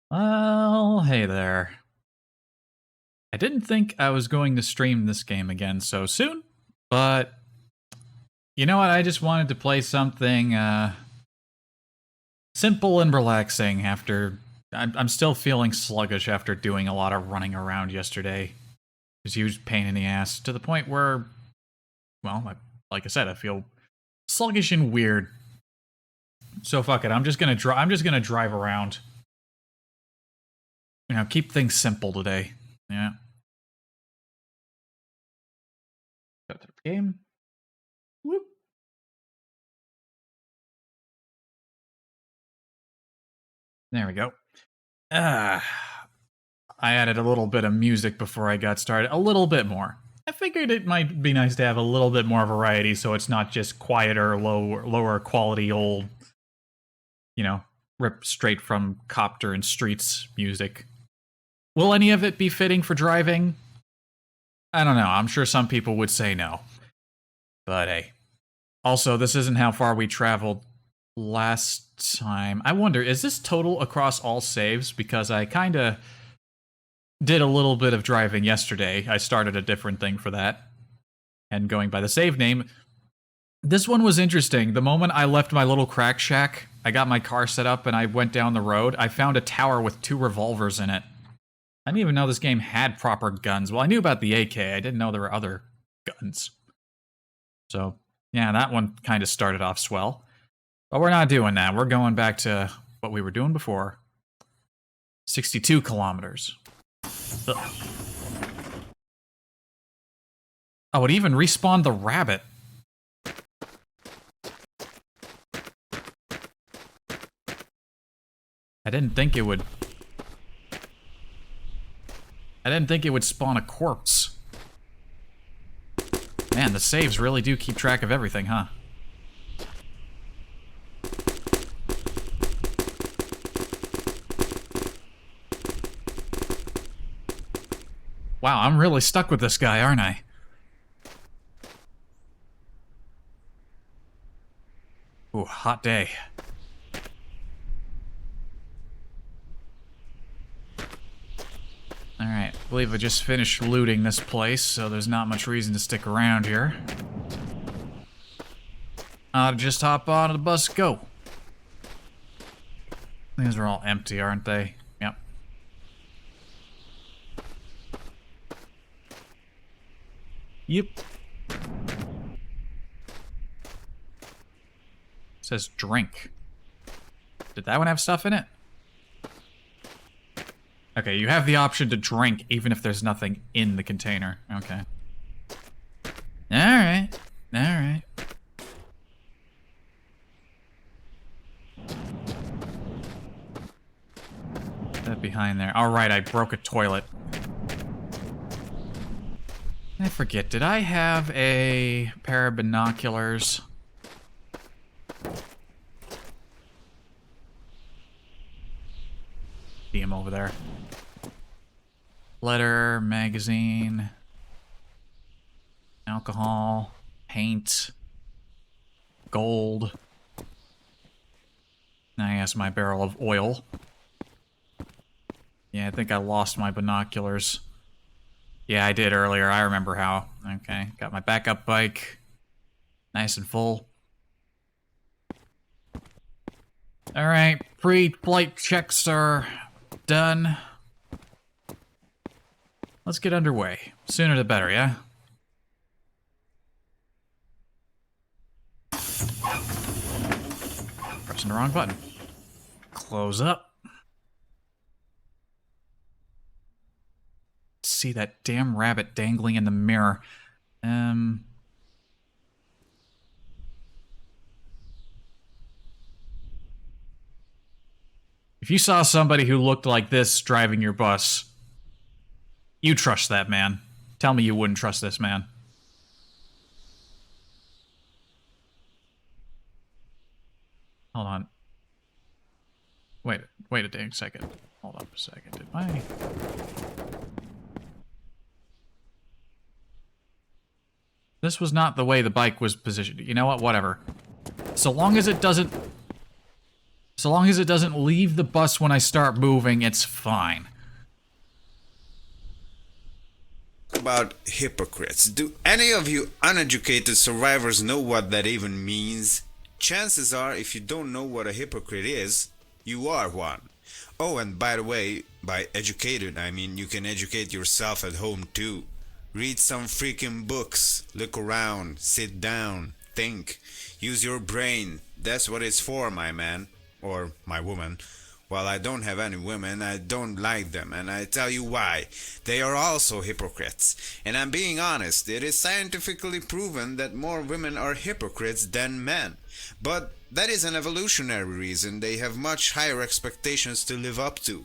Well, hey there. I didn't think I was going to stream this game again so soon, but you know what? I just wanted to play something simple and relaxing after. I'm still feeling sluggish after doing a lot of running around yesterday. It was a huge pain in the ass to the point where, well, like I said, I feel sluggish and weird. So fuck it. I'm just gonna drive around. Keep things simple today. Yeah. Go to the game. Whoop. There we go. I added a little bit of music before I got started. A little bit more. I figured it might be nice to have a little bit more variety so it's not just quieter, lower quality old, ripped straight from Copter and Streets music. Will any of it be fitting for driving? I don't know. I'm sure some people would say no. But hey. Also, this isn't how far we traveled last time. I wonder, is this total across all saves? Because I kind of did a little bit of driving yesterday. I started a different thing for that. And going by the save name, this one was interesting. The moment I left my little crack shack, I got my car set up and I went down the road, I found a tower with 2 revolvers in it. I didn't even know this game had proper guns. Well, I knew about the AK. I didn't know there were other guns. So, yeah, that one kind of started off swell. But we're not doing that. We're going back to what we were doing before. 62 kilometers. Ugh. Oh, it even respawned the rabbit. I didn't think it would spawn a corpse. Man, the saves really do keep track of everything, huh? Wow, I'm really stuck with this guy, aren't I? Ooh, hot day. Alright, I believe I just finished looting this place, so there's not much reason to stick around here. I'll just hop on the bus, go. These are all empty, aren't they? Yep. Yep. It says drink. Did that one have stuff in it? Okay, you have the option to drink even if there's nothing in the container. Okay. Alright. Alright. That behind there. Alright, I broke a toilet. I forget, did I have a pair of binoculars? See him over there. Letter, magazine, alcohol, paint, gold. Now I guess my barrel of oil. Yeah, I think I lost my binoculars. Yeah, I did earlier. I remember how. Okay, got my backup bike. Nice and full. Alright, pre-flight checks are done. Let's get underway. Sooner the better, yeah? Pressing the wrong button. Close up. See that damn rabbit dangling in the mirror. If you saw somebody who looked like this driving your bus, you trust that man. Tell me you wouldn't trust this man. Hold on. Wait a dang second. Hold up a second. Did my... This was not the way the bike was positioned. You know what? Whatever. So long as it doesn't... So long as it doesn't leave the bus when I start moving, it's fine. About hypocrites. Do any of you uneducated survivors know what that even means? Chances are, if you don't know what a hypocrite is, you are one. Oh, and by the way, by educated, I mean you can educate yourself at home too. Read some freaking books, look around, sit down, think, use your brain. That's what it's for, my man, or my woman. While I don't have any women, I don't like them, and I tell you why. They are also hypocrites. And I'm being honest, it is scientifically proven that more women are hypocrites than men. But that is an evolutionary reason. They have much higher expectations to live up to.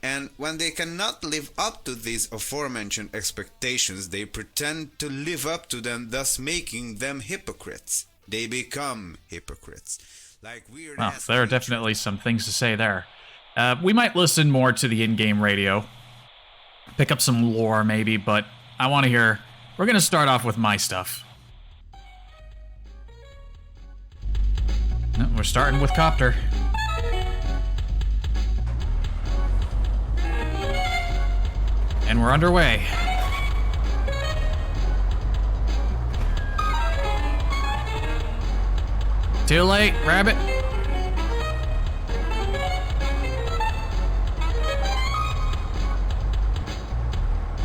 And when they cannot live up to these aforementioned expectations, they pretend to live up to them, thus making them hypocrites. They become hypocrites. Like weird. Well, there are definitely some things to say there. We might listen more to the in-game radio. Pick up some lore, maybe, but I want to hear... We're going to start off with my stuff. No, we're starting with Copter. And we're underway. Too late, rabbit.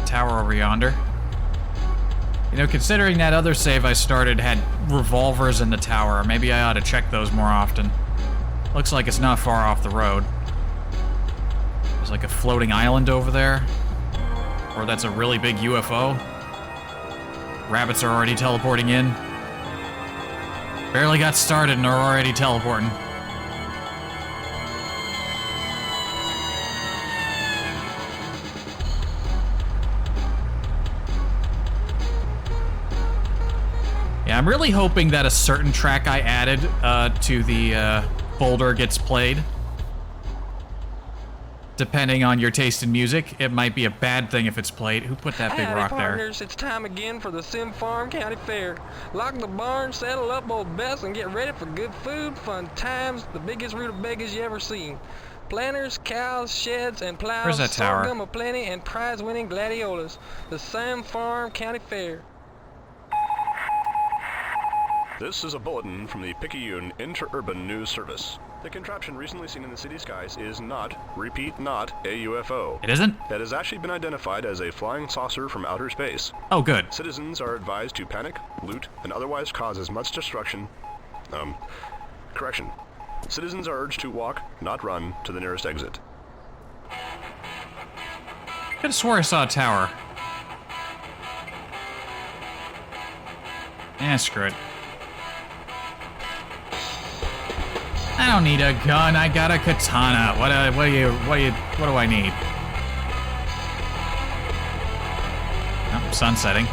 Tower over yonder. You know, considering that other save I started had revolvers in the tower, maybe I ought to check those more often. Looks like it's not far off the road. There's like a floating island over there. Or that's a really big UFO. Rabbits are already teleporting in. Barely got started and are already teleporting. Yeah, I'm really hoping that a certain track I added to the boulder gets played. Depending on your taste in music, it might be a bad thing if it's played. Who put that big rock partners, there? It's time again for the Sim Farm County Fair. Lock the barn, saddle up old Bess, and get ready for good food, fun times, the biggest rutabagas you ever seen. Planters, cows, sheds, and plows, Where's that tower? sorghum aplenty, and prize-winning gladiolas. The Sim Farm County Fair. This is a bulletin from the Picayune Interurban News Service. The contraption recently seen in the city skies is not, repeat, not, a UFO. It isn't? That has actually been identified as a flying saucer from outer space. Oh, good. Citizens are advised to panic, loot, and otherwise cause as much destruction. Correction. Citizens are urged to walk, not run, to the nearest exit. I could have swore I saw a tower. Screw it. I don't need a gun. I got a katana. What do I need? Oh, sun setting.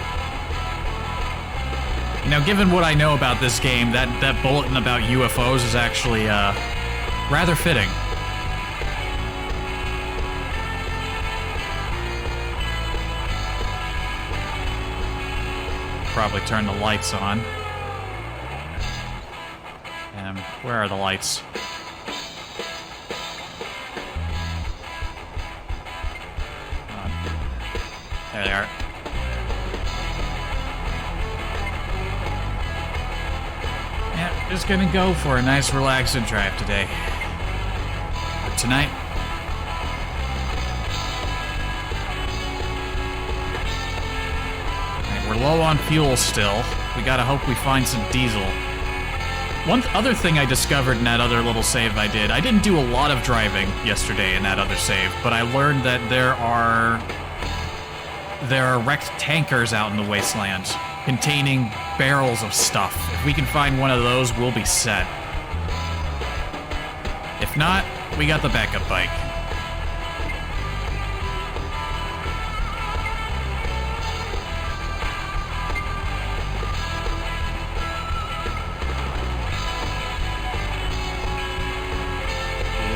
You know, given what I know about this game, that bulletin about UFOs is actually rather fitting. Probably turn the lights on. Where are the lights? There they are. Yeah, just gonna go for a nice relaxing drive today. But tonight, we're low on fuel still. We gotta hope we find some diesel. One other thing I discovered in that other little save I didn't do a lot of driving yesterday in that other save, but I learned that there are wrecked tankers out in the wasteland containing barrels of stuff. If we can find one of those, we'll be set. If not, we got the backup bike.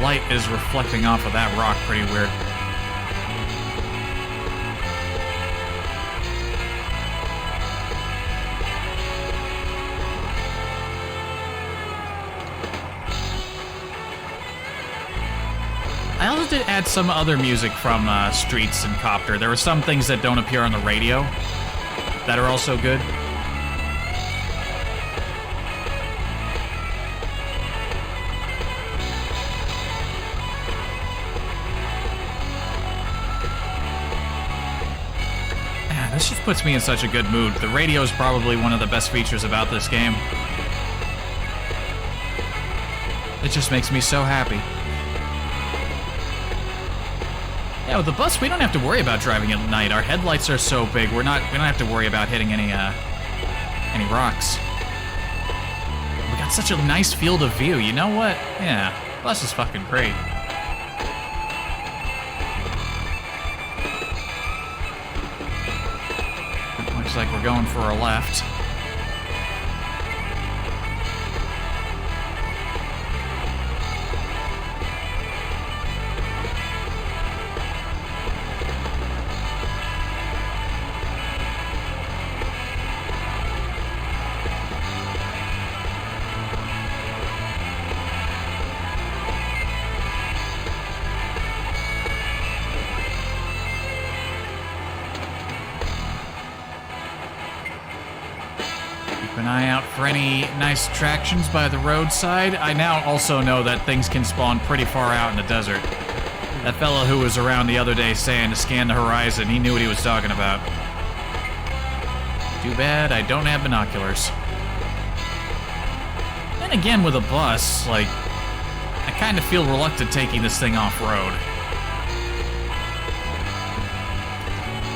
Light is reflecting off of that rock pretty weird. I also did add some other music from Streets and Copter. There were some things that don't appear on the radio that are also good. Man, this just puts me in such a good mood. The radio is probably one of the best features about this game. It just makes me so happy. Yeah, with the bus, we don't have to worry about driving at night. Our headlights are so big, we don't have to worry about hitting any rocks. We got such a nice field of view. You know what? Yeah, bus is fucking great. Looks like we're going for a left. An eye out for any nice attractions by the roadside. I now also know that things can spawn pretty far out in the desert. That fellow who was around the other day saying to scan the horizon, he knew what he was talking about. Too bad I don't have binoculars. Then again, with a bus, like, I kind of feel reluctant taking this thing off-road.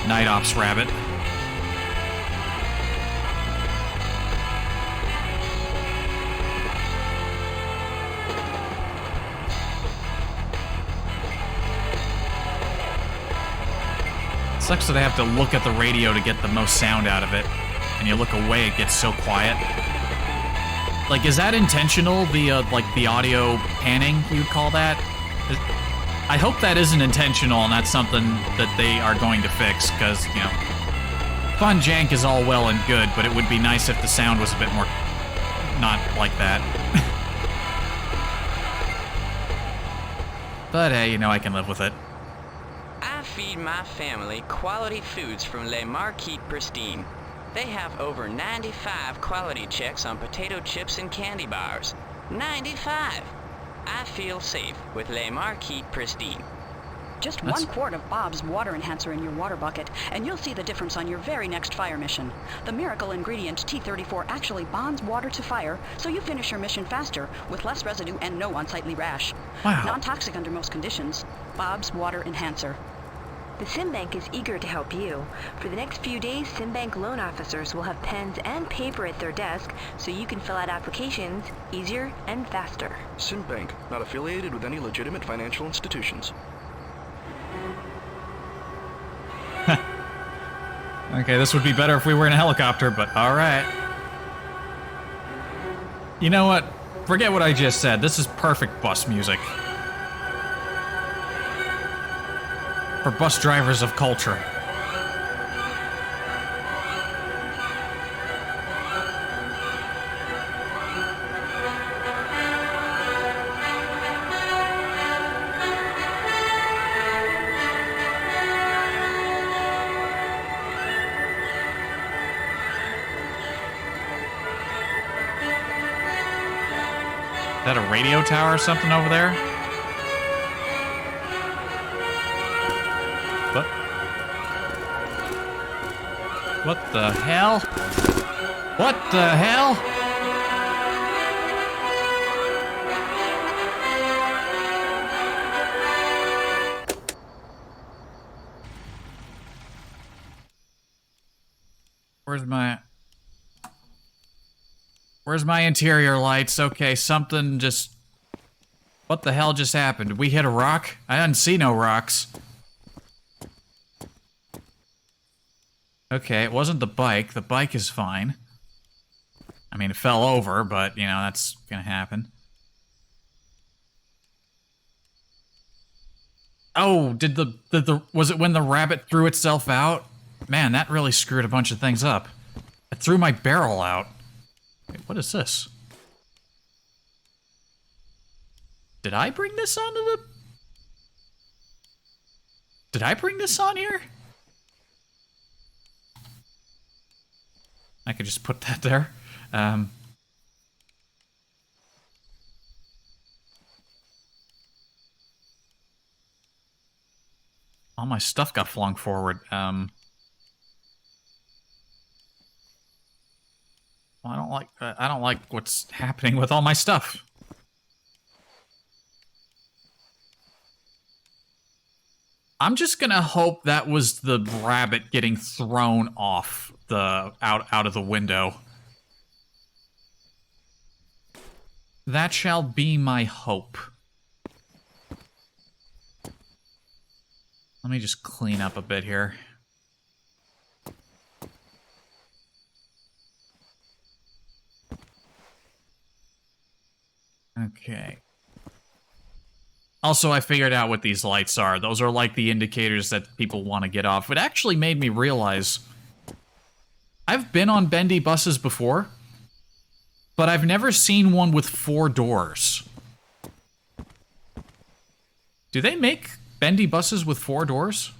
Night Ops Rabbit. Sucks that I have to look at the radio to get the most sound out of it. And you look away, it gets so quiet. Like, is that intentional? Like, the audio panning, you would call that? I hope that isn't intentional and that's something that they are going to fix, because, you know, fun jank is all well and good, but it would be nice if the sound was a bit more not like that. But hey, you know, I can live with it. I feed my family quality foods from Le Marquis Pristine. They have over 95 quality checks on potato chips and candy bars. 95! I feel safe with Le Marquis Pristine. Just 1 quart of Bob's water enhancer in your water bucket, and you'll see the difference on your very next fire mission. The miracle ingredient T34 actually bonds water to fire, so you finish your mission faster, with less residue and no unsightly rash. Wow. Non-toxic under most conditions. Bob's water enhancer. The SimBank is eager to help you. For the next few days, SimBank loan officers will have pens and paper at their desk so you can fill out applications easier and faster. SimBank, not affiliated with any legitimate financial institutions. Okay, this would be better if we were in a helicopter, but alright. You know what? Forget what I just said. This is perfect bus music. For bus drivers of culture. Is that a radio tower or something over there? What? What the hell? What the hell? Where's my interior lights? Okay, something just... What the hell just happened? Did we hit a rock? I didn't see no rocks. Okay, it wasn't the bike. The bike is fine. I mean, it fell over, but, you know, that's gonna happen. Oh, was it when the rabbit threw itself out? Man, that really screwed a bunch of things up. It threw my barrel out. Wait, what is this? Did I bring this onto the... I bring this on here? I could just put that there. All my stuff got flung forward. Well, I don't like what's happening with all my stuff. I'm just gonna hope that was the rabbit getting thrown off the out of the window. That shall be my hope. Let me just clean up a bit here. Okay. Also, I figured out what these lights are. Those are like the indicators that people want to get off. It actually made me realize I've been on bendy buses before, but I've never seen one with 4 doors. Do they make bendy buses with 4 doors?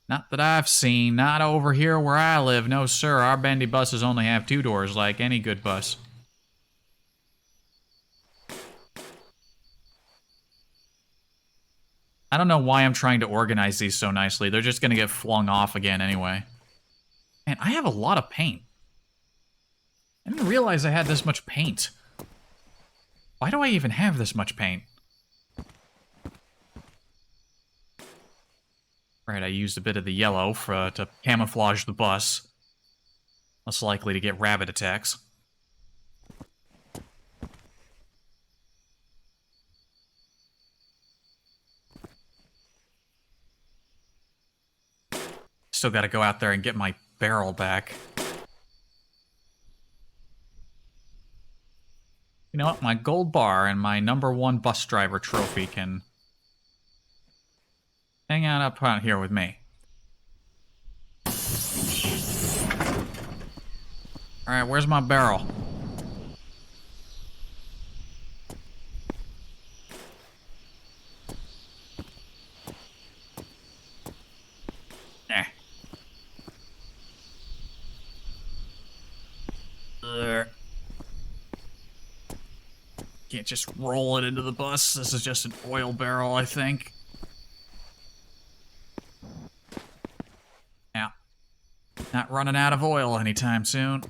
Not that I've seen. Not over here where I live. No, sir. Our bendy buses only have 2 doors, like any good bus. I don't know why I'm trying to organize these so nicely. They're just gonna get flung off again anyway. Man, I have a lot of paint. I didn't realize I had this much paint. Why do I even have this much paint? Right, I used a bit of the yellow to camouflage the bus. Less likely to get rabbit attacks. Still gotta go out there and get my barrel back. You know what? My gold bar and my #1 bus driver trophy can hang out up front here with me. Alright, where's my barrel? There. Can't just roll it into the bus. This is just an oil barrel, I think. Yeah. Not running out of oil anytime soon.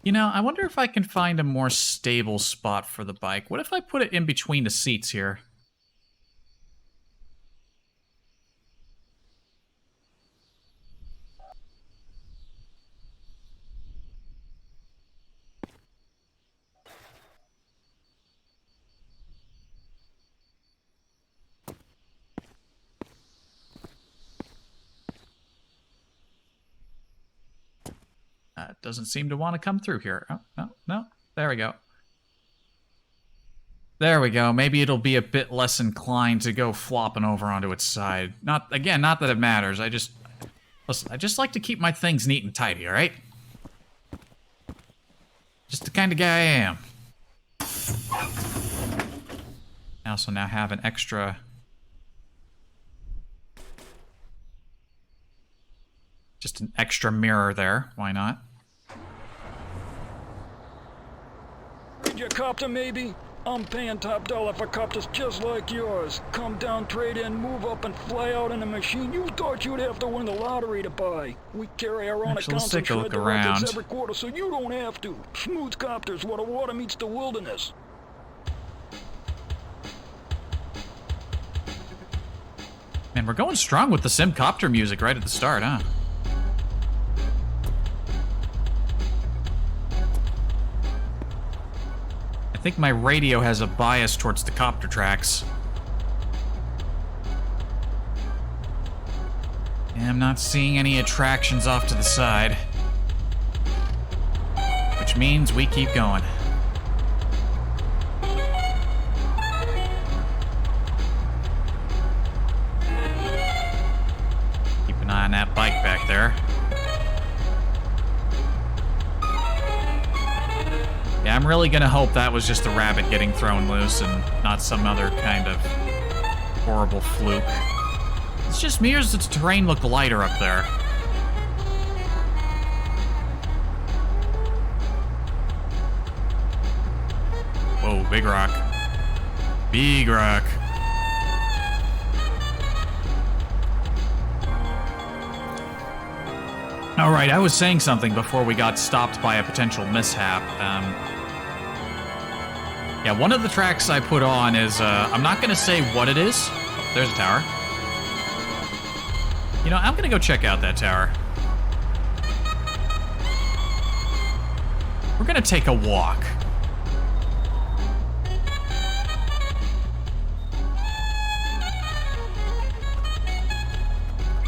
You know, I wonder if I can find a more stable spot for the bike. What if I put it in between the seats here? Doesn't seem to want to come through here. Oh, no, no. There we go. There we go. Maybe it'll be a bit less inclined to go flopping over onto its side. Not that it matters. Listen, I just like to keep my things neat and tidy, alright? Just the kind of guy I am. I also now have an extra... Just an extra mirror there. Why not? Need your copter, maybe? I'm paying top dollar for copters just like yours. Come down, trade in, move up, and fly out in a machine you thought you'd have to win the lottery to buy. We carry our own Actually, let's accounts and take a look shred the records around. every quarter, so you don't have to. Smooth copters, where the water meets the wilderness. Man, we're going strong with the Simcopter music right at the start, huh? I think my radio has a bias towards the copter tracks. And I'm not seeing any attractions off to the side. Which means we keep going. Find that bike back there. Yeah, I'm really gonna hope that was just a rabbit getting thrown loose and not some other kind of horrible fluke. It's just me, or does the terrain look lighter up there? Whoa, big rock. Big rock. Alright, I was saying something before we got stopped by a potential mishap. Yeah, one of the tracks I put on is, I'm not gonna say what it is. Oh, there's a tower. You know, I'm gonna go check out that tower. We're gonna take a walk.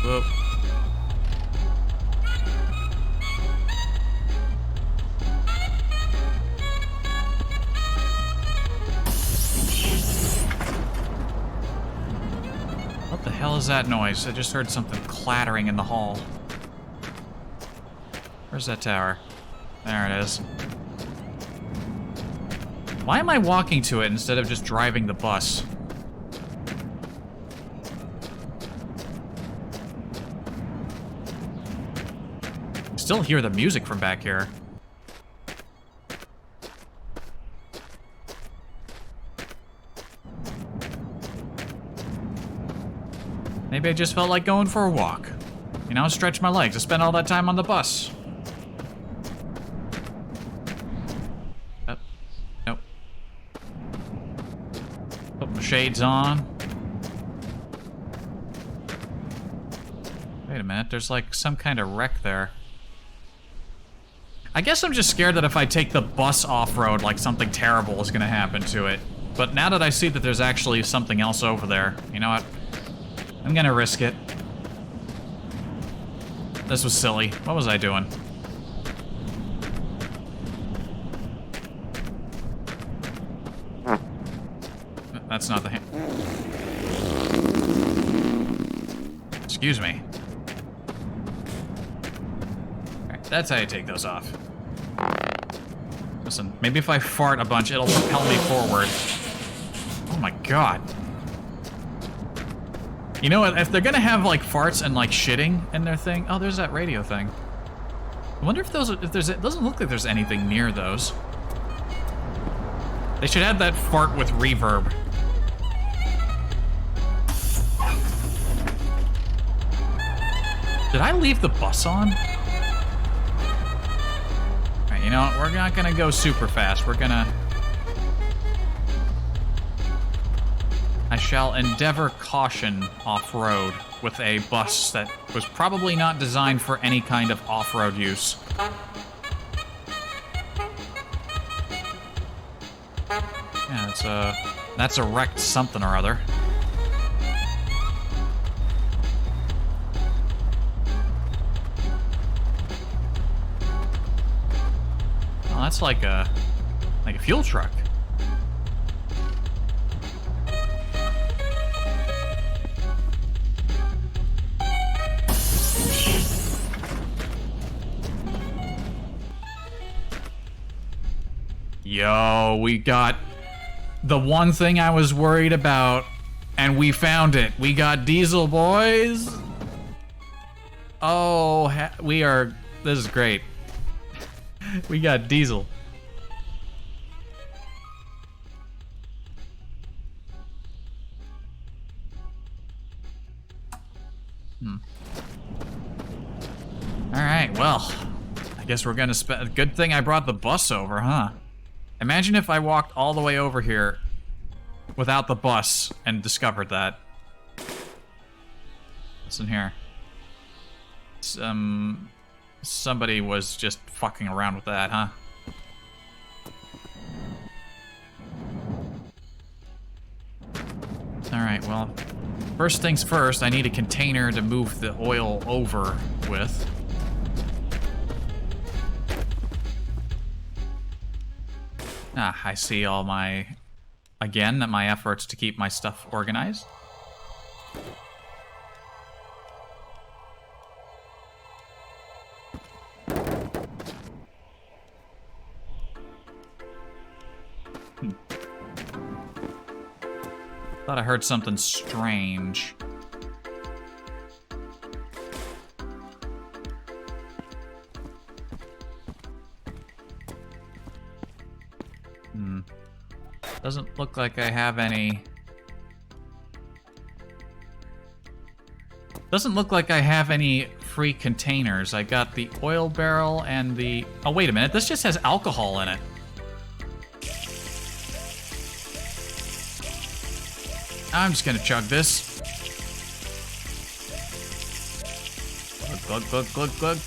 Whoop. What the hell is that noise? I just heard something clattering in the hall. Where's that tower? There it is. Why am I walking to it instead of just driving the bus? Still hear the music from back here. Maybe I just felt like going for a walk. You know, stretch my legs. I spent all that time on the bus. Oh, nope. Put my shades on. Wait a minute, there's like some kind of wreck there. I guess I'm just scared that if I take the bus off-road, like, something terrible is gonna happen to it. But now that I see that there's actually something else over there, you know what? I'm gonna risk it. This was silly. What was I doing? That's not the hand. Excuse me. Alright, that's how you take those off. Listen, maybe if I fart a bunch, it'll propel me forward. Oh my god. You know what, if they're gonna have, like, farts and, like, shitting in their thing... Oh, there's that radio thing. I wonder if those... It doesn't look like there's anything near those. They should add that fart with reverb. Did I leave the bus on? Alright, you know what? We're not gonna go super fast. We're gonna... I shall endeavor caution off-road with a bus that was probably not designed for any kind of off-road use. Yeah, that's a wrecked something or other. Oh, that's like a fuel truck. Yo, we got the one thing I was worried about, and we found it. We got diesel, boys. Oh, this is great. We got diesel. Alright, well, I guess we're gonna spend... Good thing I brought the bus over, huh? Imagine if I walked all the way over here without the bus and discovered that. What's in here? Somebody was just fucking around with that, huh? Alright, well, first things first, I need a container to move the oil over with. Ah, I see all my... Again, my efforts to keep my stuff organized. Thought I heard something strange. Doesn't look like I have any... Doesn't look like I have any free containers. I got the oil barrel and the... Oh, wait a minute. This just has alcohol in it. I'm just gonna chug this. Glug, glug, glug, glug.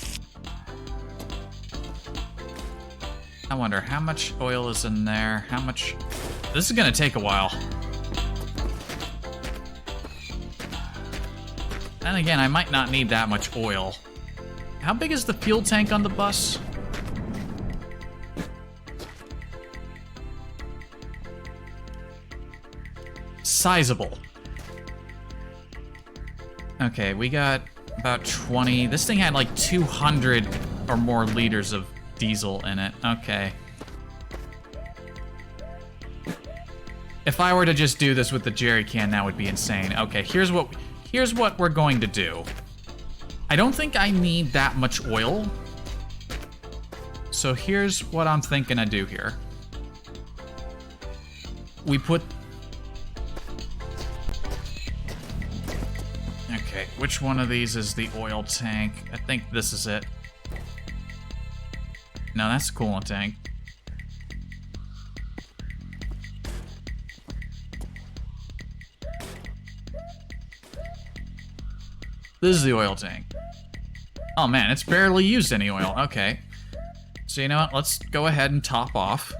I wonder how much oil is in there. How much... This is gonna take a while. And again, I might not need that much oil. How big is the fuel tank on the bus? Sizable. Okay, we got about 20. This thing had like 200 or more liters of diesel in it. Okay. If I were to just do this with the jerry can, that would be insane. Okay, here's what we're going to do. I don't think I need that much oil. So here's what I'm thinking I do here. We put... Okay, which one of these is the oil tank? I think this is it. No, that's the coolant tank. This is the oil tank. Oh man, it's barely used any oil. Okay. So you know what? Let's go ahead and top off.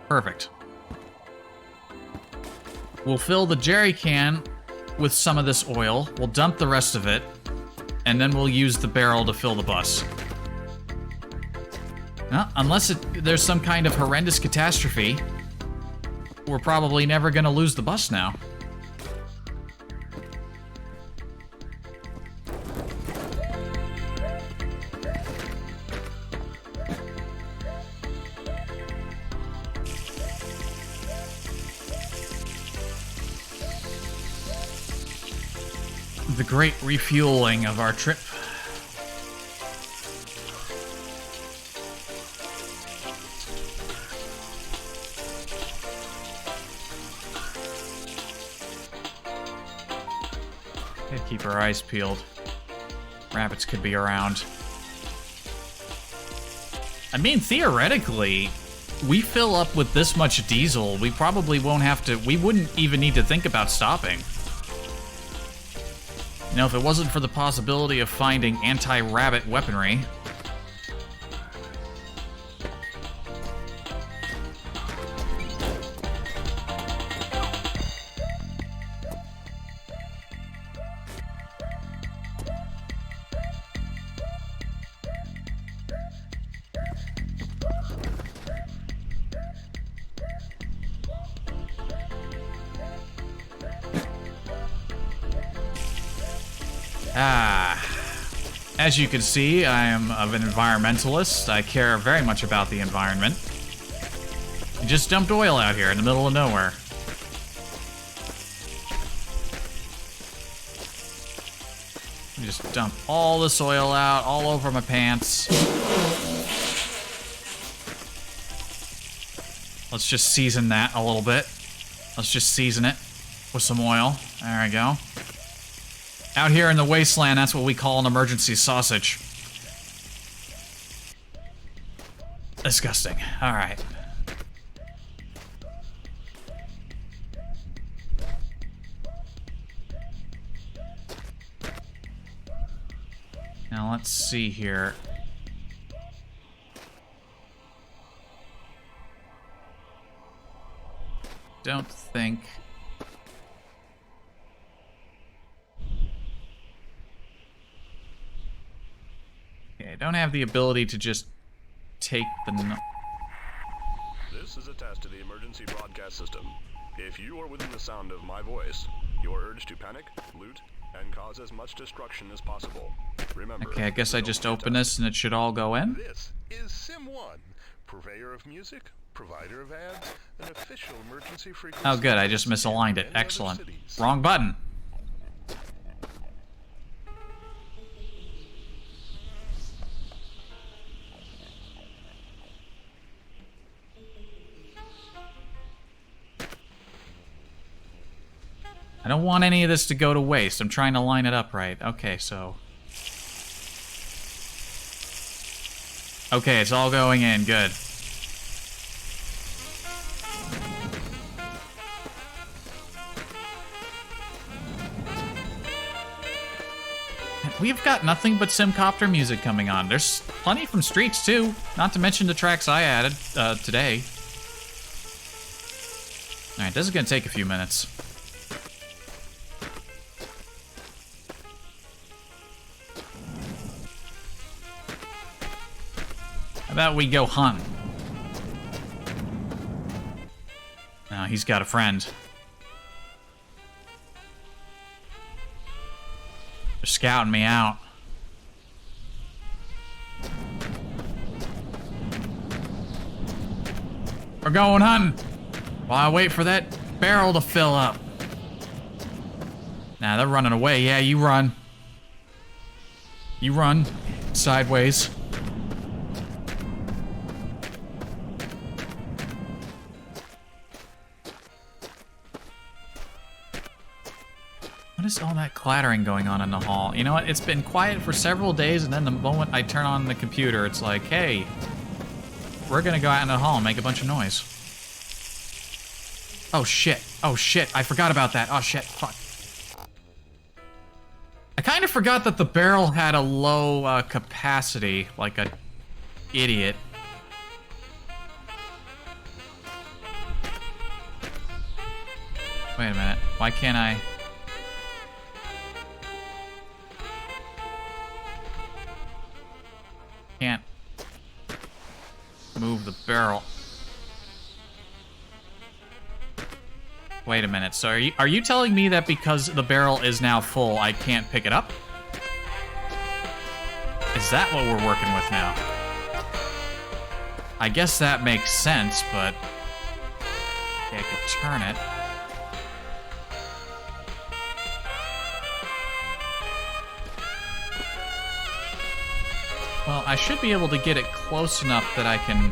Perfect. We'll fill the jerry can with some of this oil. We'll dump the rest of it. And then we'll use the barrel to fill the bus. Unless there's some kind of horrendous catastrophe, we're probably never gonna lose the bus now. The great refueling of our trip. Gotta keep our eyes peeled. Rabbits could be around. I mean, theoretically, we fill up with this much diesel, we probably won't have to... We wouldn't even need to think about stopping. You know, if it wasn't for the possibility of finding anti-rabbit weaponry... As you can see, I am an environmentalist. I care very much about the environment. I just dumped oil out here in the middle of nowhere. I just dump all this oil out, all over my pants. Let's just season that a little bit. Let's just season it with some oil. There we go. Out here in the wasteland, that's what we call an emergency sausage. Disgusting. Alright. Now let's see here. Don't think... I don't have the ability to just take the... This is a test of the emergency broadcast system. If you are within the sound of my voice, you are urged to panic, loot, and cause as much destruction as possible. Remember, Okay, I guess I don't just get open this and it should all go in. This is Sim1, purveyor of music, provider of ads, an official emergency frequency. Oh, good. I just misaligned it. in many other Excellent. cities. Wrong button. I don't want any of this to go to waste. I'm trying to line it up right. Okay, so... Okay, it's all going in. Good. We've got nothing but Simcopter music coming on. There's plenty from Streets, too. Not to mention the tracks I added today. Alright, this is gonna take a few minutes. How about we go hunt? No, he's got a friend. They're scouting me out. We're going hunting while I wait for that barrel to fill up. Nah, they're running away. Yeah, you run. You run sideways. What is all that clattering going on in the hall? You know what? It's been quiet for several days, and then the moment I turn on the computer, it's like, hey, we're gonna go out in the hall and make a bunch of noise. Oh shit. Oh shit. I forgot about that. Oh shit. Fuck. I kind of forgot that the barrel had a low capacity, like a idiot. Wait a minute. Why can't I... Can't move the barrel. Wait a minute. So are you telling me that because the barrel is now full, I can't pick it up? Is that what we're working with now? I guess that makes sense, but okay, I could turn it. Well, I should be able to get it close enough that I can...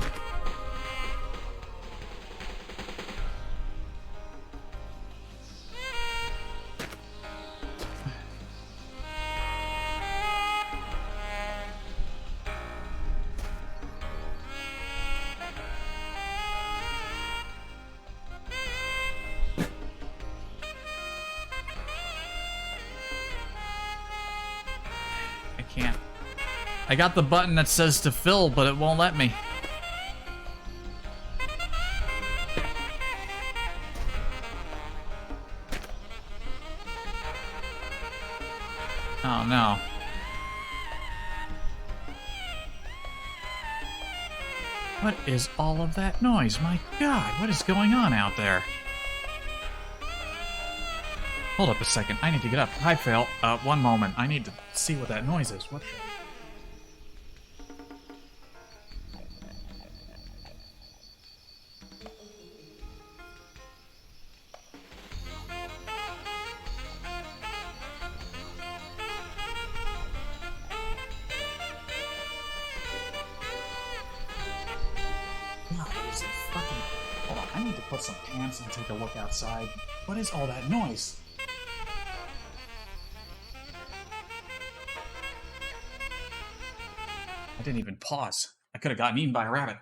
I can't. I got the button that says to fill, but it won't let me. Oh no. What is all of that noise? My God, what is going on out there? Hold up a second, I need to get up. Hi, Phil. One moment. I need to see what that noise is. What the... God, is it fucking... Hold on, I need to put some pants and take a look outside. What is all that noise? I didn't even pause. I could have gotten eaten by a rabbit.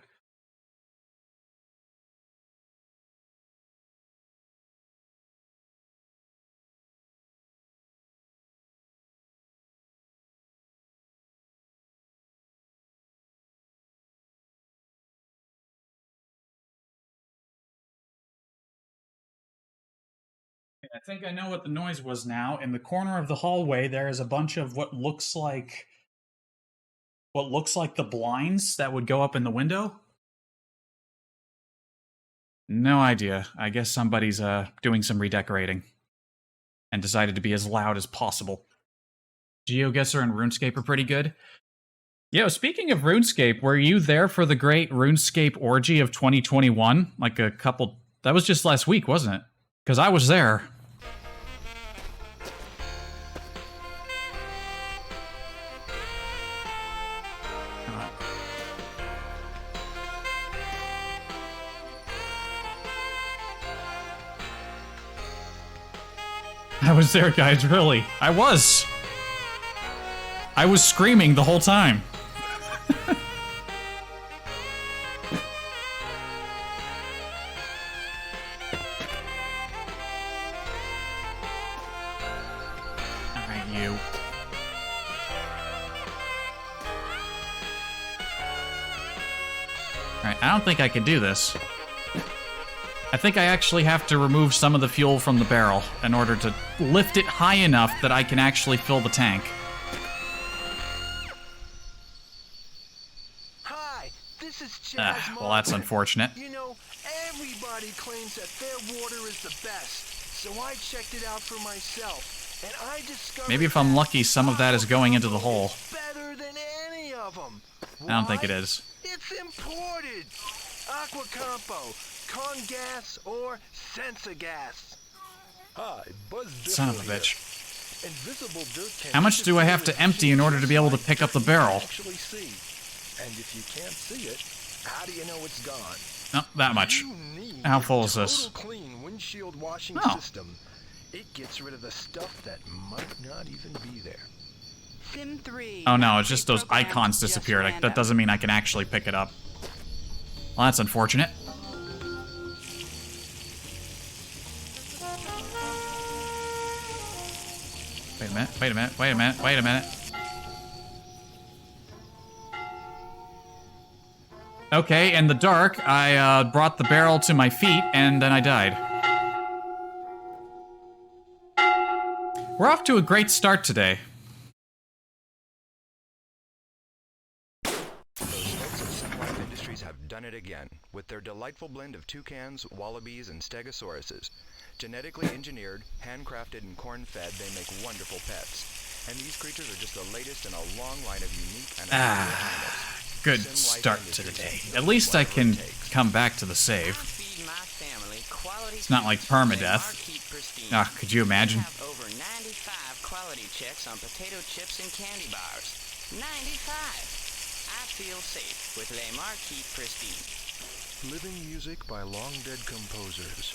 I think I know what the noise was now. In the corner of the hallway, there is a bunch of what looks like the blinds that would go up in the window. No idea. I guess somebody's doing some redecorating. and decided to be as loud as possible. GeoGuessr and RuneScape are pretty good. Yo, speaking of RuneScape, were you there for the great RuneScape orgy of 2021? Like a couple... That was just last week, wasn't it? Because I was there. I was there, guys, really. I was screaming the whole time. Alright, you. Alright, I don't think I can do this. I think I actually have to remove some of the fuel from the barrel in order to lift it high enough that I can actually fill the tank. Hi, this is Chaz. Well, that's unfortunate. You know, everybody claims that their water is the best, so I checked it out for myself, and I discovered Maybe if I'm lucky, some of that is going into the hole. better than any of them. I don't think it is. It's imported. Aquacampo, Congas, or Sensagas. Hi, Buzz Son of a bitch. Invisible dirt can How much do I have to empty in order to be able to pick up the barrel? actually see. And if you can't see it, how do you know it's gone? No, that much. You need How full a is this? total clean windshield washing Oh. system. It gets rid of the stuff that might not even be there. Sim 3. Oh no, it's just those icons disappeared. That doesn't mean I can actually pick it up. Well, that's unfortunate. Wait a minute, wait a minute, wait a minute, wait a minute. Okay, in the dark, I brought the barrel to my feet, and then I died. We're off to a great start today. Industries have done it again with their delightful blend of toucans, wallabies, and stegosauruses. Genetically engineered, handcrafted, and corn-fed, they make wonderful pets. And these creatures are just the latest in a long line of unique and unusual animals. Good start to the day. At least I can come back to the save. It's not like permadeath. Ah, could you imagine? Over 95 quality checks on potato chips and candy bars. 95. I feel safe with Les Marquis Pristine. Living music by long-dead composers.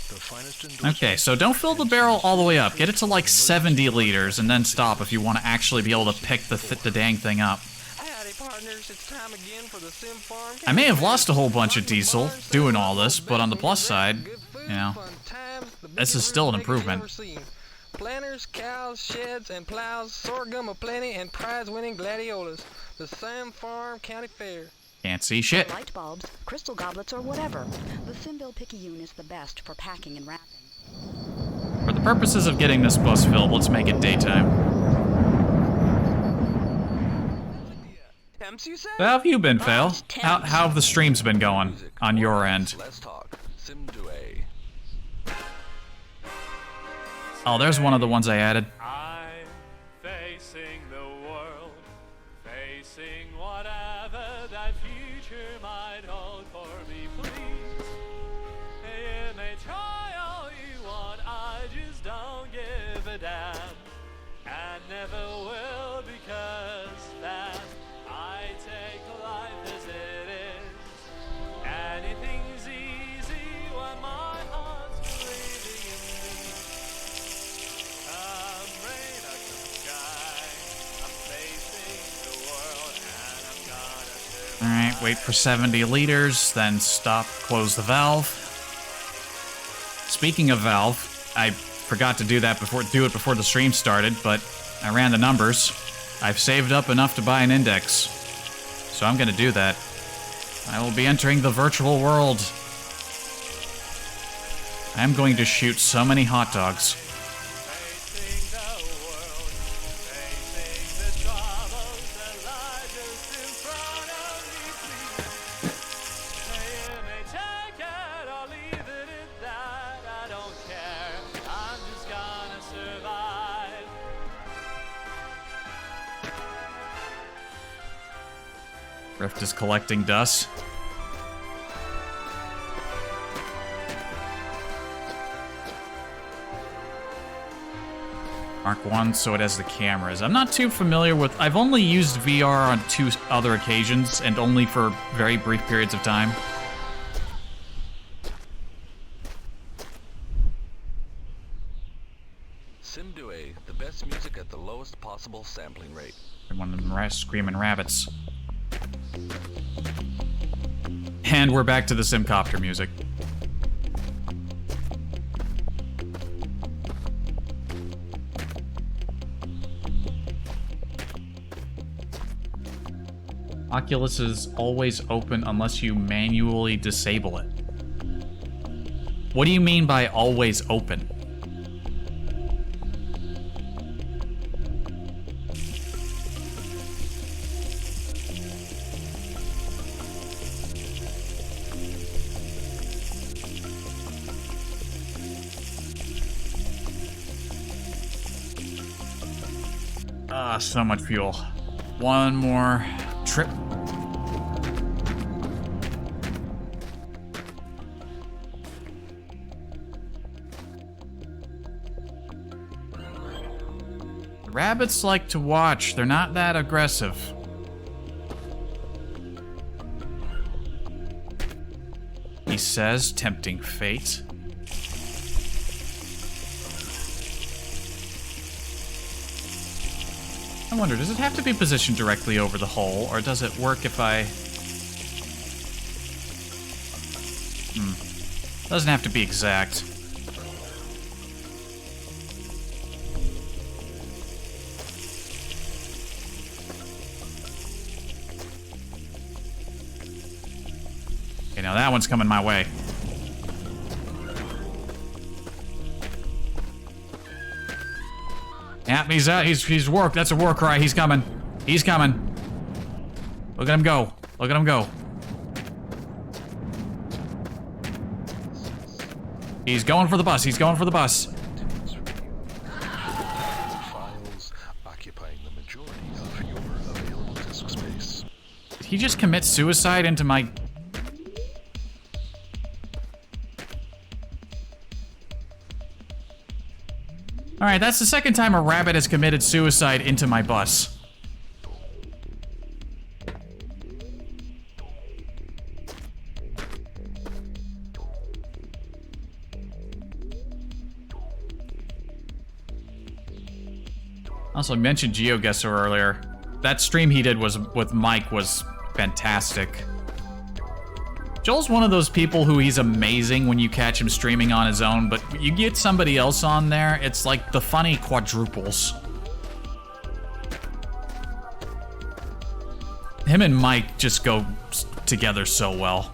The finest Okay, so don't fill the barrel all the way up. Get it to like 70 liters and then stop if you want to actually be able to pick the dang thing up. I may have lost a whole bunch of diesel doing all this, but on the plus side, you know, this is still an improvement. Planters, cows, sheds, and plows, sorghum aplenty, and prize-winning gladiolas. The Sam Farm County Fair. Can't see shit. Light bulbs, crystal goblets, or whatever. The Simville Picayune is the best for packing and wrapping. For the purposes of getting this bus filled, let's make it daytime. How have you been, Phil? How have the streams been going on your end? Let's talk. Simdue. Oh, there's one of the ones I added. I'm facing the world, facing whatever that future might hold for me, please. You may try all you want, I just don't give a damn. And never will, because that I take life as it is. Anything's easy when my heart's believing in me. Come rain or come sky, I'm facing the world and I'm gonna survive. Alright, wait for 70 liters, then stop, close the valve. Speaking of valve, I forgot to do it before the stream started, but I ran the numbers. I've saved up enough to buy an index. So I'm gonna do that. I will be entering the virtual world. I'm going to shoot so many hot dogs. Facing the world, facing the troubles that lie just in front of me, please. You may take it or leave it at that, I don't care. I'm just gonna Rift is collecting dust. Mark 1, so it has the cameras. I'm not too familiar with... I've only used VR on 2 other occasions, and only for very brief periods of time. Simdue, the best music at the lowest possible sampling rate. One of them screaming rabbits. And we're back to the Simcopter music. Oculus is always open unless you manually disable it. What do you mean by always open? Ah, so much fuel. One more trip. Rabbits like to watch. They're not that aggressive. He says, tempting fate. I wonder, does it have to be positioned directly over the hole, or does it work if I... Doesn't have to be exact. Okay, now that one's coming my way. Yeah, he's out. He's work. That's a war cry. He's coming. He's coming. Look at him go. Look at him go. He's going for the bus. He's going for the bus. Files occupying the majority of your available disk space. Did he just commit suicide into my... Alright, that's the second time a rabbit has committed suicide into my bus. Also, I mentioned GeoGuessr earlier. That stream he did was with Mike was fantastic. Joel's one of those people who he's amazing when you catch him streaming on his own, but you get somebody else on there, it's like the funny quadruples. Him and Mike just go together so well.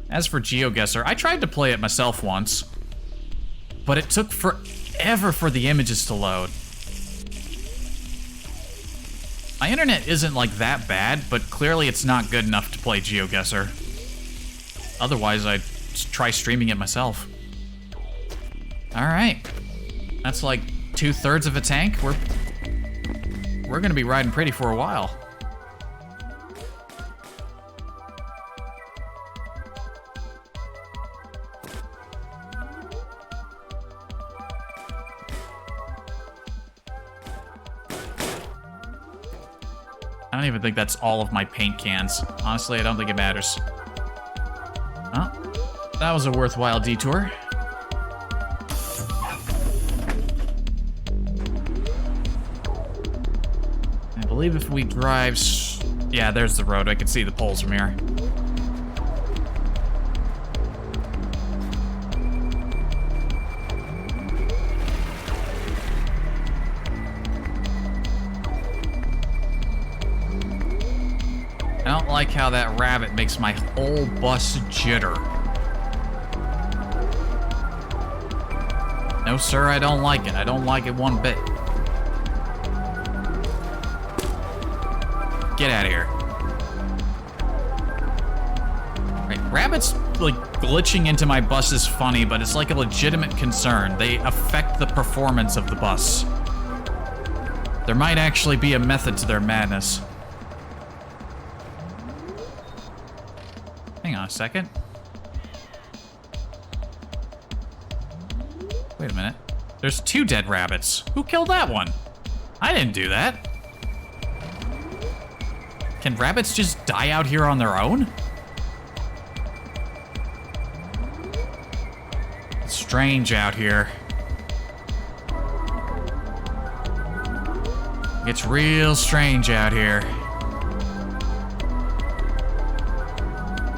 As for GeoGuessr, I tried to play it myself once, but it took forever for the images to load. My internet isn't like that bad, but clearly it's not good enough to play GeoGuessr. Otherwise, I'd try streaming it myself. Alright. That's like 2/3 of a tank. We're gonna be riding pretty for a while. I don't even think that's all of my paint cans. Honestly, I don't think it matters. Well, that was a worthwhile detour. I believe if we drive... Yeah, there's the road. I can see the poles from here. I don't like how that rabbit makes my whole bus jitter. No, sir, I don't like it. I don't like it one bit. Get out of here. Right, rabbits, like, glitching into my bus is funny, but it's like a legitimate concern. They affect the performance of the bus. There might actually be a method to their madness. Hang on a second. Wait a minute. There's 2 dead rabbits. Who killed that one? I didn't do that. Can rabbits just die out here on their own? It's strange out here. It's real strange out here.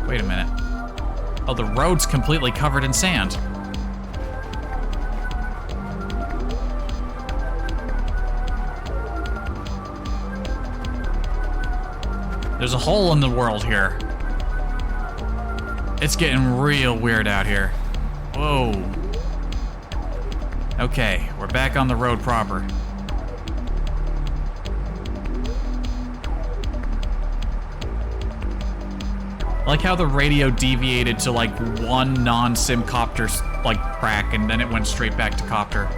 Wait a minute. Oh, the road's completely covered in sand. There's a hole in the world here. It's getting real weird out here. Whoa. Okay, we're back on the road proper. I like how the radio deviated to like one non-sim copter like crack, and then it went straight back to copter.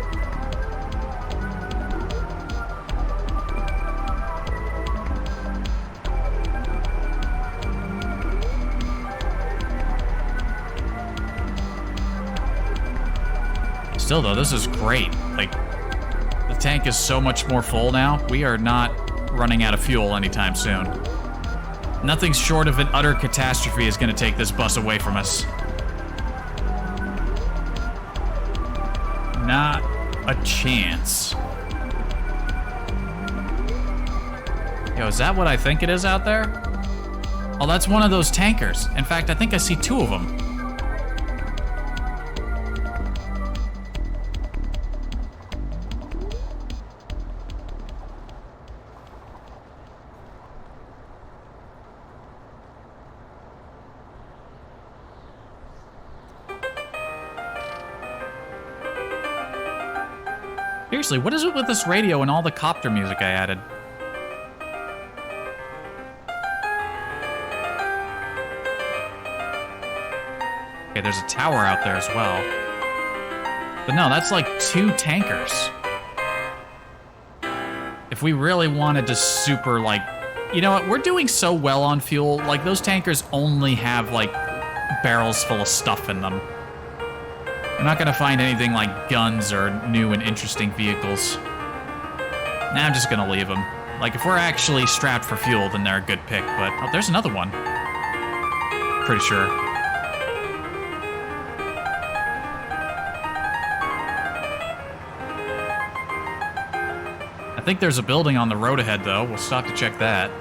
Still though, this is great. Like, the tank is so much more full now. We are not running out of fuel anytime soon. Nothing short of an utter catastrophe is going to take this bus away from us. Not a chance. Yo, is that what I think it is out there? Oh, that's one of those tankers. In fact, I think I see 2 of them. Seriously, what is it with this radio and all the copter music I added? Okay, there's a tower out there as well. But no, that's like 2 tankers. If we really wanted to super, like... You know what, we're doing so well on fuel, like those tankers only have like barrels full of stuff in them. I'm not gonna find anything like guns or new and interesting vehicles. Nah, I'm just gonna leave them. Like, if we're actually strapped for fuel, then they're a good pick, but... Oh, there's another one. Pretty sure. I think there's a building on the road ahead, though. We'll stop to check that.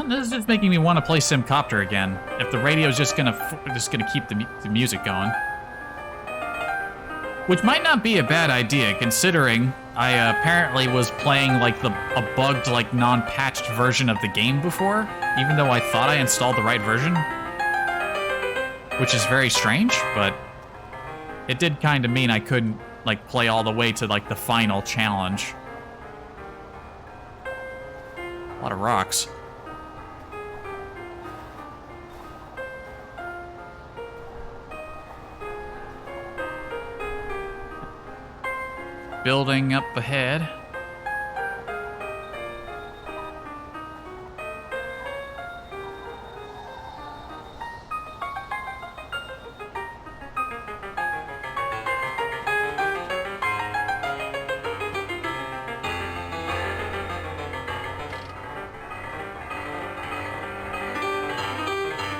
This is making me want to play Simcopter again. If the radio's just gonna keep the music going, which might not be a bad idea, considering I apparently was playing like a bugged, like non-patched version of the game before, even though I thought I installed the right version, which is very strange. But it did kind of mean I couldn't like play all the way to like the final challenge. A lot of rocks. Building up ahead.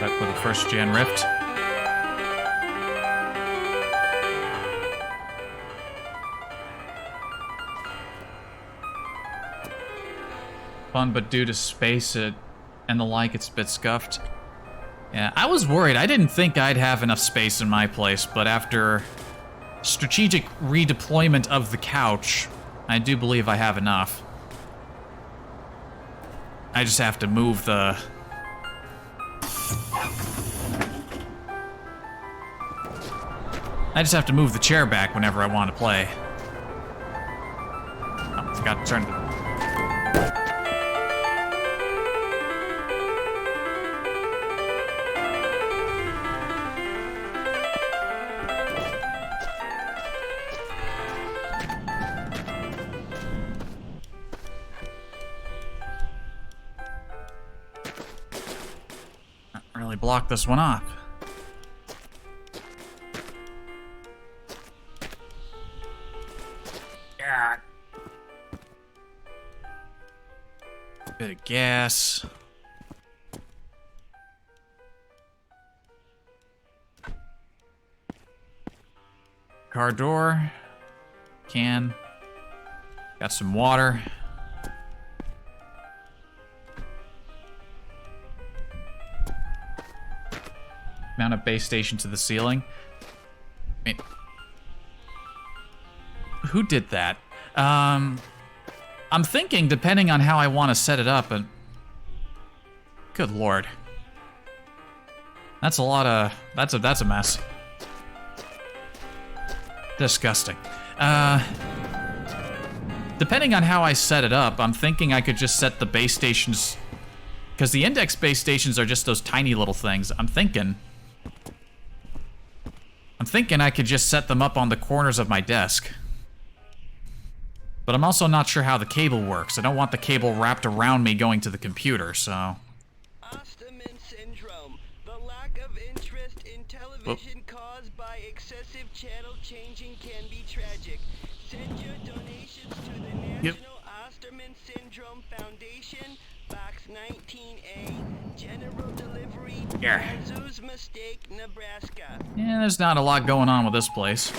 Back with the first gen Rift. Fun, but due to space and the like, it's a bit scuffed. Yeah, I was worried. I didn't think I'd have enough space in my place, but after strategic redeployment of the couch, I do believe I have enough. I just have to move the... I just have to move the chair back whenever I want to play. Oh, forgot to turn the... Not really block this one up. Bit of gas. Car door. Can. Got some water. Mount a base station to the ceiling. Wait. Who did that? I'm thinking, depending on how I want to set it up, and... Good lord. That's a lot of... That's a mess. Disgusting. Depending on how I set it up, I'm thinking I could just set the base stations... Because the index base stations are just those tiny little things. I'm thinking I could just set them up on the corners of my desk. But I'm also not sure how the cable works. I don't want the cable wrapped around me going to the computer, so... Osterman syndrome, the lack of interest in television caused by excessive channel changing can be tragic. Send your donations to the National Osterman Syndrome Foundation, Box 19A, General Delivery, Azusa Mistake, Nebraska. Yeah, there's not a lot going on with this place.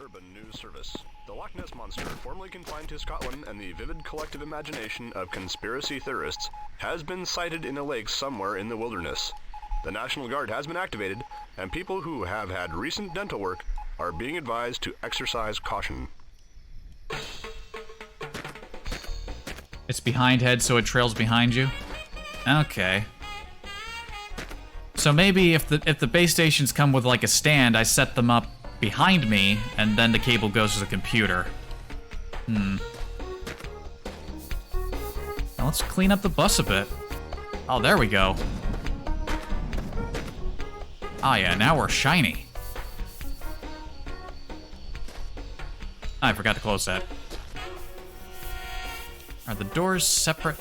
Urban News Service. The Loch Ness Monster, formerly confined to Scotland and the vivid collective imagination of conspiracy theorists, has been sighted in a lake somewhere in the wilderness. The National Guard has been activated, and people who have had recent dental work are being advised to exercise caution. It's behind head, so it trails behind you? Okay. So maybe if the base stations come with like a stand, I set them up behind me, and then the cable goes to the computer. Now let's clean up the bus a bit. Oh, there we go. Oh yeah, now we're shiny. I forgot to close that. Are the doors separate?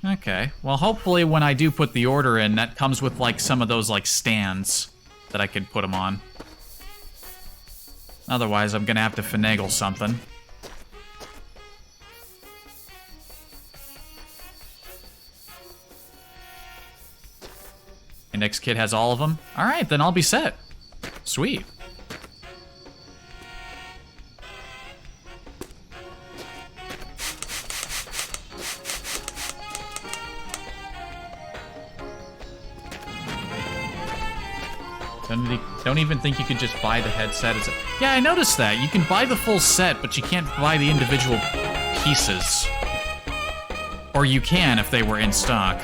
Okay. Well, hopefully when I do put the order in, that comes with, like, some of those, like, stands that I can put them on. Otherwise, I'm gonna have to finagle something. Index kit has all of them? Alright, then I'll be set. Sweet. Don't even think you could just buy the headset. Yeah, I noticed that. You can buy the full set, but you can't buy the individual pieces. Or you can if they were in stock.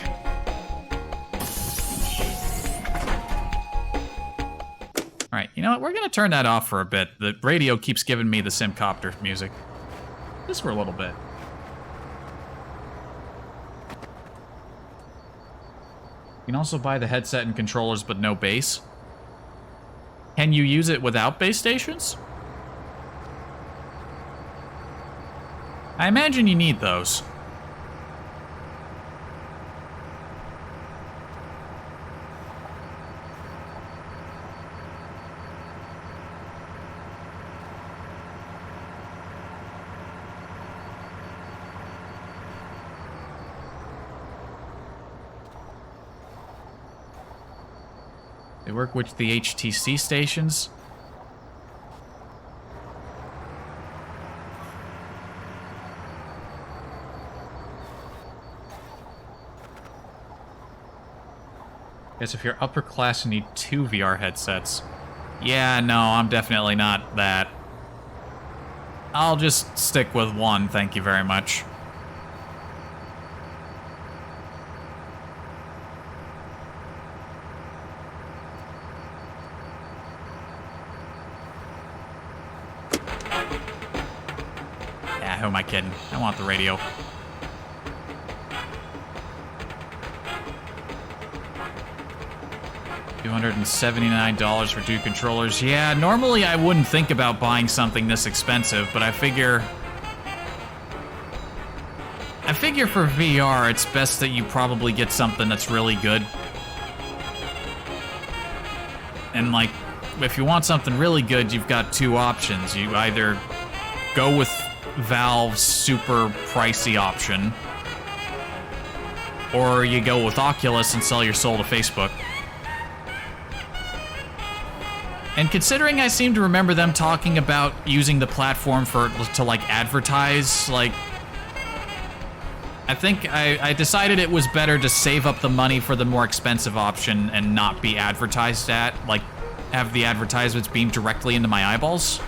Alright, you know what? We're gonna turn that off for a bit. The radio keeps giving me the Simcopter music. Just for a little bit. You can also buy the headset and controllers, but no bass. Can you use it without base stations? I imagine you need those. They work with the HTC stations. Guess if you're upper class, you need 2 VR headsets. Yeah, no, I'm definitely not that. I'll just stick with one, thank you very much. Yeah, who am I kidding? I want the radio. $279 for 2 controllers. Yeah, normally I wouldn't think about buying something this expensive, but I figure for VR, it's best that you probably get something that's really good. And like, if you want something really good, you've got 2 options. You either go with Valve's super pricey option, or you go with Oculus and sell your soul to Facebook. And considering I seem to remember them talking about using the platform to like advertise, like, I think I decided it was better to save up the money for the more expensive option and not be advertised at, like, have the advertisements beamed directly into my eyeballs.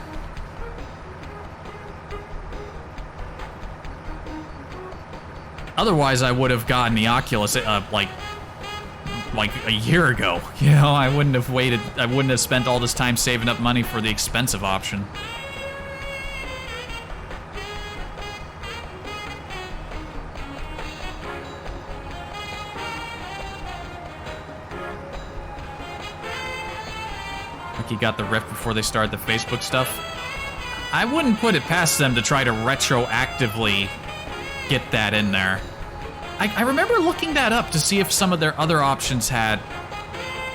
Otherwise, I would have gotten the Oculus, like a year ago. You know, I wouldn't have waited, I wouldn't have spent all this time saving up money for the expensive option. Like you got the Rift before they started the Facebook stuff. I wouldn't put it past them to try to retroactively get that in there. I remember looking that up to see if some of their other options had,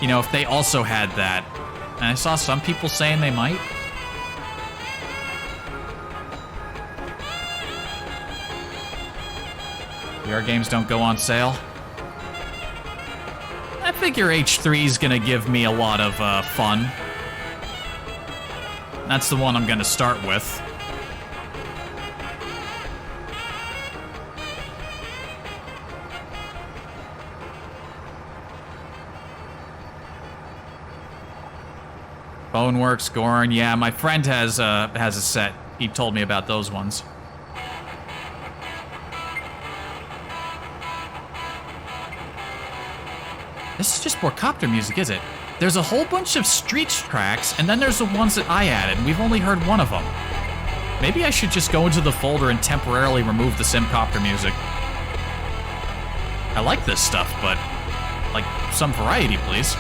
you know, if they also had that. And I saw some people saying they might. VR games don't go on sale. I figure H3 is gonna give me a lot of fun. That's the one I'm gonna start with. Boneworks, Gorn, yeah, my friend has a set. He told me about those ones. This is just more copter music, is it? There's a whole bunch of street tracks, and then there's the ones that I added. We've only heard one of them. Maybe I should just go into the folder and temporarily remove the Simcopter music. I like this stuff, but, like, some variety, please.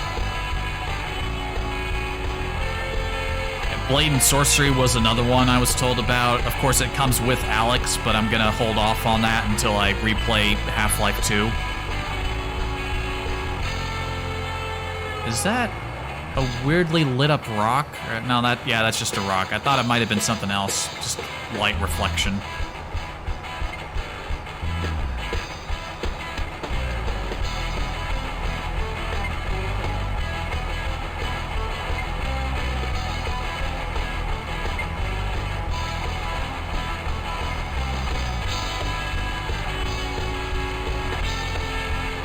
Blade and Sorcery was another one I was told about. Of course, it comes with Alex, but I'm gonna hold off on that until I replay Half-Life 2. Is that a weirdly lit up rock? No, that's just a rock. I thought it might have been something else. Just light reflection.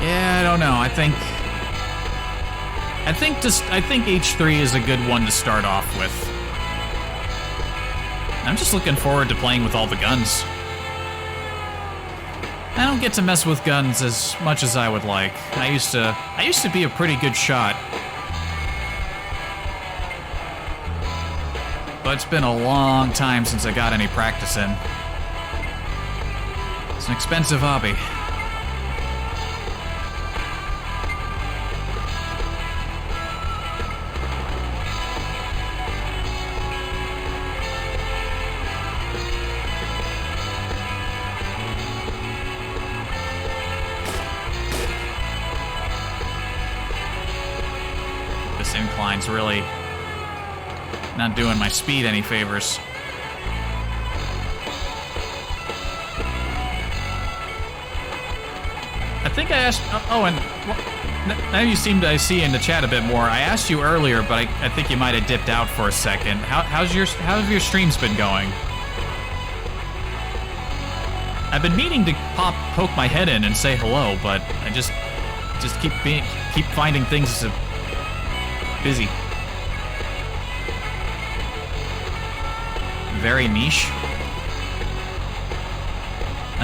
Yeah, I don't know. I think H3 is a good one to start off with. I'm just looking forward to playing with all the guns. I don't get to mess with guns as much as I would like. I used to be a pretty good shot. But it's been a long time since I got any practice in. It's an expensive hobby. Incline's really not doing my speed any favors. I think I asked, oh, and now you seem to see in the chat a bit more. I asked you earlier, but I think you might have dipped out for a second. How have your streams been going? I've been meaning to poke my head in and say hello, but I just keep finding things to busy. Very niche.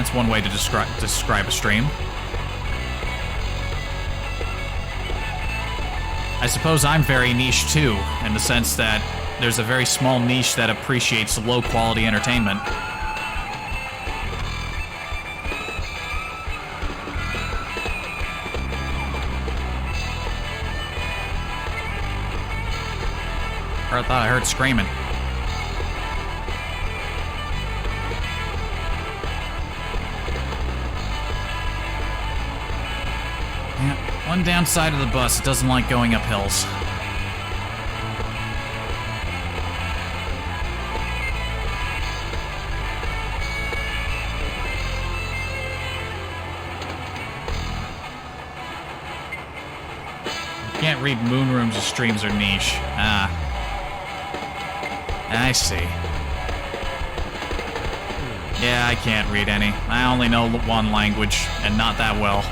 That's one way to describe a stream. I suppose I'm very niche too, in the sense that there's a very small niche that appreciates low-quality entertainment. I thought I heard screaming. Yeah, one downside of the bus, it doesn't like going up hills. You can't read moon rooms or streams are niche. Ah. I see. Yeah, I can't read any. I only know one language, and not that well.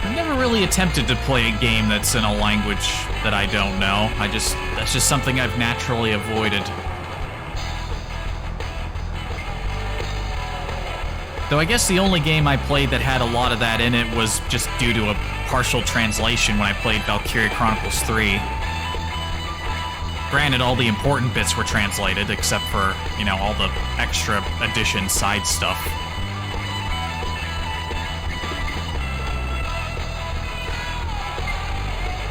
I've never really attempted to play a game that's in a language that I don't know. That's just something I've naturally avoided. Though I guess the only game I played that had a lot of that in it was just due to a partial translation when I played Valkyria Chronicles 3. Granted, all the important bits were translated, except for, you know, all the extra addition side stuff.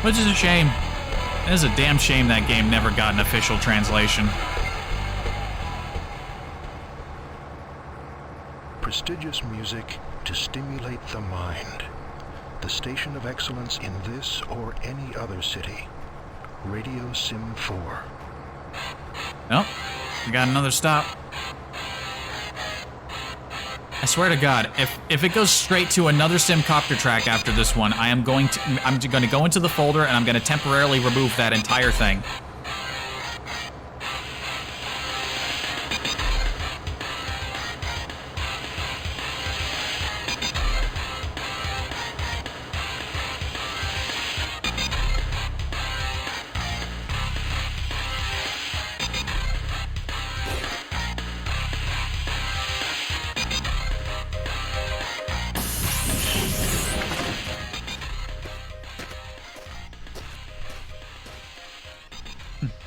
Which is a shame. It is a damn shame that game never got an official translation. Prestigious music to stimulate the mind. The station of excellence in this or any other city. Radio Sim 4. Oh, we got another stop. I swear to God, if it goes straight to another Simcopter track after this one, I'm going to go into the folder and I'm going to temporarily remove that entire thing.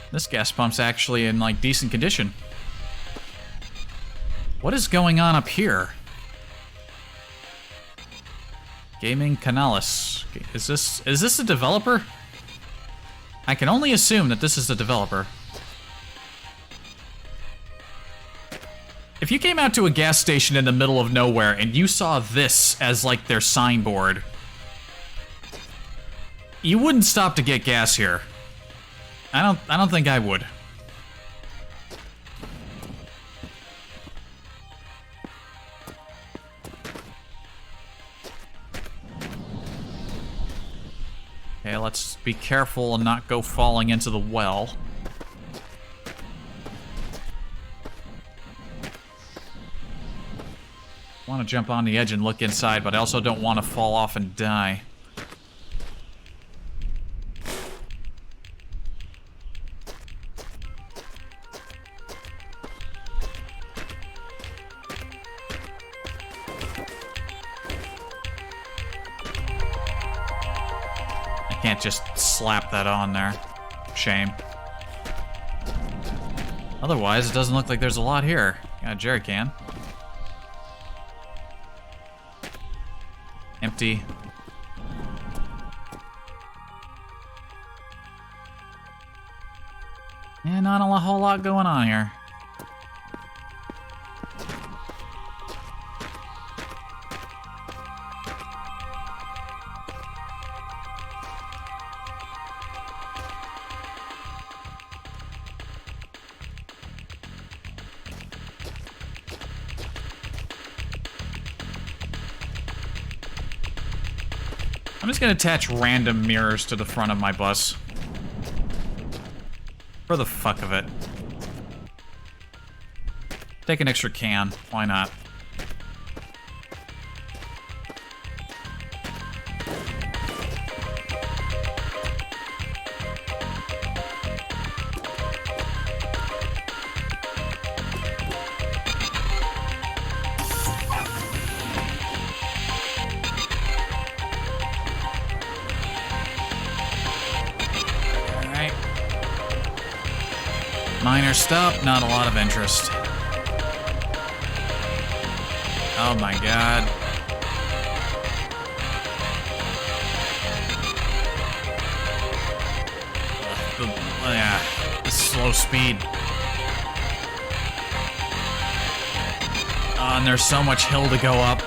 This gas pump's actually in, like, decent condition. What is going on up here? Gaming Canales. Is this a developer? I can only assume that this is the developer. If you came out to a gas station in the middle of nowhere and you saw this as, like, their signboard, you wouldn't stop to get gas here. I don't think I would. Okay, let's be careful and not go falling into the well. I want to jump on the edge and look inside, but I also don't want to fall off and die. Can't just slap that on there. Shame. Otherwise, it doesn't look like there's a lot here. Got a jerry can. Empty. Yeah, not a whole lot going on here. I'm just gonna attach random mirrors to the front of my bus. For the fuck of it. Take an extra can. Why not? Minor stop, not a lot of interest. Oh my god. Yeah, the slow speed. Oh, and there's so much hill to go up.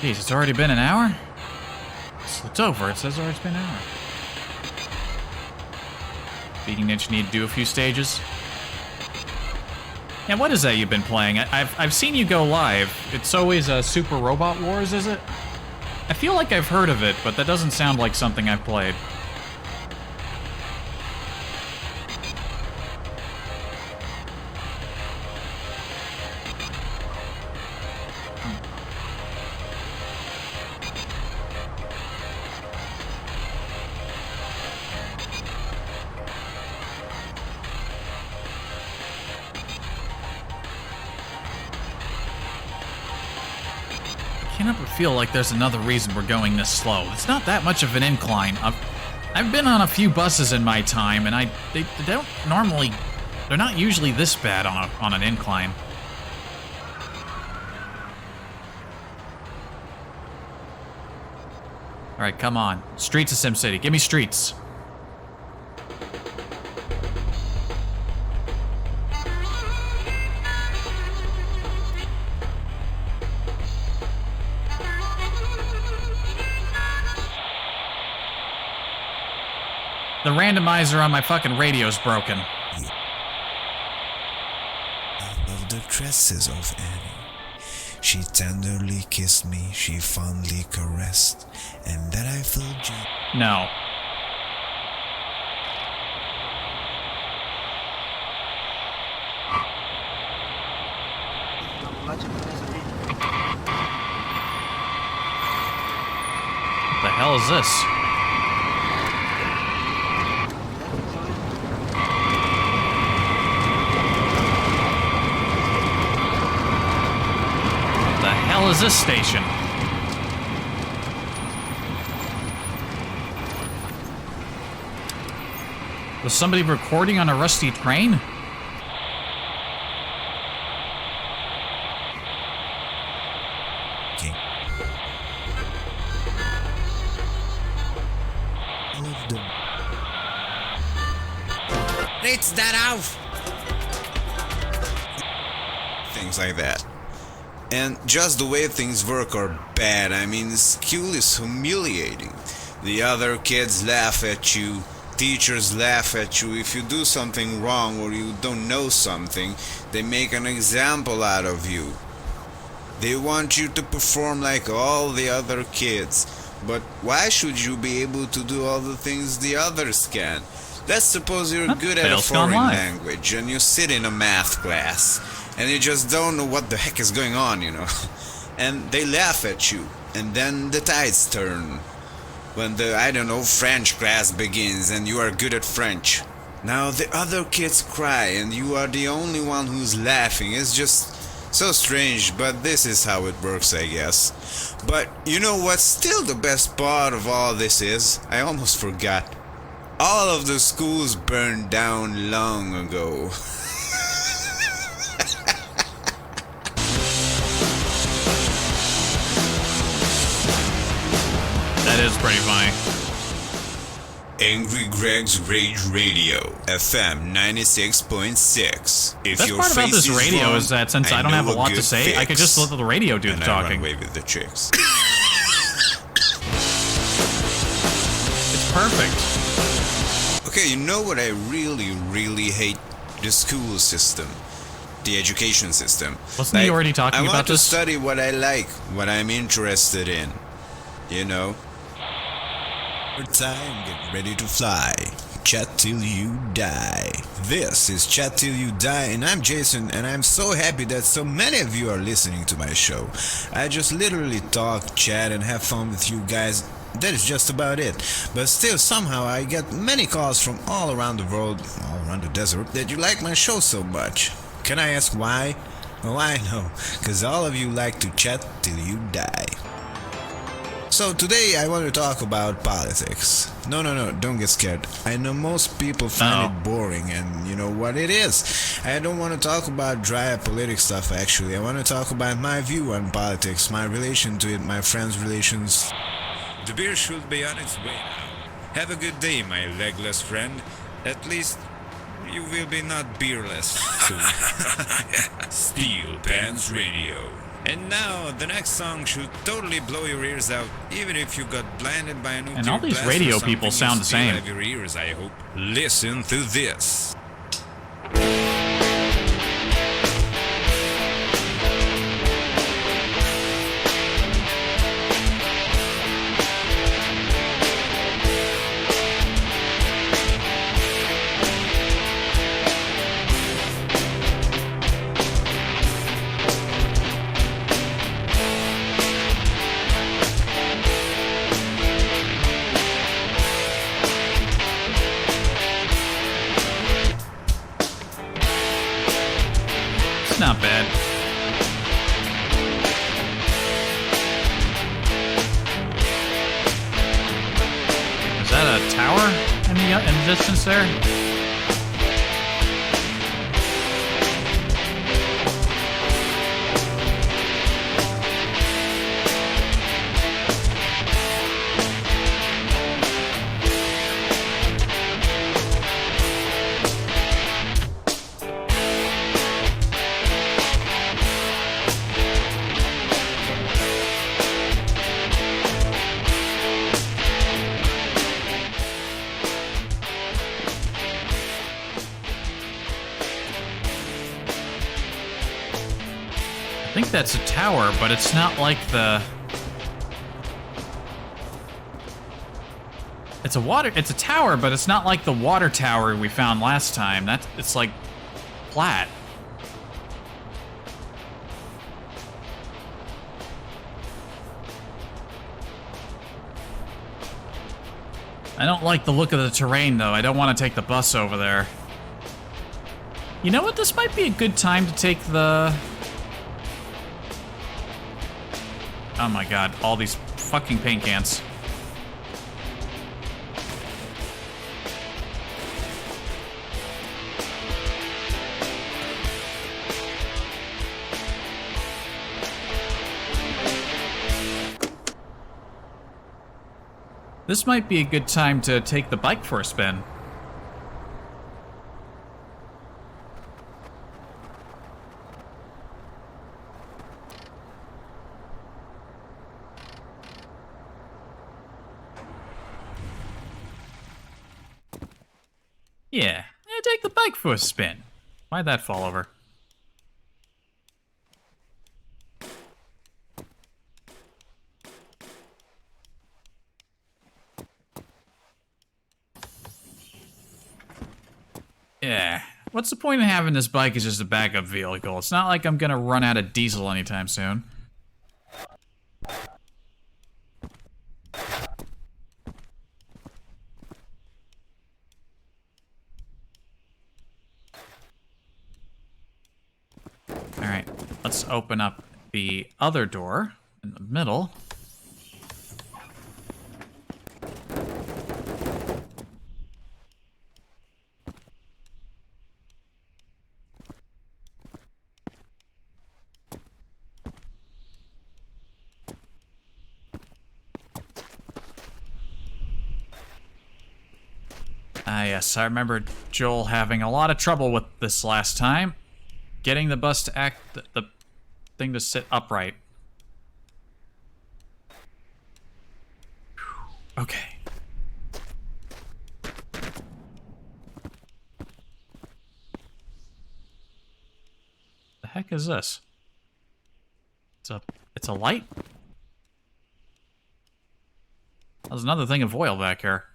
Jeez, it's already been an hour? It's over. It says it's been an hour. Speaking that you need to do a few stages. Yeah, what is that you've been playing? I've seen you go live. It's always Super Robot Wars, is it? I feel like I've heard of it, but that doesn't sound like something I've played. I can't ever feel like there's another reason we're going this slow. It's not that much of an incline. I've been on a few buses in my time, and they don't normally, they're not usually this bad on an incline. All right, come on. Streets of SimCity. Give me streets. The randomizer on my fucking radio's broken. Of the tresses of Annie, she tenderly kissed me, she fondly caressed, and that I felt No. What the hell is this? What the hell is this station? Was somebody recording on a rusty train? It's that off! Things like that. And just the way things work are bad. I mean, school is humiliating. The other kids laugh at you. Teachers laugh at you. If you do something wrong or you don't know something, they make an example out of you. They want you to perform like all the other kids. But why should you be able to do all the things the others can? Let's suppose you're good at a foreign language and you sit in a math class and you just don't know what the heck is going on, you know. And they laugh at you, and then the tides turn. When the, I don't know, French class begins and you are good at French. Now the other kids cry and you are the only one who's laughing. It's just so strange, but this is how it works, I guess. But you know what's still the best part of all this is? I almost forgot. All of the schools burned down long ago. That is pretty funny. Angry Greg's Rage Radio, FM 96.6. If Best your part about face this is radio wrong, is that since I don't have a lot to say, I could just let the radio do the talking. I run away with the chicks. It's perfect. Okay, you know what I really hate? The school system. The education system. Wasn't he already talking about this? I want to this? study what I like, what I'm interested in. You know? Time, get ready to fly. Chat Till You Die. This is Chat Till You Die, and I'm Jason, and I'm so happy that so many of you are listening to my show. I just literally talk, chat, and have fun with you guys. That is just about it. But still, somehow, I get many calls from all around the world, all around the desert, that you like my show so much. Can I ask why? Well, I know, because all of you like to chat till you die. So today I want to talk about politics. No, don't get scared. I know most people find it boring, and you know what it is. I don't want to talk about dry political stuff actually. I want to talk about my view on politics, my relation to it, my friends' relations. The beer should be on its way now. Have a good day, my legless friend. At least you will be not beerless soon. Steel Pants Radio. And now, the next song should totally blow your ears out, even if you got blinded by a nuclear And all these blast radio or something, people sound you the still same. have your ears, I hope. Listen to this. It's not bad. Is that a tower in the distance there? I think that's a tower, but it's not like the... It's a tower, but it's not like the water tower we found last time. It's like flat. I don't like the look of the terrain, though. I don't want to take the bus over there. You know what? This might be a good time to take the... Oh my god, all these fucking paint cans. This might be a good time to take the bike for a spin. Yeah, take the bike for a spin. Why'd that fall over? Yeah, what's the point of having this bike as just a backup vehicle? It's not like I'm gonna run out of diesel anytime soon. Alright, let's open up the other door in the middle. Yes, I remember Joel having a lot of trouble with this last time. Getting the bus to act, the thing to sit upright. Okay. The heck is this? It's a light? There's another thing of oil back here.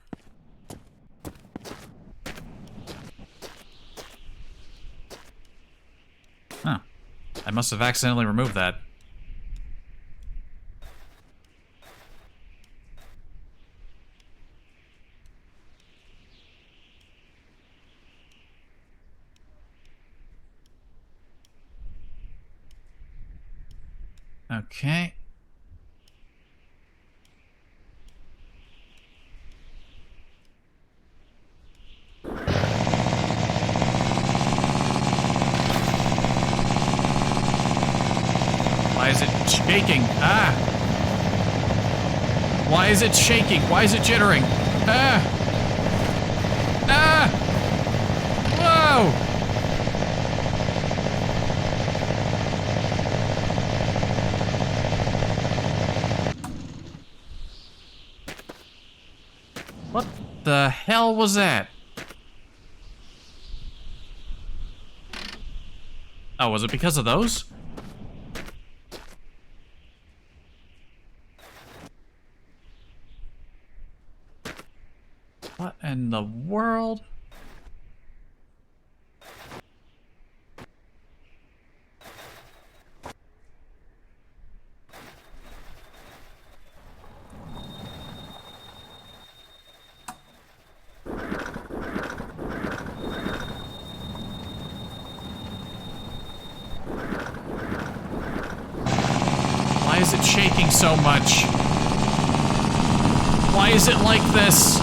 I must have accidentally removed that. Okay. Why is it shaking? Ah! Why is it shaking? Why is it jittering? Ah! Ah! Whoa! What the hell was that? Oh, was it because of those? What in the world? Why is it shaking so much? Why is it like this?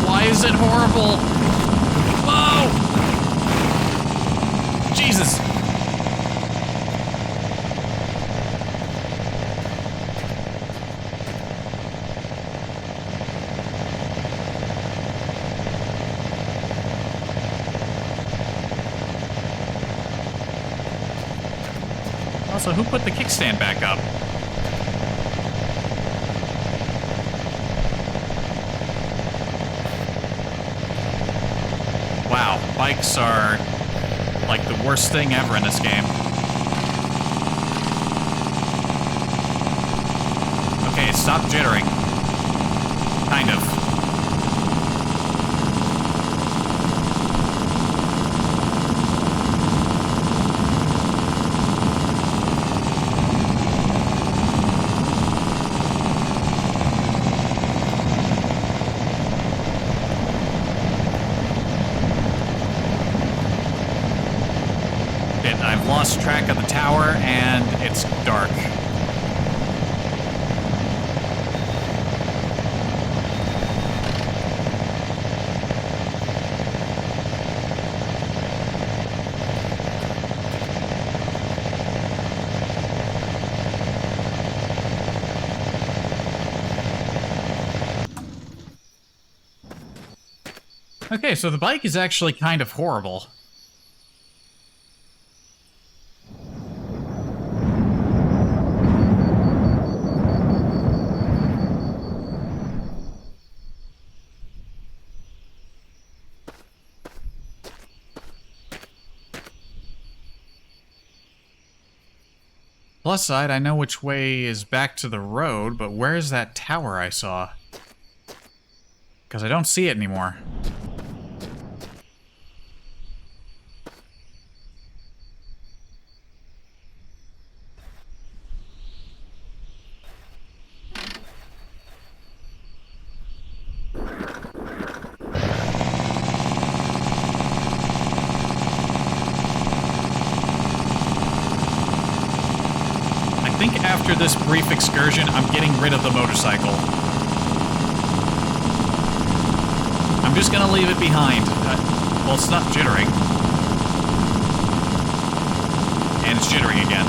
Why is it horrible? Whoa! Jesus! Also, who put the kickstand back up? Wow, bikes are like the worst thing ever in this game. Okay, it stopped jittering. Kind of. I've lost track of the tower, and it's dark. Okay, so the bike is actually kind of horrible. Plus side, I know which way is back to the road, but where's that tower I saw? Because I don't see it anymore. I think after this brief excursion, I'm getting rid of the motorcycle. I'm just gonna leave it behind. Well, it's not jittering. And it's jittering again.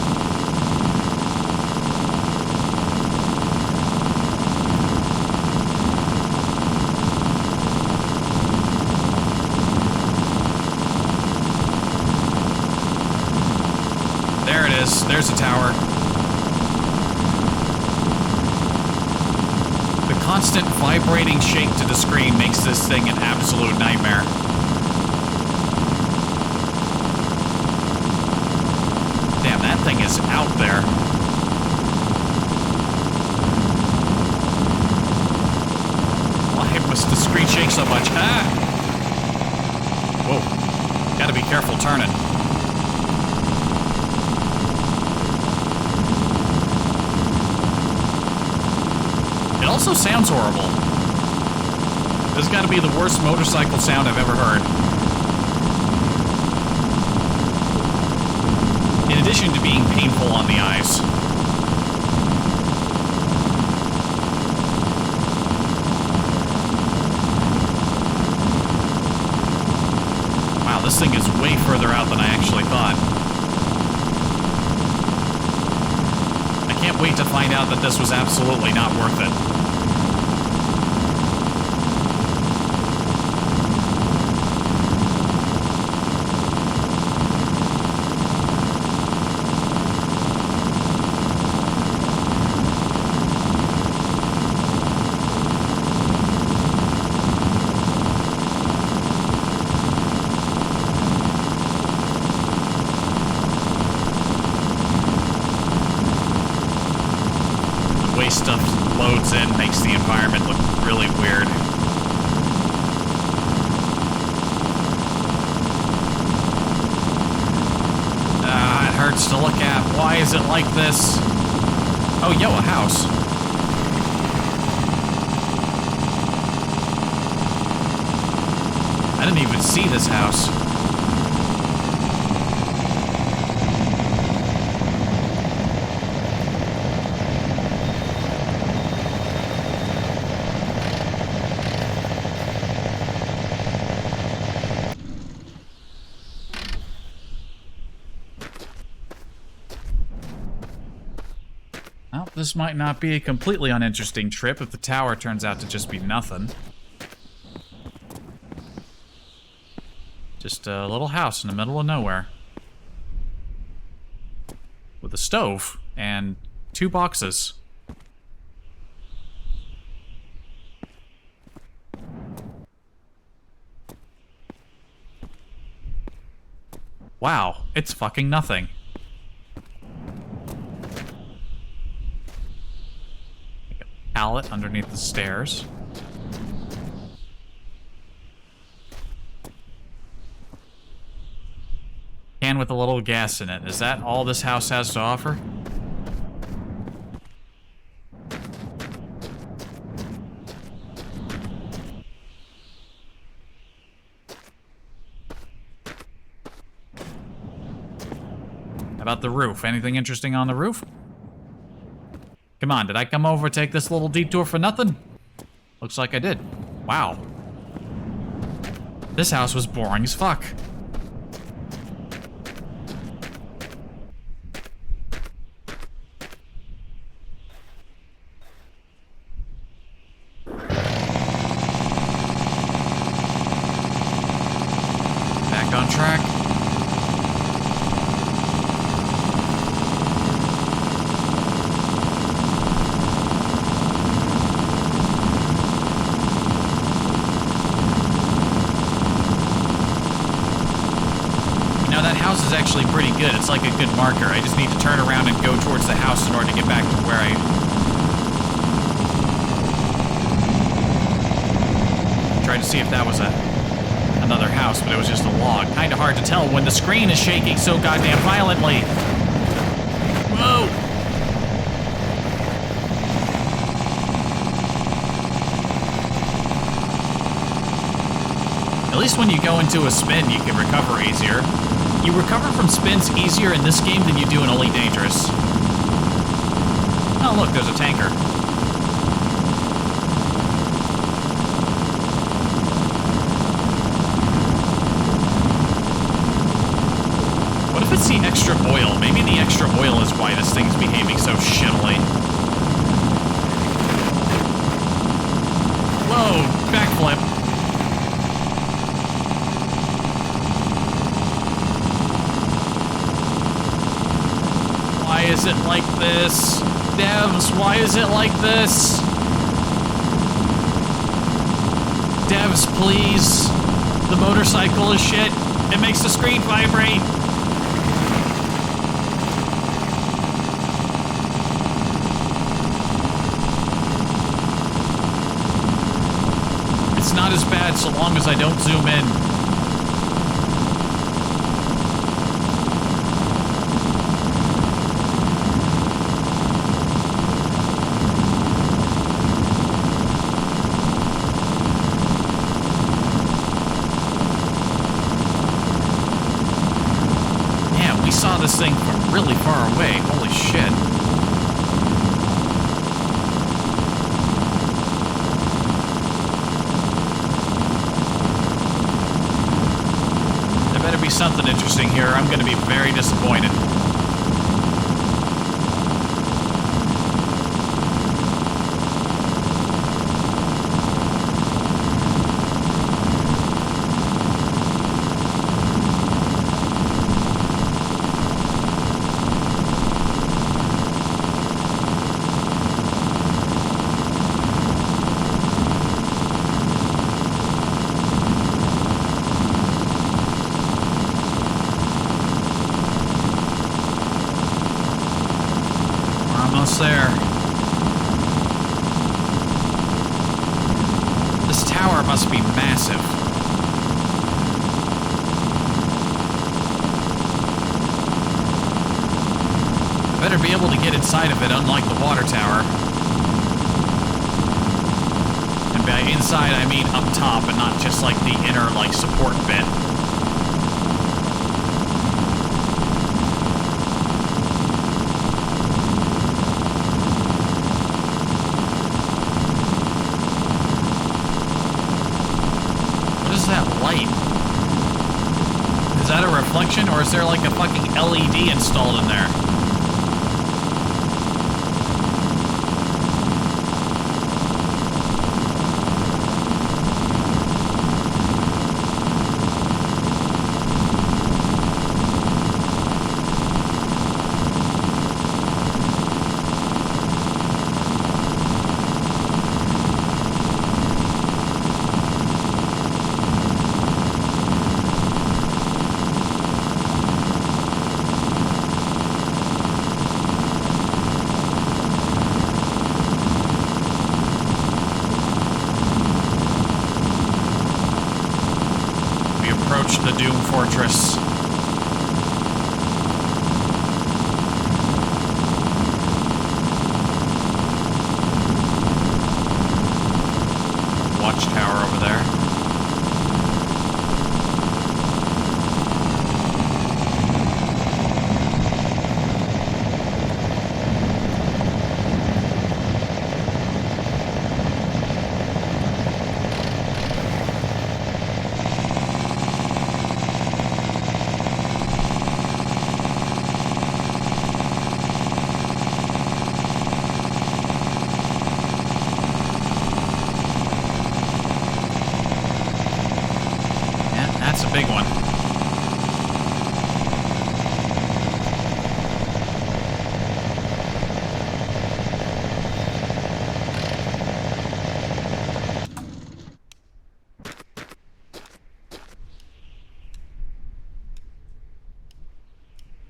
There it is. There's the tower. The constant vibrating shake to the screen makes this thing an absolute nightmare. Damn, that thing is out there. so much. Ah! Whoa. Gotta be careful turning. It also sounds horrible. This has got to be the worst motorcycle sound I've ever heard. In addition to being painful on the eyes. Wow, this thing is way further out than I actually thought. I can't wait to find out that this was absolutely not worth it. Stuff loads in makes the environment look really weird. It hurts to look at. Why is it like this? Oh, yo, a house. I didn't even see this house. This might not be a completely uninteresting trip if the tower turns out to just be nothing. Just a little house in the middle of nowhere. With a stove and 2 boxes. Wow, it's fucking nothing. Pallet underneath the stairs. Can with a little gas in it. Is that all this house has to offer? How about the roof? Anything interesting on the roof? Come on, did I come over take this little detour for nothing? Looks like I did. Wow. This house was boring as fuck. Back on track. Is actually pretty good. It's like a good marker. I just need to turn around and go towards the house in order to get back to where I tried to see if that was another house, but it was just a log. Kind of hard to tell when the screen is shaking so goddamn violently. Whoa! At least when you go into a spin, you can recover easier. You recover from spins easier in this game than you do in Elite Dangerous. Oh look, there's a tanker. What if it's the extra oil? Maybe the extra oil is why this thing's behaving so shittily. Whoa, backflip. Why is it like this? Devs, why is it like this? Devs, please. The motorcycle is shit. It makes the screen vibrate. It's not as bad so long as I don't zoom in. Man, we saw this thing from really far away. Holy shit. There better be something interesting here. I'm going to be very disappointed. There. This tower must be massive. I better be able to get inside of it, unlike the water tower. And by inside, I mean up top, and not just like the inner, like, support bit. Is that a reflection, or is there like a fucking LED installed in there? The Doom Fortress. Watchtower over there. That's a big one.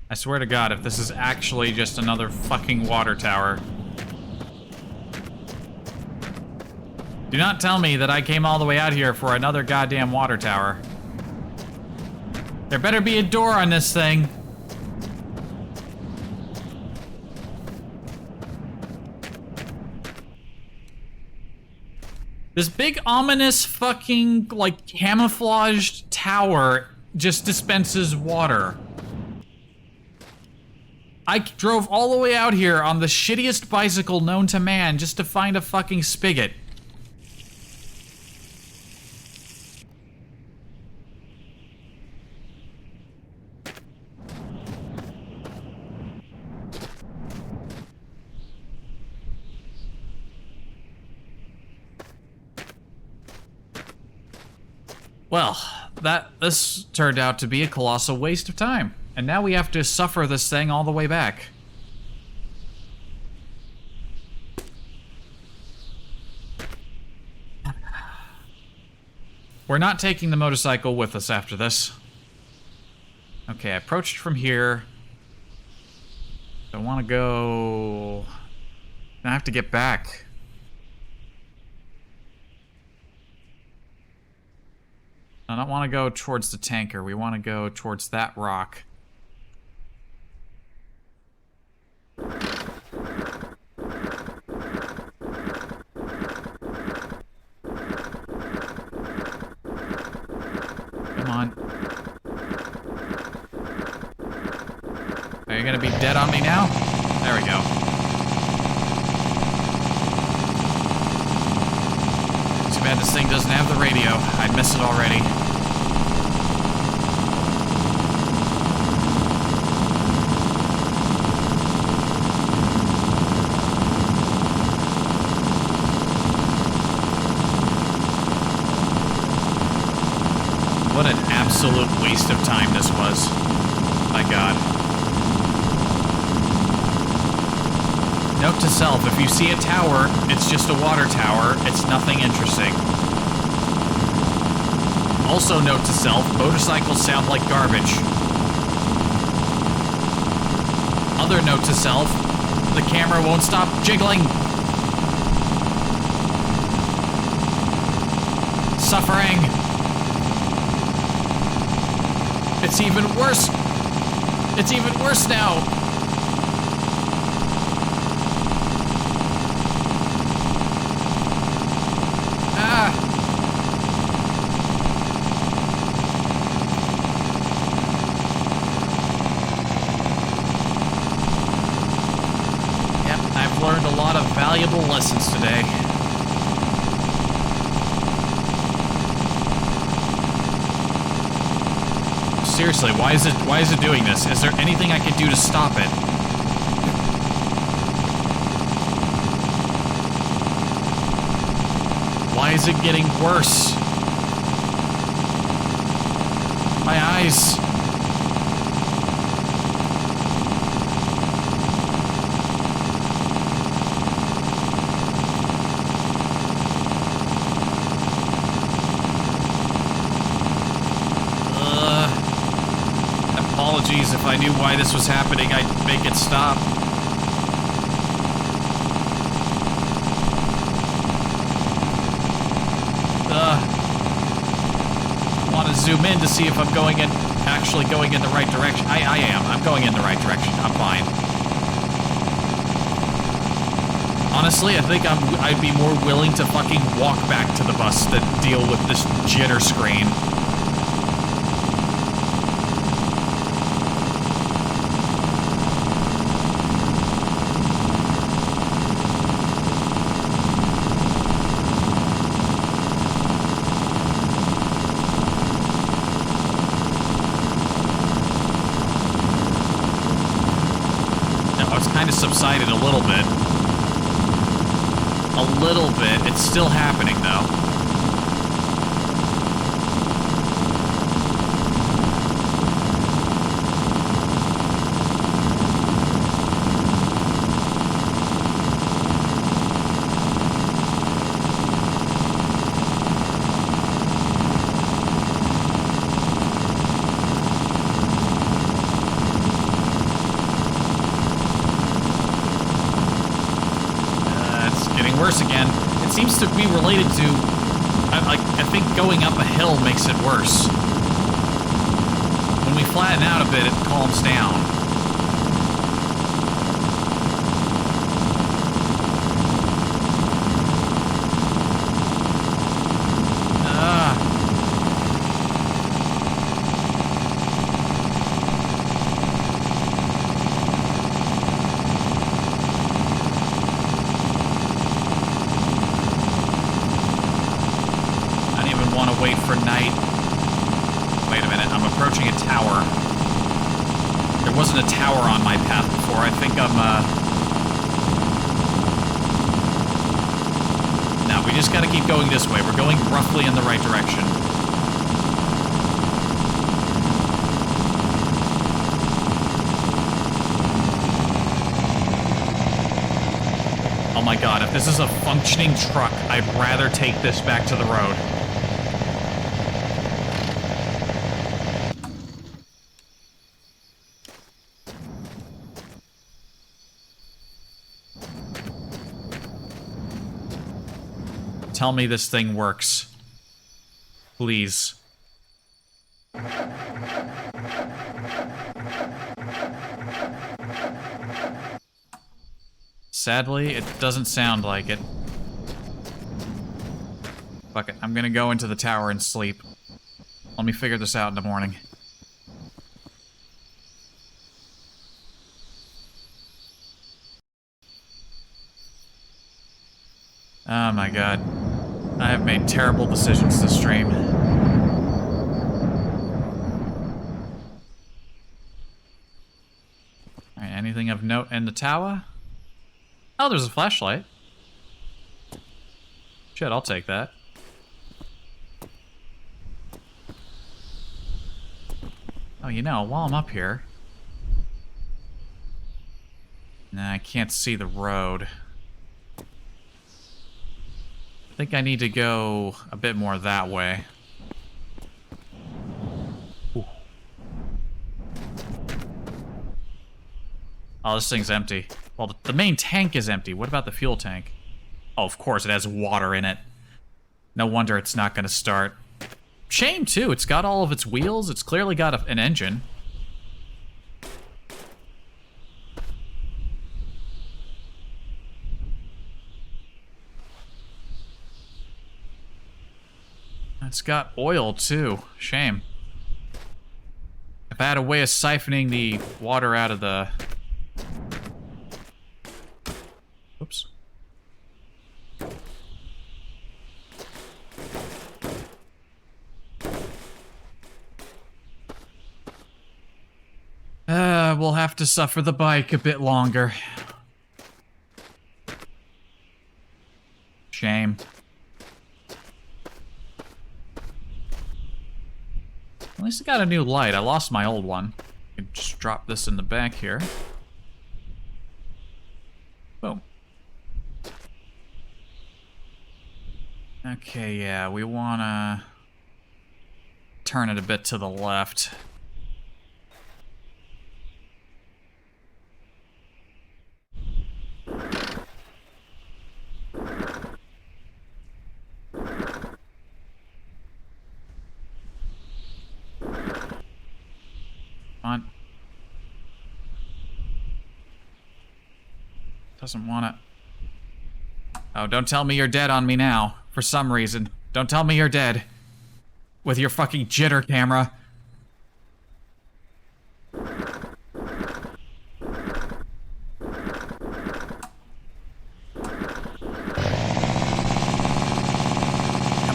I swear to God, if this is actually just another fucking water tower. Do not tell me that I came all the way out here for another goddamn water tower. There better be a door on this thing. This big ominous fucking, like, camouflaged tower just dispenses water. I drove all the way out here on the shittiest bicycle known to man just to find a fucking spigot. Well, this turned out to be a colossal waste of time. And now we have to suffer this thing all the way back. We're not taking the motorcycle with us after this. Okay, I approached from here. I want to go... I have to get back. I don't want to go towards the tanker. We want to go towards that rock. Come on. Are you gonna be dead on me now? There we go. Too bad this thing doesn't have the radio. I'd miss it already. What an absolute waste of time this was. My God. Note to self, if you see a tower, it's just a water tower. It's nothing interesting. Also note to self, motorcycles sound like garbage. Other note to self, the camera won't stop jiggling. Suffering. It's even worse. It's even worse now. Learned a lot of valuable lessons today. Seriously, why is it doing this? Is there anything I can do to stop it? Why is it getting worse? My eyes. Apologies, if I knew why this was happening, I'd make it stop. I want to zoom in to see if I'm actually going in the right direction. I am. I'm going in the right direction. I'm fine. Honestly, I think I'd be more willing to fucking walk back to the bus than deal with this jitter screen. Subsided a little bit. A little bit. It's still happening, though. Again. It seems to be related to... I think going up a hill makes it worse. When we flatten out a bit, it calms down. Wait for night. Wait a minute, I'm approaching a tower. There wasn't a tower on my path before. I think I'm, No, we just gotta keep going this way. We're going roughly in the right direction. Oh my god, if this is a functioning truck, I'd rather take this back to the road. Tell me this thing works. Please. Sadly, it doesn't sound like it. Fuck it, I'm gonna go into the tower and sleep. Let me figure this out in the morning. Oh my god. I have made terrible decisions this stream. Alright, anything of note in the tower? Oh, there's a flashlight. Shit, I'll take that. Oh, you know, while I'm up here... Nah, I can't see the road. I think I need to go a bit more that way. Ooh. Oh, this thing's empty. Well, the main tank is empty. What about the fuel tank? Oh, of course, it has water in it. No wonder it's not going to start. Shame, too. It's got all of its wheels. It's clearly got an engine. It's got oil, too. Shame. If I had a way of siphoning the water out of the... Oops. We'll have to suffer the bike a bit longer. Shame. At least I got a new light. I lost my old one. I can just drop this in the back here. Boom. Okay, yeah, we wanna turn it a bit to the left. On. Doesn't want it. Oh, don't tell me you're dead on me now. For some reason. Don't tell me you're dead. With your fucking jitter camera. Come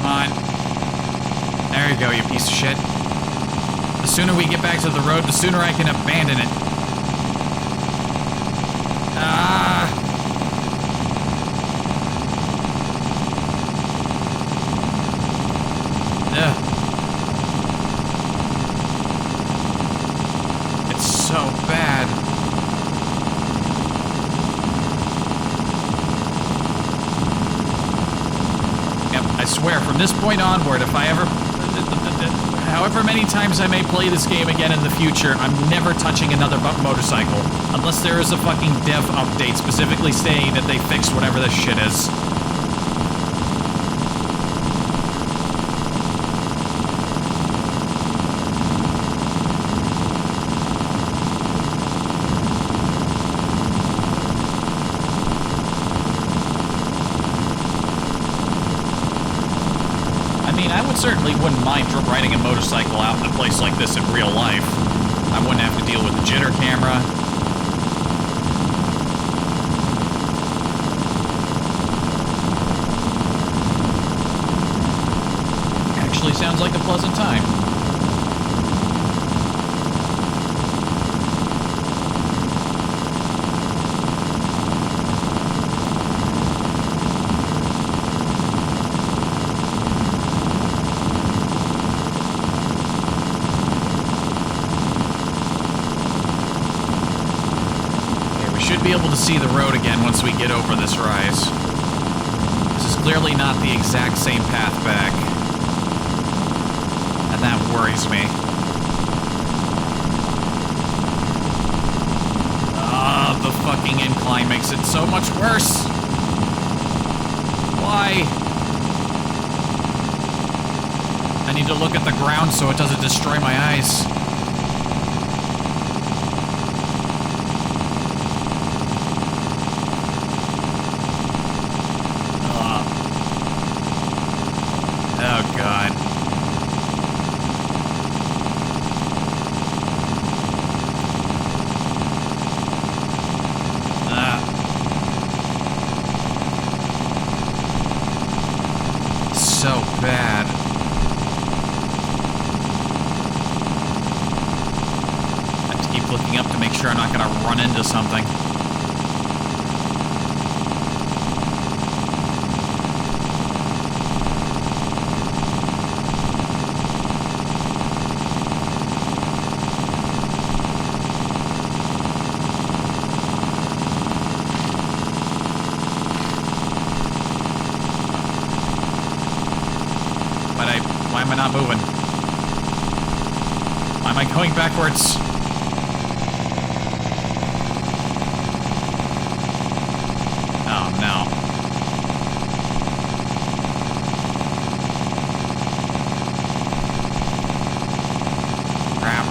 on. There you go, you piece of shit. The sooner we get back to the road, the sooner I can abandon it. Ah! Ugh. It's so bad. Yep, I swear, from this point onward, if I ever... However many times I may play this game again in the future, I'm never touching another motorcycle. Unless there is a fucking dev update specifically saying that they fixed whatever this shit is. Certainly wouldn't mind riding a motorcycle out in a place like this in real life. I wouldn't have to deal with the jitter camera. Actually sounds like a pleasant time. Be able to see the road again once we get over this rise. This is clearly not the exact same path back. And that worries me. Ah, the fucking incline makes it so much worse. Why? I need to look at the ground so it doesn't destroy my eyes. keep looking up to make sure I'm not gonna run into something. Why am I not moving? Why am I going backwards? Oh no. Crap.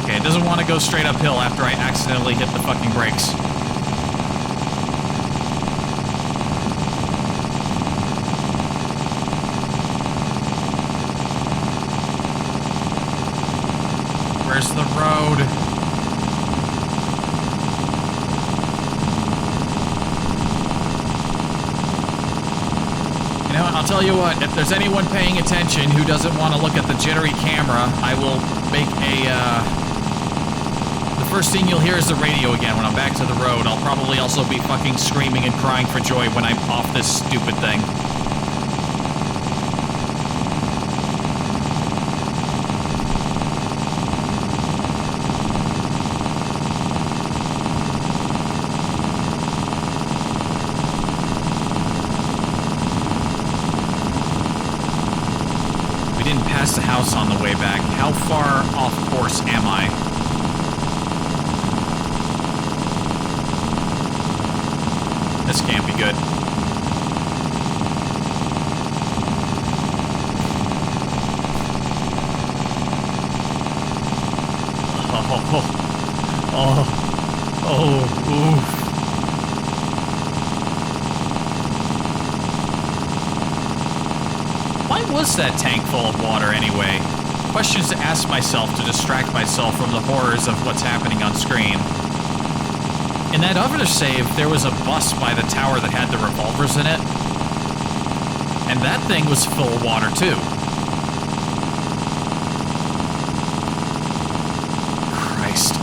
Okay, it doesn't want to go straight uphill after I accidentally hit the fucking brakes. Where's the road? You know, I'll tell you what, if there's anyone paying attention who doesn't want to look at the jittery camera, I will make the first thing you'll hear is the radio again when I'm back to the road. I'll probably also be fucking screaming and crying for joy when I'm off this stupid thing. The house on the way back. How far off course am I? This can't be good. Oof. Why was that tank full of water anyway? Questions to ask myself to distract myself from the horrors of what's happening on screen. In that other save, there was a bus by the tower that had the revolvers in it. And that thing was full of water too. Christ.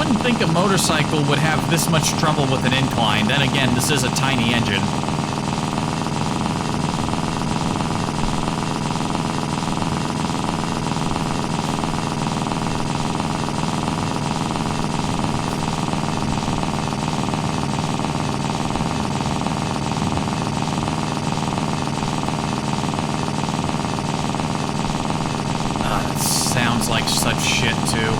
I think a motorcycle would have this much trouble with an incline. Then again, this is a tiny engine. That sounds like such shit too.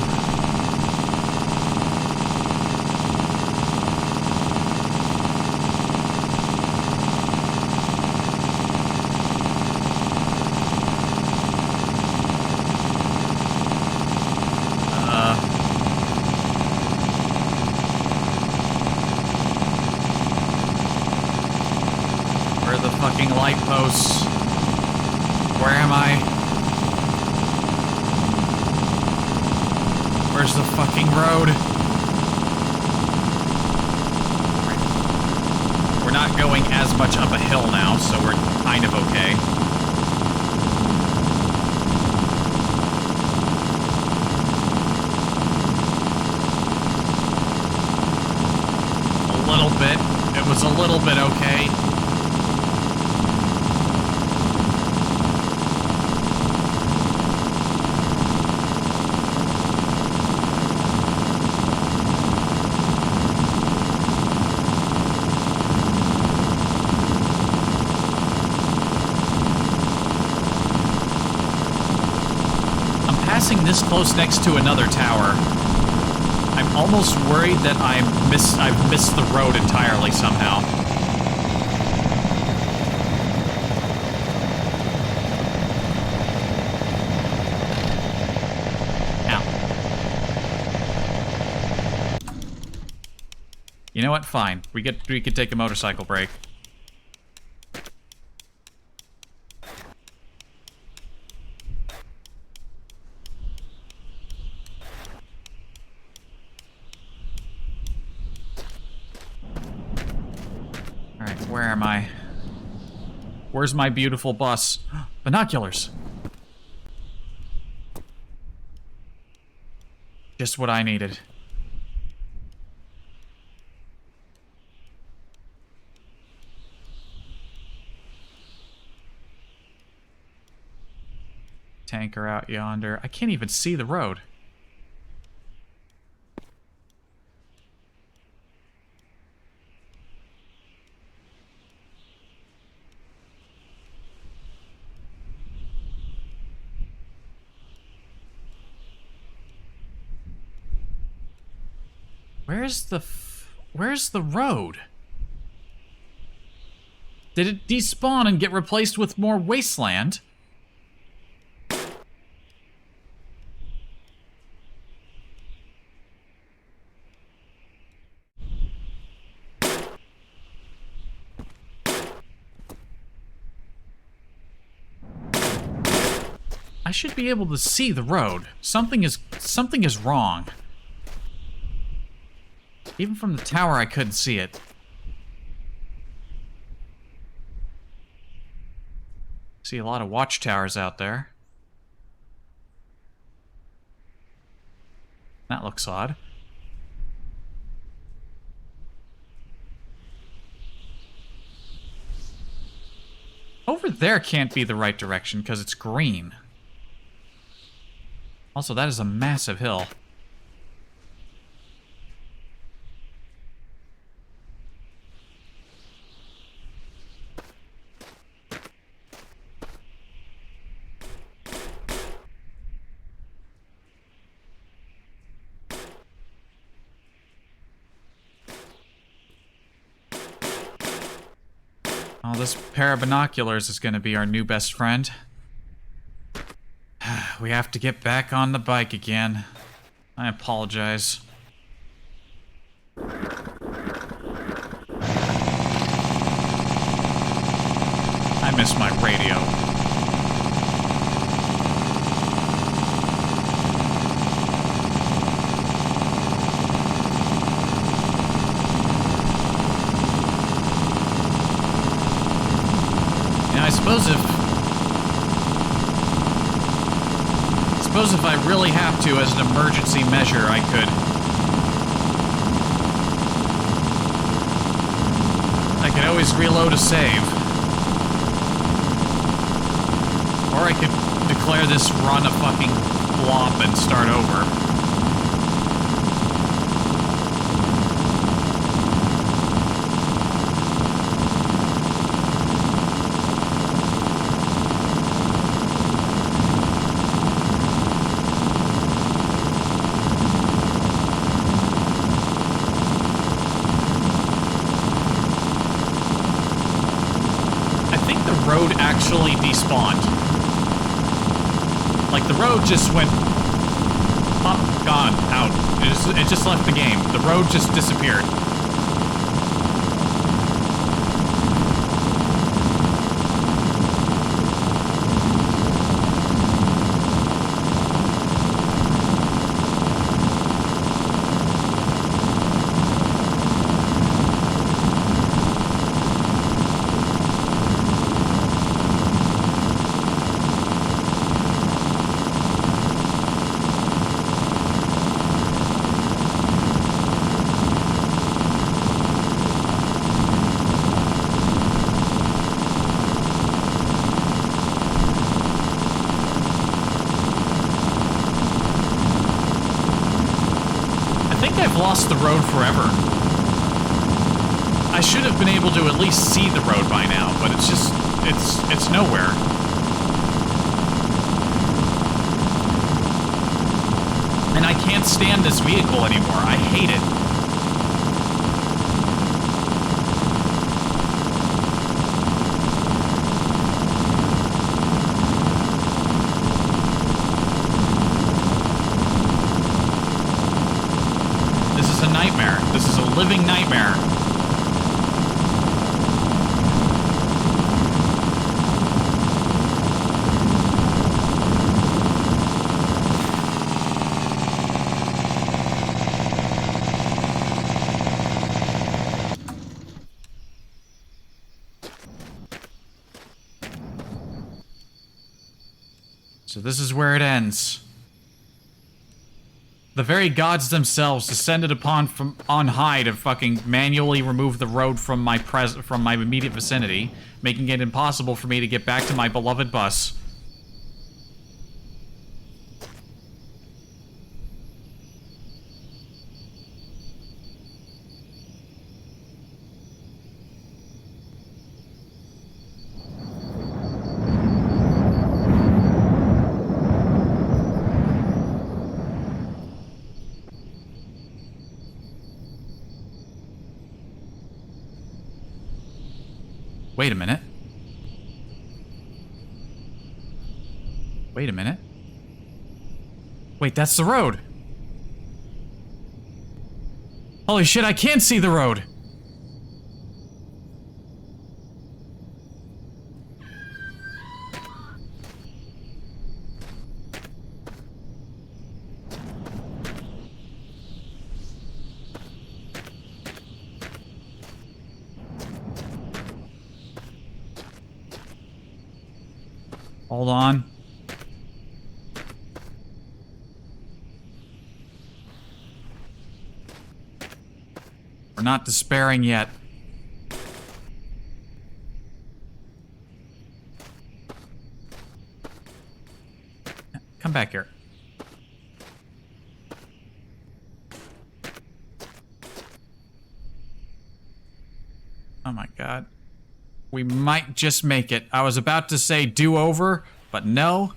Light posts. Where am I? Where's the fucking road? We're not going as much up a hill now, so we're kind of okay. A little bit. It was a little bit okay. This close next to another tower. I'm almost worried that I've missed the road entirely somehow. Ow. You know what? Fine. We could take a motorcycle break. am I? Where's my beautiful bus? Binoculars. Just what I needed. Tanker out yonder. I can't even see the road. Where's the road? Did it despawn and get replaced with more wasteland? I should be able to see the road. Something is wrong. Even from the tower, I couldn't see it. See a lot of watchtowers out there. That looks odd. Over there can't be the right direction because it's green. Also, that is a massive hill. Oh, this pair of binoculars is going to be our new best friend. We have to get back on the bike again. I apologize. I miss my radio. Yeah, I suppose if I really have to, as an emergency measure, I could always reload a save. Or I could declare this run a fucking flop and start over. Actually despawned. Like, the road just went up, gone, out. It just left the game. The road just disappeared. Lost the road forever. I should have been able to at least see the road by now, but it's just, it's nowhere. And I can't stand this vehicle anymore. I hate it. This is a living nightmare. So this is where it ends. The very gods themselves descended upon from on high to fucking manually remove the road from my immediate vicinity, making it impossible for me to get back to my beloved bus. Wait a minute. Wait a minute. Wait, that's the road. Holy shit, I can't see the road. Hold on. We're not despairing yet. Come back here. Oh my god. We might just make it. I was about to say do over, but no.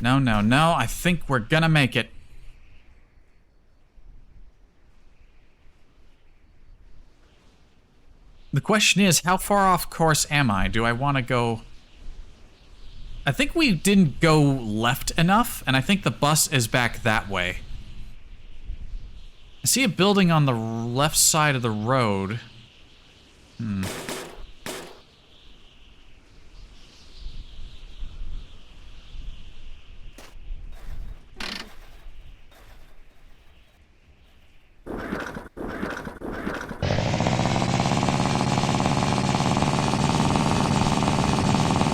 No, no, no. I think we're gonna make it. The question is, how far off course am I? Do I want to go... I think we didn't go left enough, and I think the bus is back that way. I see a building on the left side of the road.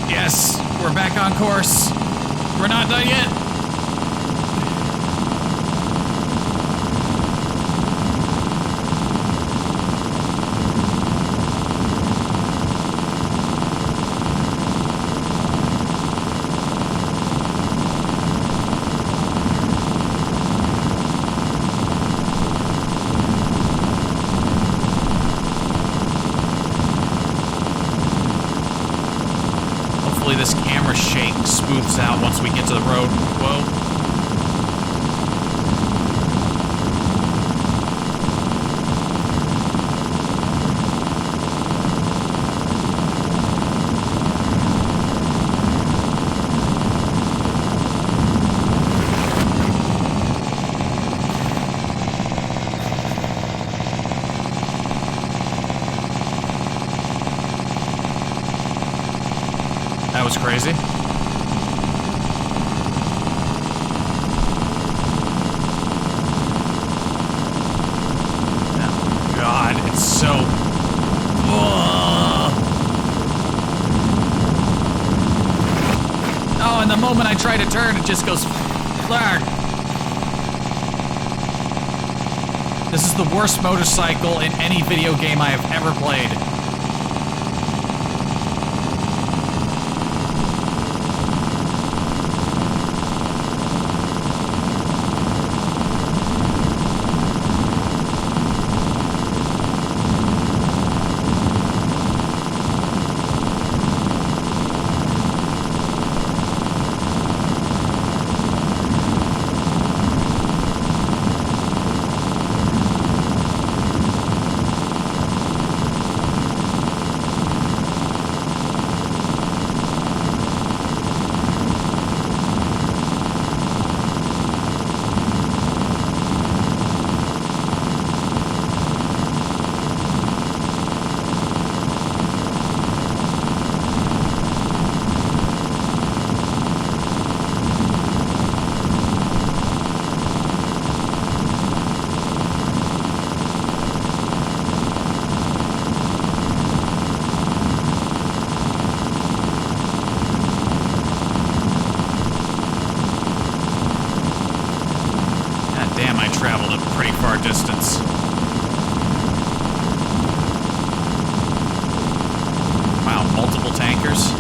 Yes, we're back on course. We're not done yet. This camera shake smooths out once we get to the road. Whoa. That was crazy. Oh god, it's so... Ugh. Oh, and the moment I try to turn, it just goes... Flag. This is the worst motorcycle in any video game I have ever played. fuel tankers.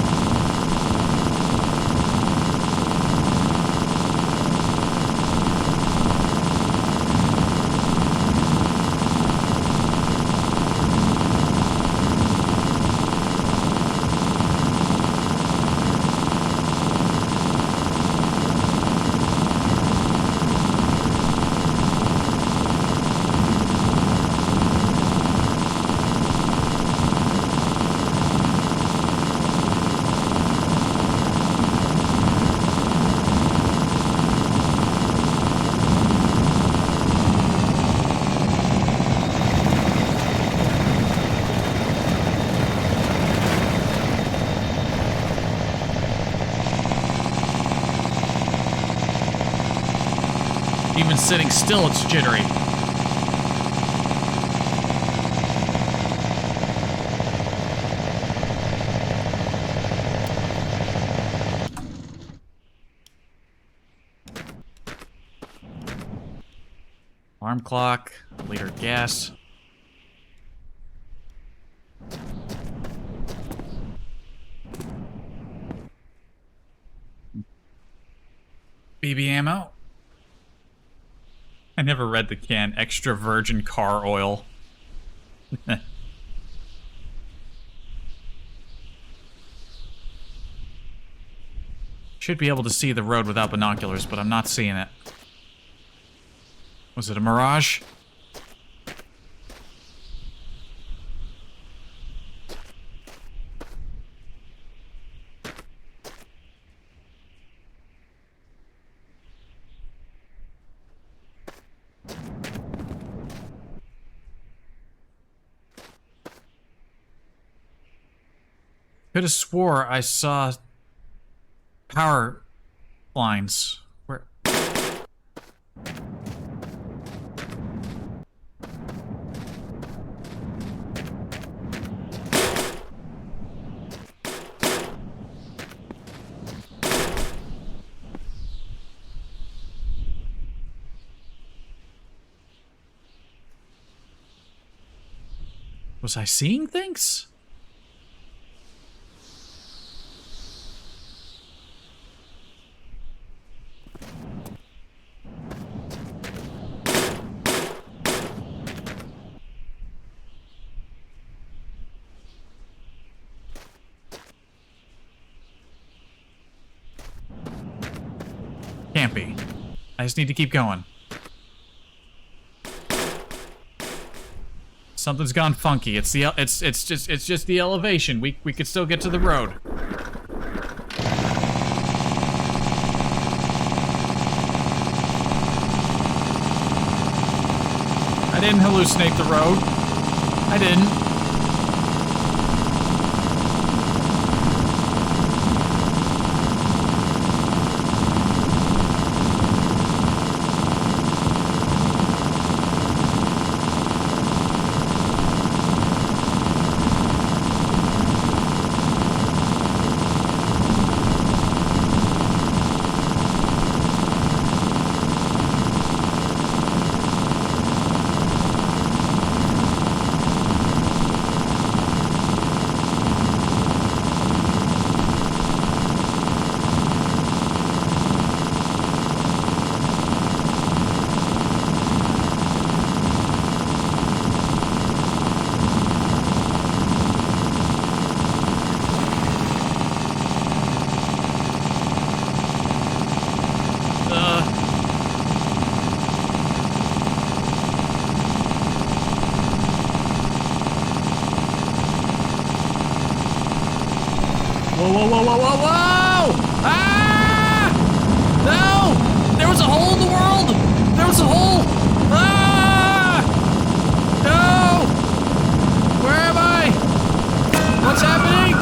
Even sitting still, it's jittery. Alarm clock, liter of gas. BB ammo. I never read the can. Extra virgin car oil. Should be able to see the road without binoculars, but I'm not seeing it. Was it a mirage? Could have swore I saw power lines. Where? Was I seeing things? Can't be. I just need to keep going. Something's gone funky. It's just the elevation. We could still get to the road. I didn't hallucinate the road. I didn't. Whoa, whoa, whoa, whoa, whoa, whoa! Ah! No! There was a hole in the world! There was a hole! Ah! No! Where am I? What's happening?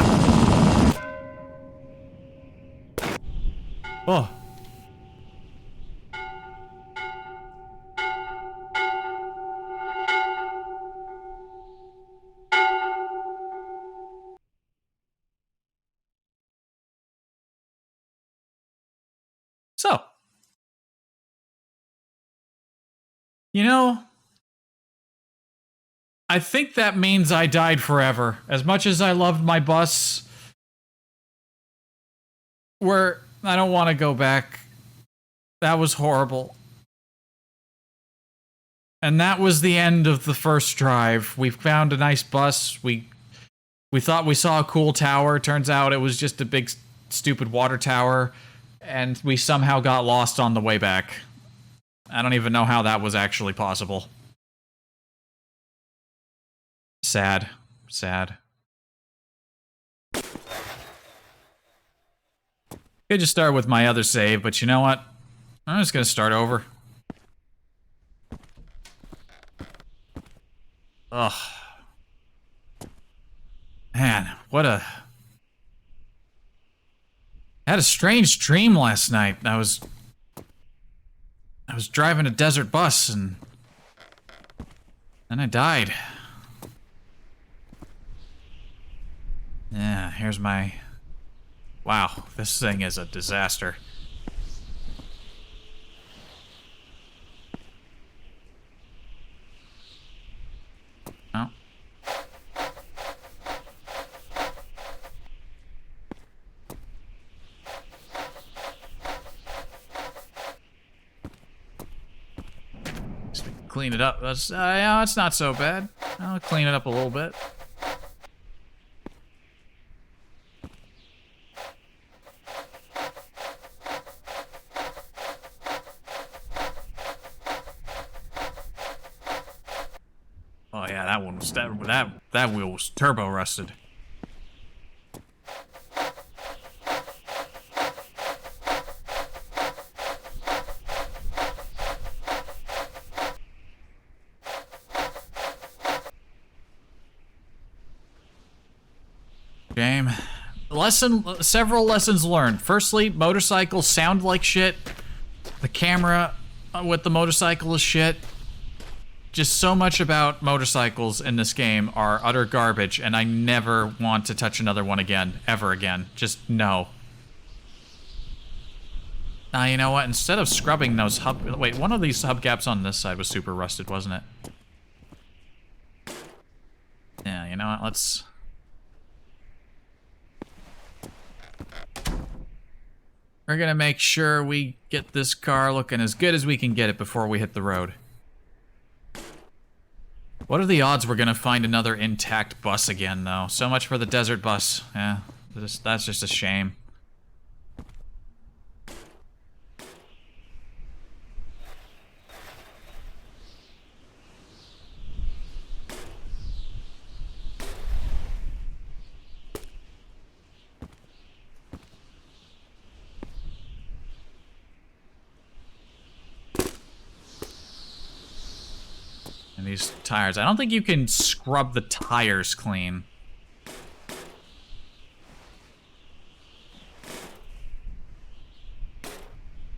Oh. So, you know, I think that means I died forever. As much as I loved my bus, I don't want to go back. That was horrible. And that was the end of the first drive. We found a nice bus. We thought we saw a cool tower. Turns out it was just a big, stupid water tower. And we somehow got lost on the way back. I don't even know how that was actually possible. Sad. Sad. Could just start with my other save, but you know what? I'm just gonna start over. Ugh. Man, what a... I had a strange dream last night. I was driving a desert bus and then I died. Yeah, here's my... Wow, this thing is a disaster. Oh. Clean it up. That's, yeah, it's not so bad. I'll clean it up a little bit. Oh yeah, that one was that wheel was turbo rusted. Game. Several lessons learned. Firstly, motorcycles sound like shit. The camera with the motorcycle is shit. Just so much about motorcycles in this game are utter garbage, and I never want to touch another one again. Ever again. Just no. You know what? Instead of scrubbing those wait, one of these hubcaps on this side was super rusted, wasn't it? Yeah, you know what? Let's... We're gonna make sure we get this car looking as good as we can get it before we hit the road. What are the odds we're gonna find another intact bus again, though? So much for the desert bus. Yeah, that's just a shame. And these tires. I don't think you can scrub the tires clean.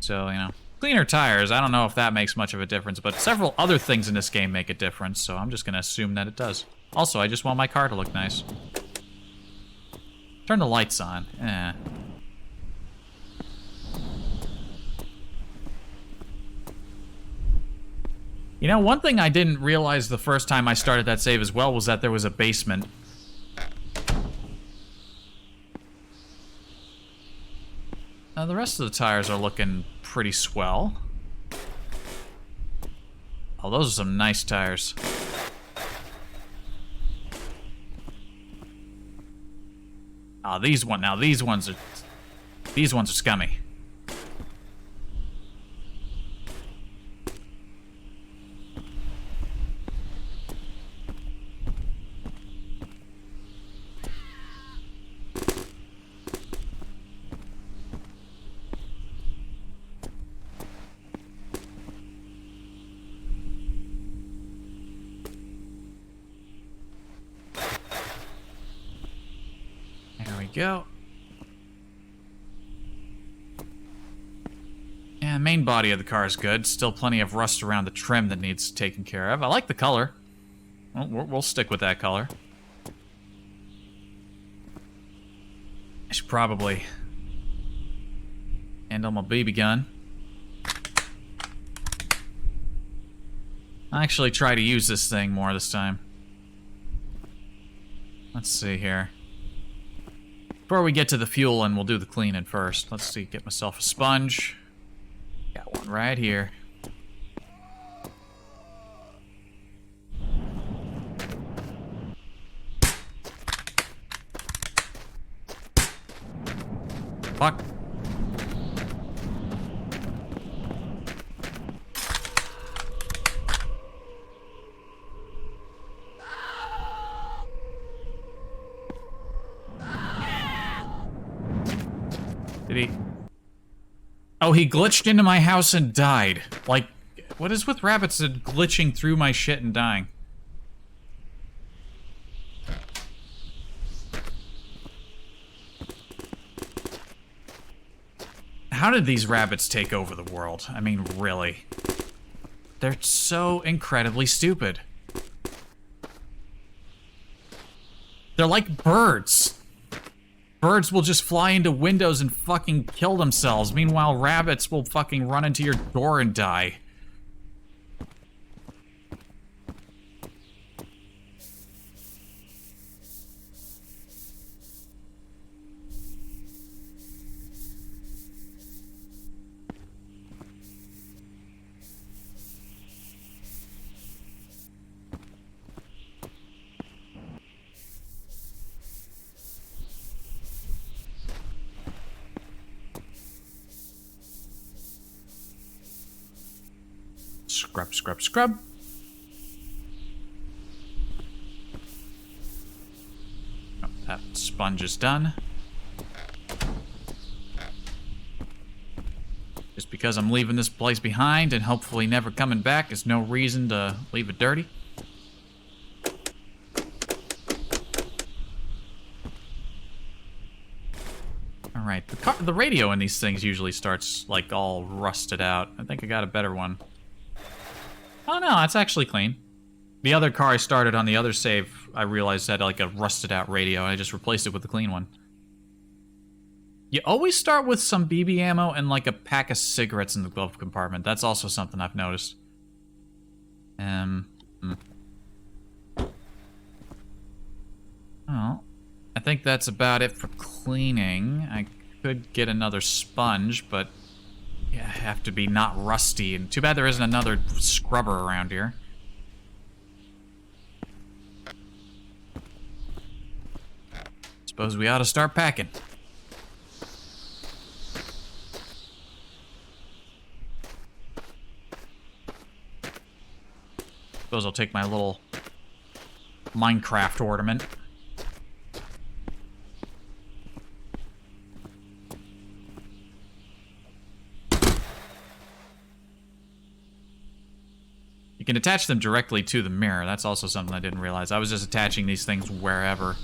So, you know, cleaner tires. I don't know if that makes much of a difference, but several other things in this game make a difference, so I'm just gonna assume that it does. Also, I just want my car to look nice. Turn the lights on. Eh. You know, one thing I didn't realize the first time I started that save as well was that there was a basement. Now, the rest of the tires are looking pretty swell. Oh, those are some nice tires. Oh, these ones are scummy. Go. Yeah, the main body of the car is good. Still plenty of rust around the trim that needs taken care of. I like the color. Well, we'll stick with that color. I should probably handle my BB gun. I'll actually try to use this thing more this time. Let's see here. Before we get to the fuel, and we'll do the cleaning first. Let's see, get myself a sponge. Got one right here. Fuck. Did he? Oh, he glitched into my house and died. Like, what is with rabbits and glitching through my shit and dying? How did these rabbits take over the world? I mean, really. They're so incredibly stupid. They're like birds. Birds will just fly into windows and fucking kill themselves. Meanwhile, rabbits will fucking run into your door and die. Scrub, scrub, scrub. Oh, that sponge is done. Just because I'm leaving this place behind and hopefully never coming back is no reason to leave it dirty. Alright, the radio in these things usually starts like all rusted out. I think I got a better one. Oh no, it's actually clean. The other car I started on the other save, I realized had like a rusted out radio, and I just replaced it with the clean one. You always start with some BB ammo and like a pack of cigarettes in the glove compartment. That's also something I've noticed. Well, I think that's about it for cleaning. I could get another sponge, but yeah, have to be not rusty. And too bad there isn't another scrubber around here. Suppose we ought to start packing. Suppose I'll take my little Minecraft ornament. You can attach them directly to the mirror. That's also something I didn't realize. I was just attaching these things wherever.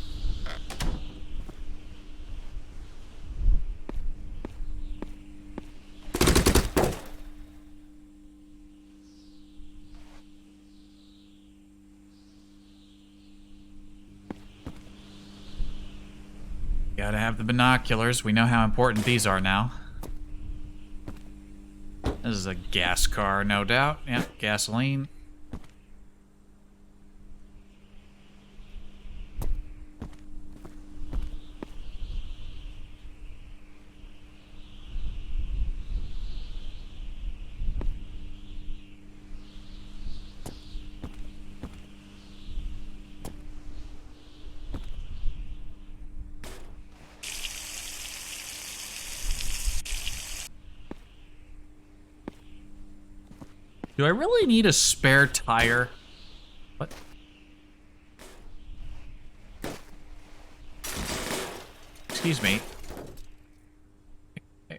Gotta have the binoculars. We know how important these are now. This is a gas car, no doubt. Yep, gasoline. Do I really need a spare tire? What? Excuse me.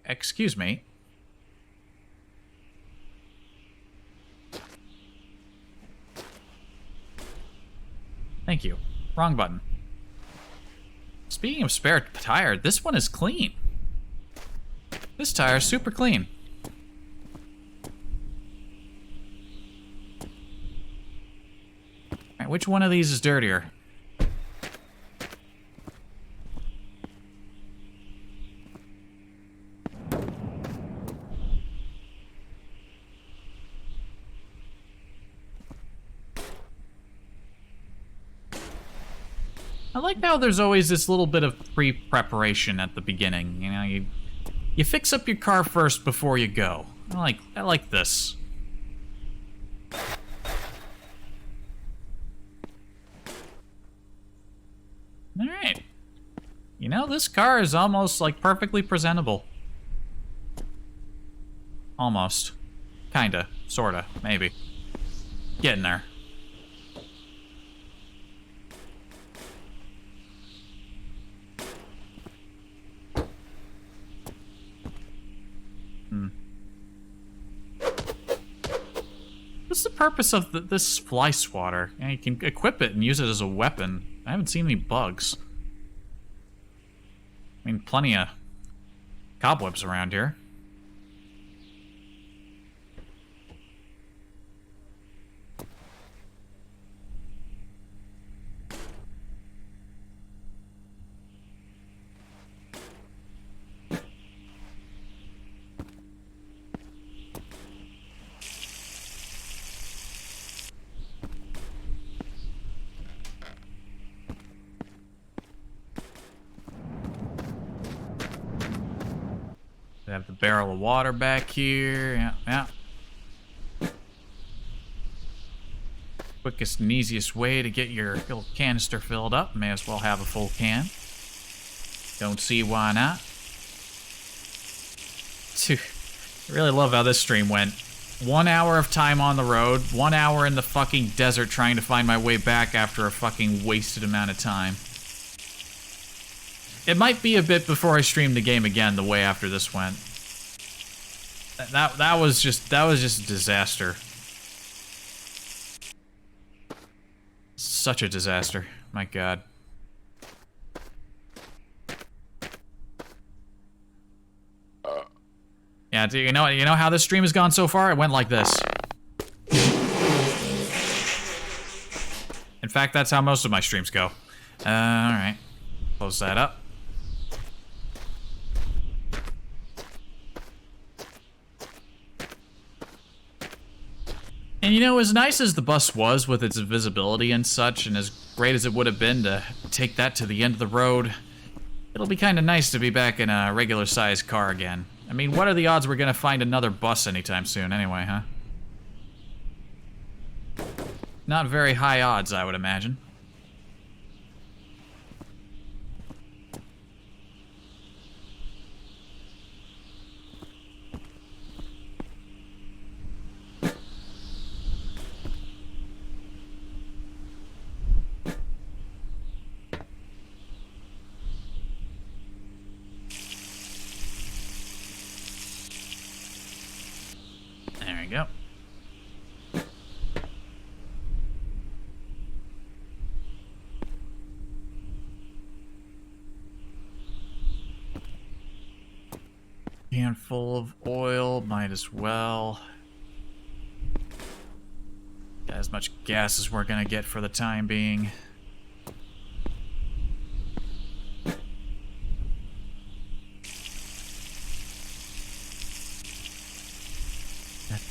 Excuse me. Thank you. Wrong button. Speaking of spare tire, this one is clean. This tire is super clean. Alright, which one of these is dirtier? I like how there's always this little bit of pre-preparation at the beginning. You know, you fix up your car first before you go. I like this. All right. You know, this car is almost like perfectly presentable. Almost. Kinda. Sorta. Maybe. Getting there. What's the purpose of this fly swatter? Yeah, you can equip it and use it as a weapon. I haven't seen any bugs. I mean, plenty of cobwebs around here. We have the barrel of water back here. Yeah. Quickest and easiest way to get your little canister filled up. May as well have a full can. Don't see why not. Dude, I really love how this stream went. 1 hour of time on the road, 1 hour in the fucking desert trying to find my way back after a fucking wasted amount of time. It might be a bit before I stream the game again the way after this went. That was just a disaster. Such a disaster. My god. Yeah, you know how this stream has gone so far? It went like this. In fact, that's how most of my streams go. Alright. Close that up. And you know, as nice as the bus was with its visibility and such, and as great as it would have been to take that to the end of the road, it'll be kind of nice to be back in a regular-sized car again. I mean, what are the odds we're gonna find another bus anytime soon anyway, huh? Not very high odds, I would imagine. There we go. Handful of oil, might as well. Got as much gas as we're gonna get for the time being.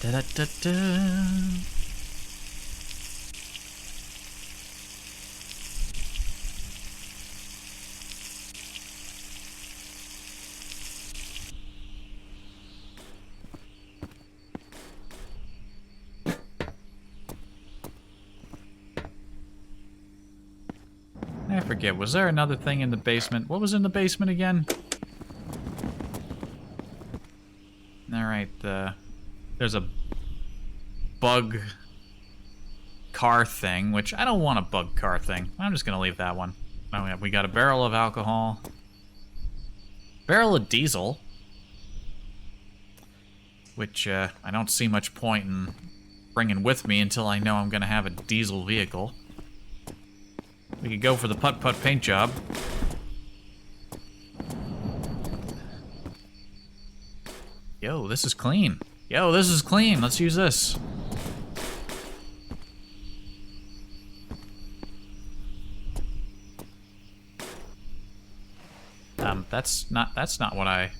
Da da da da. I forget, was there another thing in the basement? What was in the basement again? Alright, there's a bug car thing, which I don't want a bug car thing. I'm just gonna leave that one. Oh yeah, we got a barrel of alcohol. Barrel of diesel. Which, I don't see much point in bringing with me until I know I'm gonna have a diesel vehicle. We could go for the putt-putt paint job. Yo, this is clean. Yo, this is clean. Let's use this. That's not what I...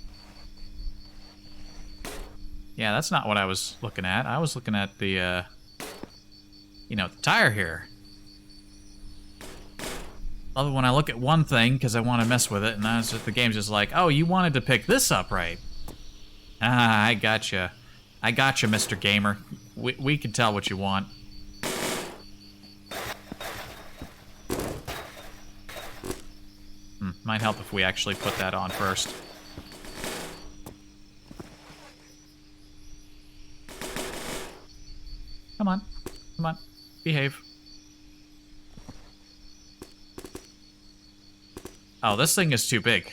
Yeah, that's not what I was looking at. I was looking at the, you know, the tire here. Love it when I look at one thing because I want to mess with it, and then the game's just like, oh, you wanted to pick this up, right? Ah, I gotcha. I gotcha, Mr. Gamer. We can tell what you want. Might help if we actually put that on first. Come on. Come on. Behave. Oh, this thing is too big.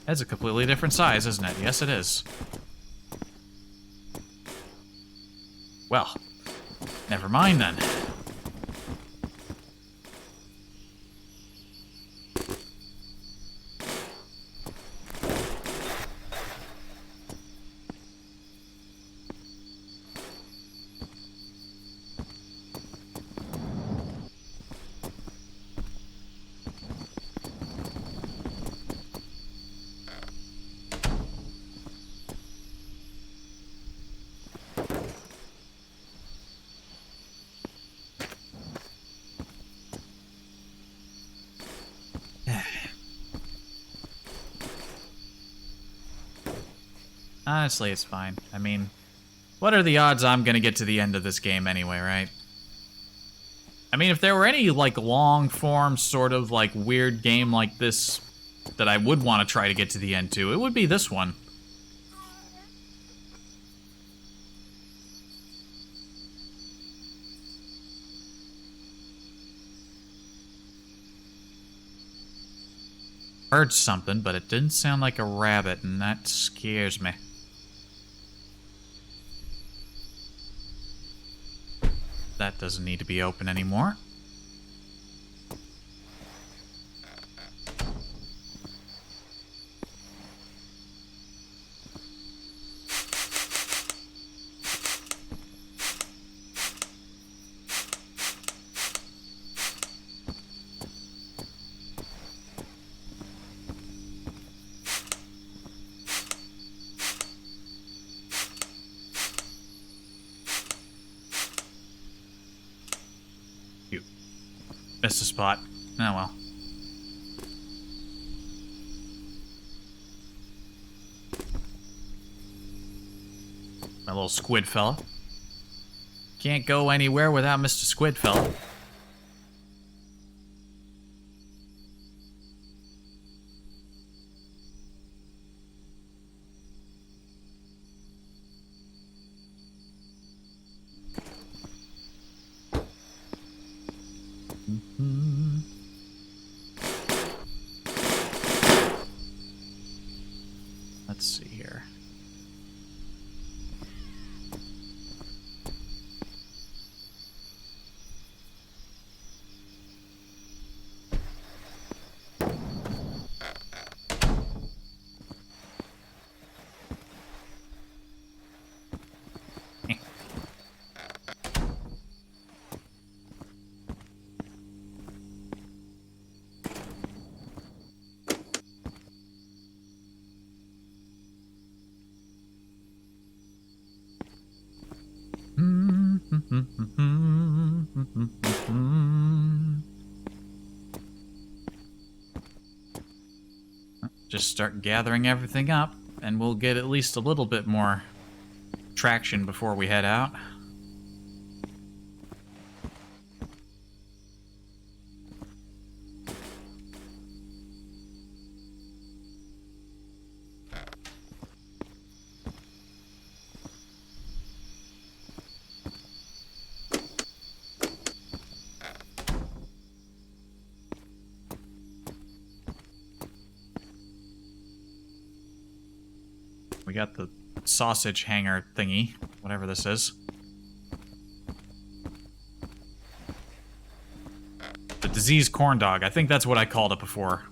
That's a completely different size, isn't it? Yes, it is. Well, never mind then. Honestly, it's fine. I mean, what are the odds I'm gonna get to the end of this game anyway, right? I mean, if there were any, like, long-form, sort of, like, weird game like this that I would want to try to get to the end to, it would be this one. Heard something, but it didn't sound like a rabbit, and that scares me. That doesn't need to be open anymore. Missed a spot. Oh well. My little squid fella. Can't go anywhere without Mr. Squid fella. Let's see here. Just start gathering everything up, and we'll get at least a little bit more traction before we head out. We got the sausage hanger thingy, whatever this is. The diseased corn dog. I think that's what I called it before.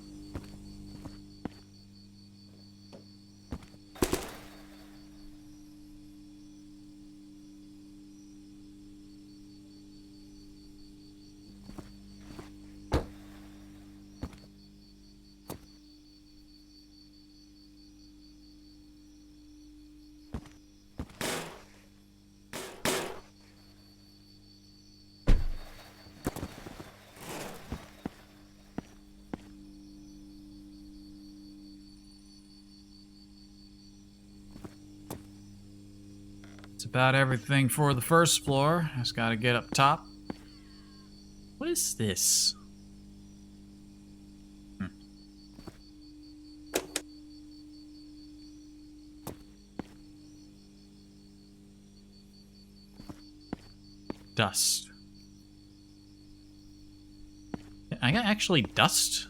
about everything for the first floor. Just gotta get up top. What is this? Dust. I got actually dust?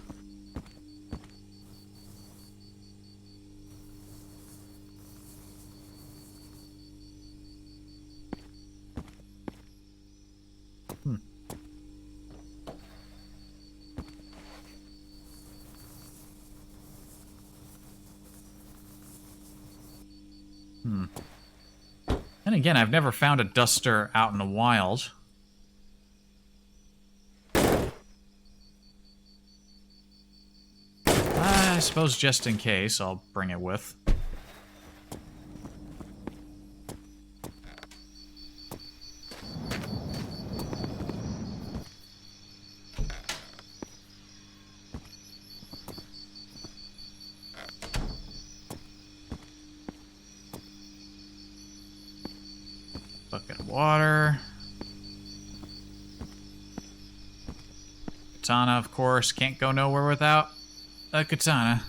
And again, I've never found a duster out in the wild. I suppose just in case, I'll bring it with. Bucket of water. Katana, of course. Can't go nowhere without a katana.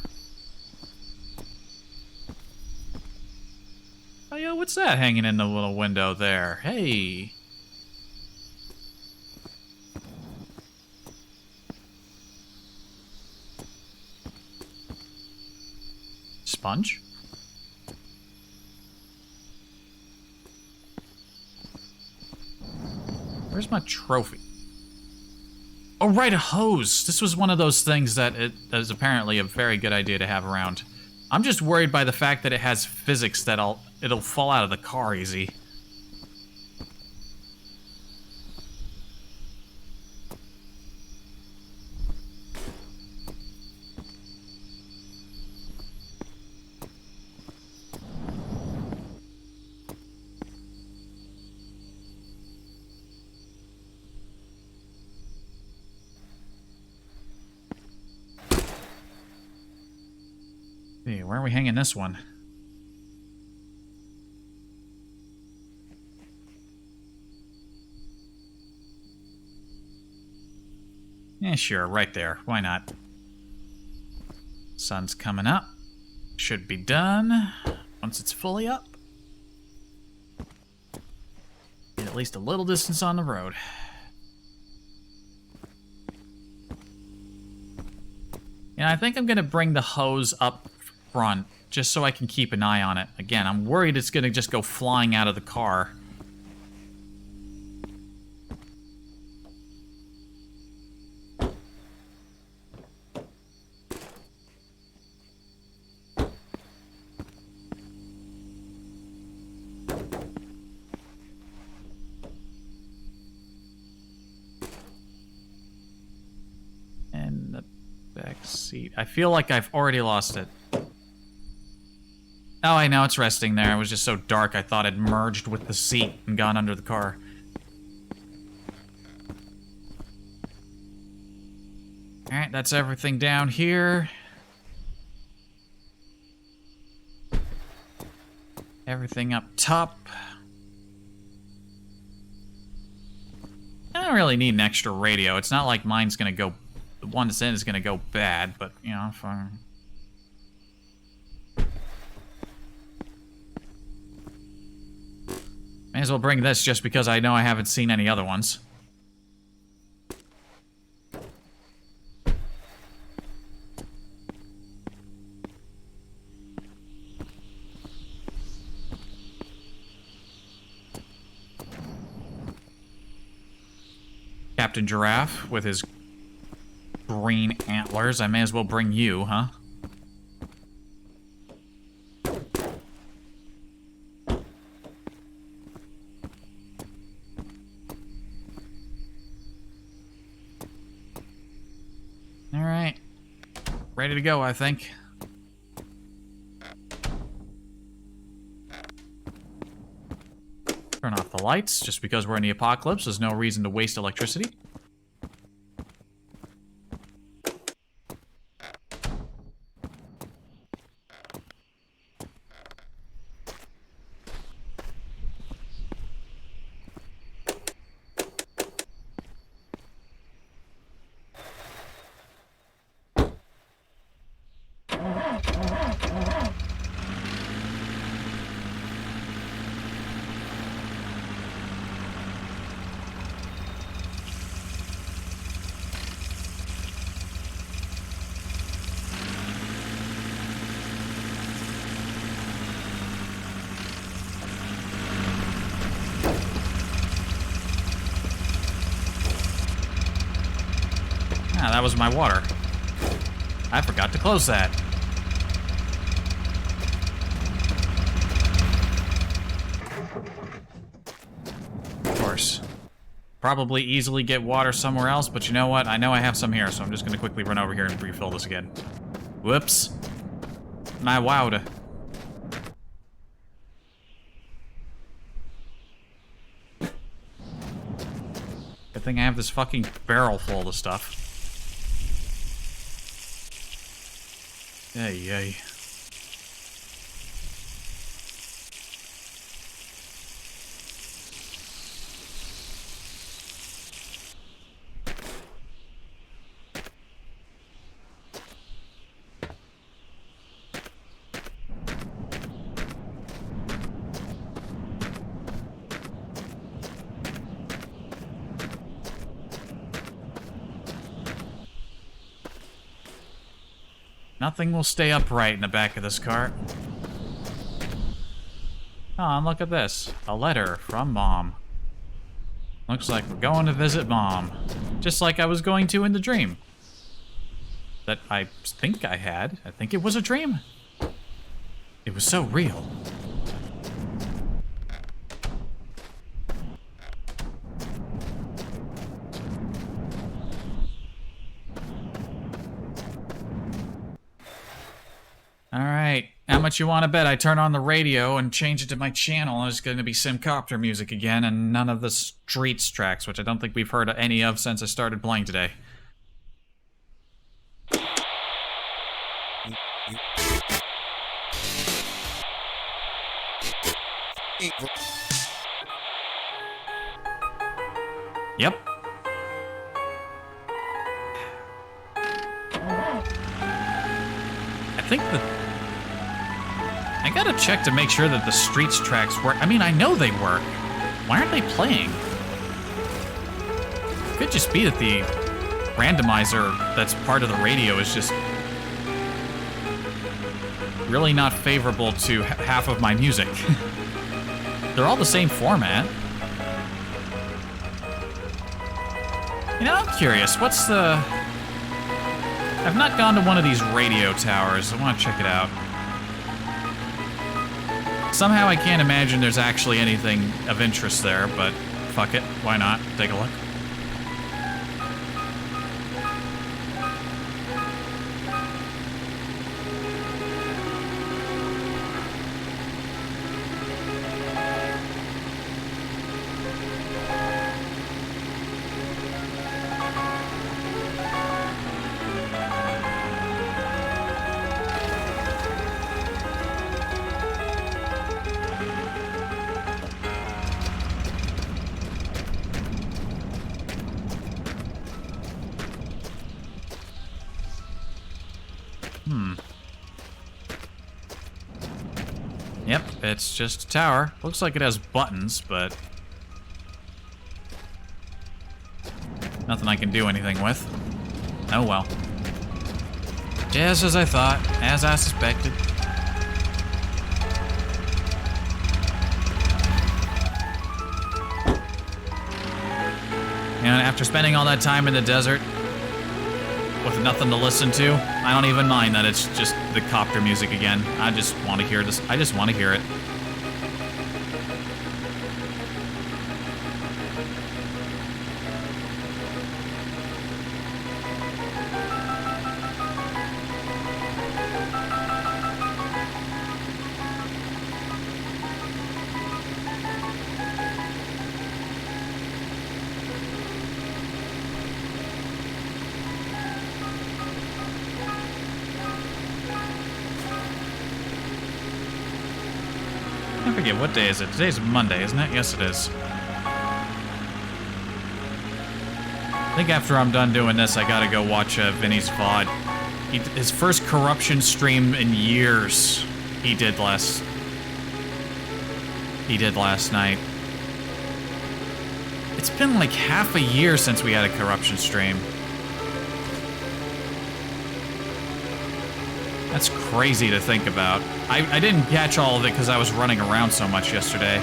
Oh, yo, what's that hanging in the little window there? Hey. Sponge? Where's my trophy? Oh, right, a hose. This was one of those things that it is apparently a very good idea to have around. I'm just worried by the fact that it has physics that it'll fall out of the car easy. Hey, where are we hanging this one? Yeah, sure, right there. Why not? Sun's coming up. Should be done once it's fully up. Get at least a little distance on the road. Yeah, I think I'm gonna bring the hose up front, just so I can keep an eye on it. Again, I'm worried it's gonna just go flying out of the car. And the back seat. I feel like I've already lost it. Oh, I know, it's resting there. It was just so dark I thought it merged with the seat and gone under the car. Alright, that's everything down here. Everything up top. I don't really need an extra radio. It's not like mine's gonna go... The one that's in is gonna go bad, but, you know, if I... May as well bring this just because I know I haven't seen any other ones. Captain Giraffe with his green antlers. I may as well bring you, huh? Alright. Ready to go, I think. Turn off the lights. Just because we're in the apocalypse, there's no reason to waste electricity. that was my water. I forgot to close that. Of course. Probably easily get water somewhere else, but you know what? I know I have some here, so I'm just gonna quickly run over here and refill this again. Whoops. My water. Good thing I have this fucking barrel full of stuff. Yay, yay. Nothing will stay upright in the back of this cart. Oh, and look at this. A letter from Mom. Looks like we're going to visit Mom. Just like I was going to in the dream. That I think I had. I think it was a dream. It was so real. Alright, how much you want to bet I turn on the radio and change it to my channel and it's going to be Simcopter music again and none of the Streets tracks, which I don't think we've heard any of since I started playing today. Yep. I think I gotta check to make sure that the Streets tracks work. I mean, I know they work. Why aren't they playing? It could just be that the randomizer that's part of the radio is just really not favorable to half of my music. They're all the same format. You know, I'm curious, what's the... I've not gone to one of these radio towers. I want to check it out. Somehow I can't imagine there's actually anything of interest there, but fuck it. Why not? Take a look. Yep, it's just a tower. Looks like it has buttons, but nothing I can do anything with. Oh well. Just as I thought, as I suspected. And after spending all that time in the desert with nothing to listen to, I don't even mind that it's just the copter music again. I just want to hear this. I just want to hear it. I forget, what day is it? Today's Monday, isn't it? Yes, it is. I think after I'm done doing this, I gotta go watch Vinny's VOD. His first corruption stream in years. He did last night. It's been like half a year since we had a corruption stream. That's crazy to think about. I didn't catch all of it because I was running around so much yesterday.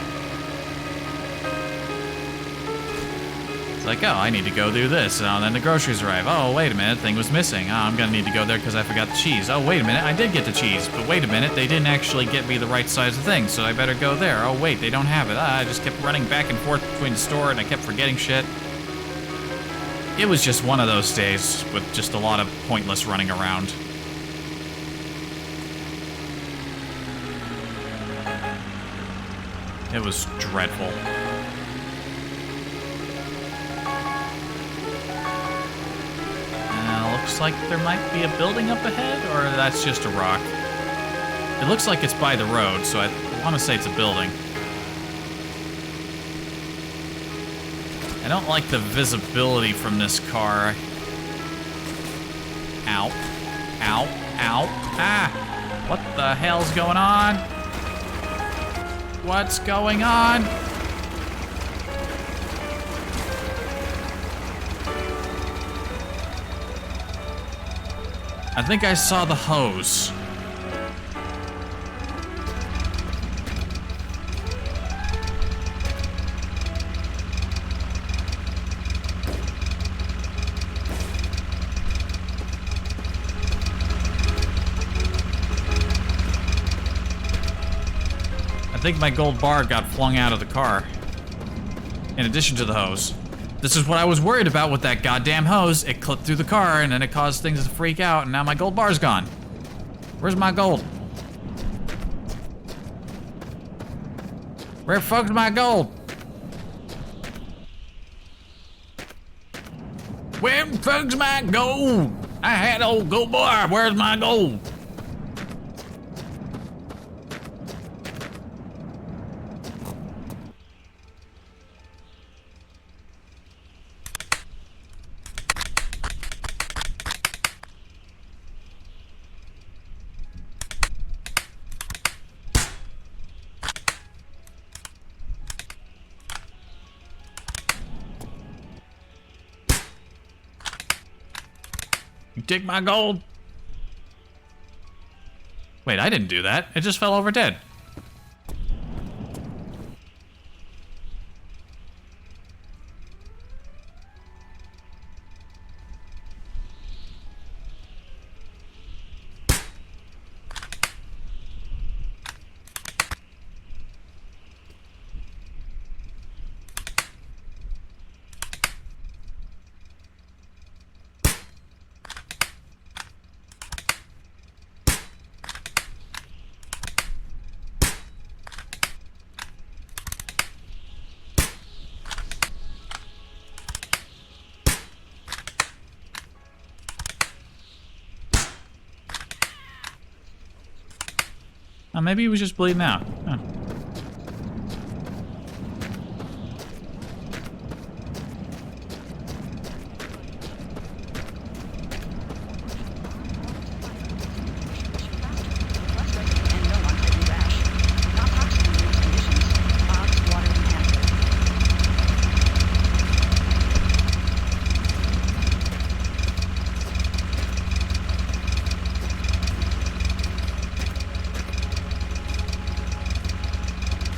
It's like, oh, I need to go do this. And then the groceries arrive. Oh, wait a minute, thing was missing. Oh, I'm gonna need to go there because I forgot the cheese. Oh, wait a minute, I did get the cheese. But wait a minute, they didn't actually get me the right size of thing, so I better go there. Oh, wait, they don't have it. I just kept running back and forth between the store and I kept forgetting shit. It was just one of those days with just a lot of pointless running around. It was dreadful. Looks like there might be a building up ahead, or that's just a rock. It looks like it's by the road, so I want to say it's a building. I don't like the visibility from this car. Ow. Ow. Ow. Ah! What the hell's going on? What's going on? I think I saw the hose. I think my gold bar got flung out of the car. In addition to the hose. This is what I was worried about with that goddamn hose. It clipped through the car and then it caused things to freak out and now my gold bar's gone. Where's my gold? Where the fuck's my gold? Where the fuck's my gold? I had old gold bar. Where's my gold? You take my gold? Wait, I didn't do that. It just fell over dead. Oh, maybe he was just bleeding out. Oh.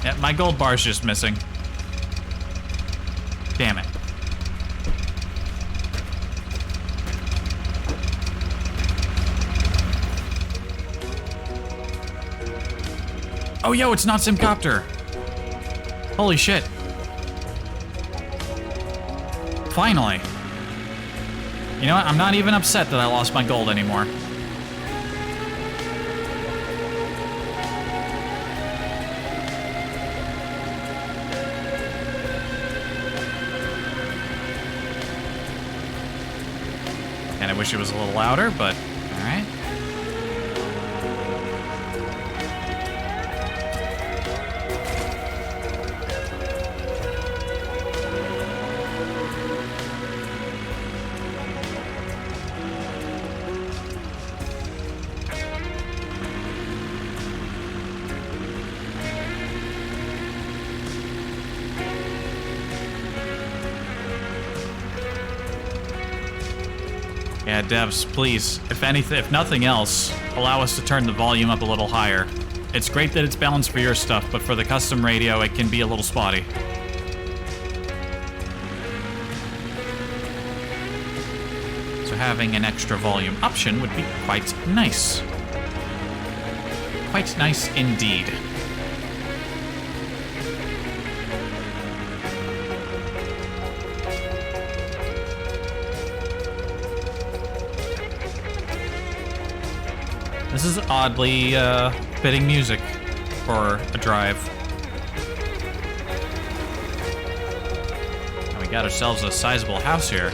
Yeah, my gold bar's just missing. Damn it. Oh, yo, it's not Simcopter. Holy shit. Finally. You know what? I'm not even upset that I lost my gold anymore. And I wish it was a little louder, but all right. Yeah, devs, please, if nothing else, allow us to turn the volume up a little higher. It's great that it's balanced for your stuff, but for the custom radio, it can be a little spotty. So having an extra volume option would be quite nice. Quite nice indeed. This is oddly fitting music for a drive. And we got ourselves a sizable house here.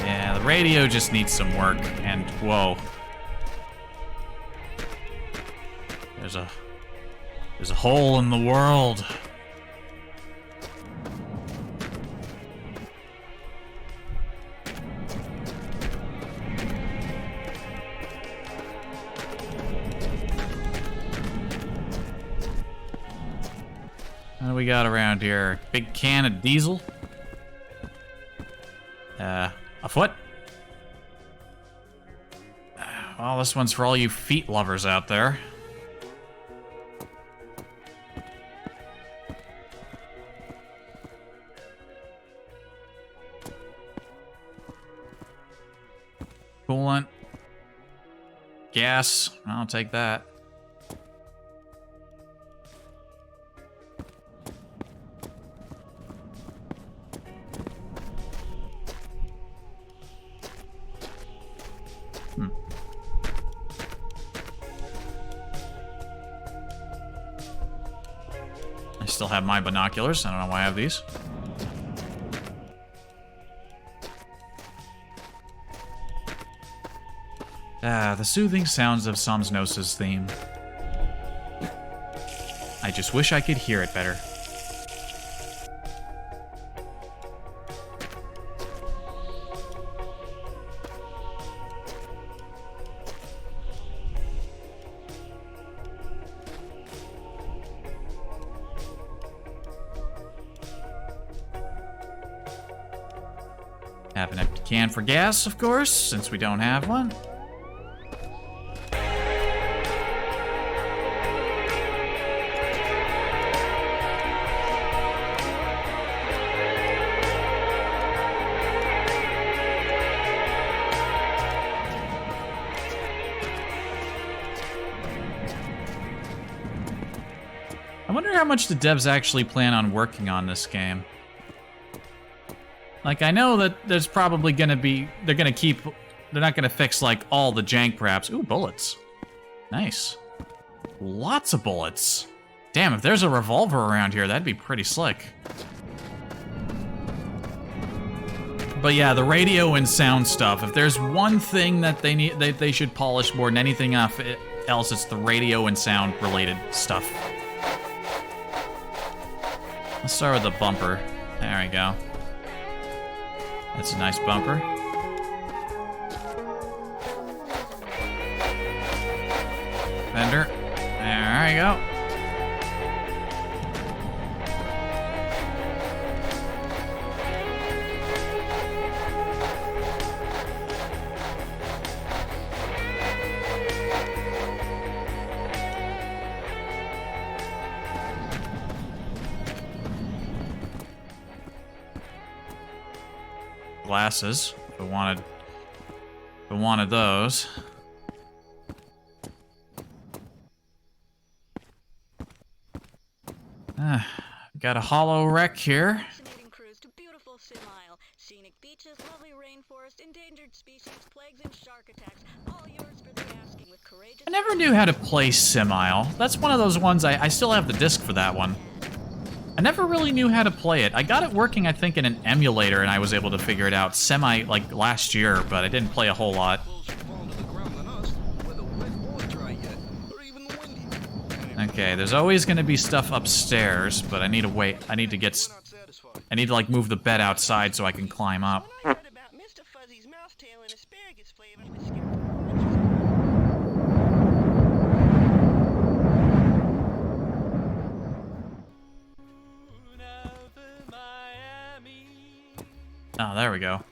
Yeah, the radio just needs some work, and whoa. There's a hole in the world. What do we got around here? Big can of diesel. A foot. Well, this one's for all you feet lovers out there. Coolant. Gas. I'll take that. I still have my binoculars. I don't know why I have these. The soothing sounds of Somnos's theme. I just wish I could hear it better. Have an empty can for gas, of course, since we don't have one. I wonder how much the devs actually plan on working on this game. Like, I know that there's probably gonna be... They're not gonna fix, like, all the jank, perhaps. Ooh, bullets. Nice. Lots of bullets. Damn, if there's a revolver around here, that'd be pretty slick. But yeah, the radio and sound stuff. If there's one thing that they should polish more than anything else, it's the radio and sound related stuff. Let's start with the bumper. There we go. That's a nice bumper. Fender. There we go. Glasses. If I wanted those. Got a hollow wreck here. Fascinating cruise to beautiful Simile. Scenic beaches, lovely rainforest, endangered species, plagues, and shark attacks. All yours for the asking with courageous... I never knew how to play Simile. That's one of those ones, I still have the disc for that one. I never really knew how to play it. I got it working, I think, in an emulator, and I was able to figure it out like, last year, but I didn't play a whole lot. Okay, there's always gonna be stuff upstairs, but I need to wait. I need to, like, move the bed outside so I can climb up. Oh, there we go.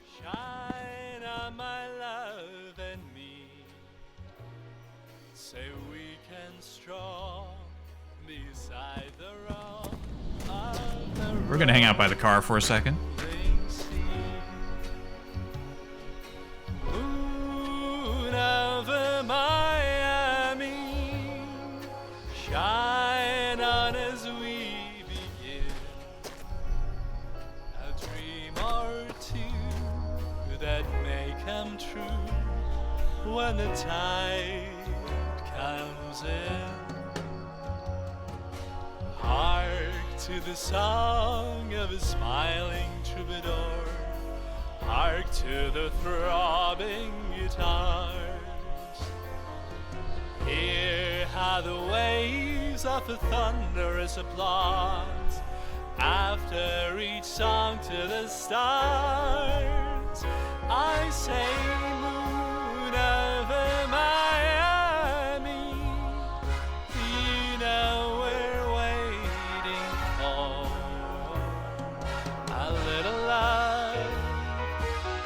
We're gonna hang out by the car for a second. Moon over Miami, shine on as we begin. A dream or two that may come true when the tide comes in. Hark to the song of a smiling troubadour. Hark to the throbbing guitars. Hear how the waves of a thunderous applause after each song to the stars. I say moon over Miami, you know we're waiting for a little love,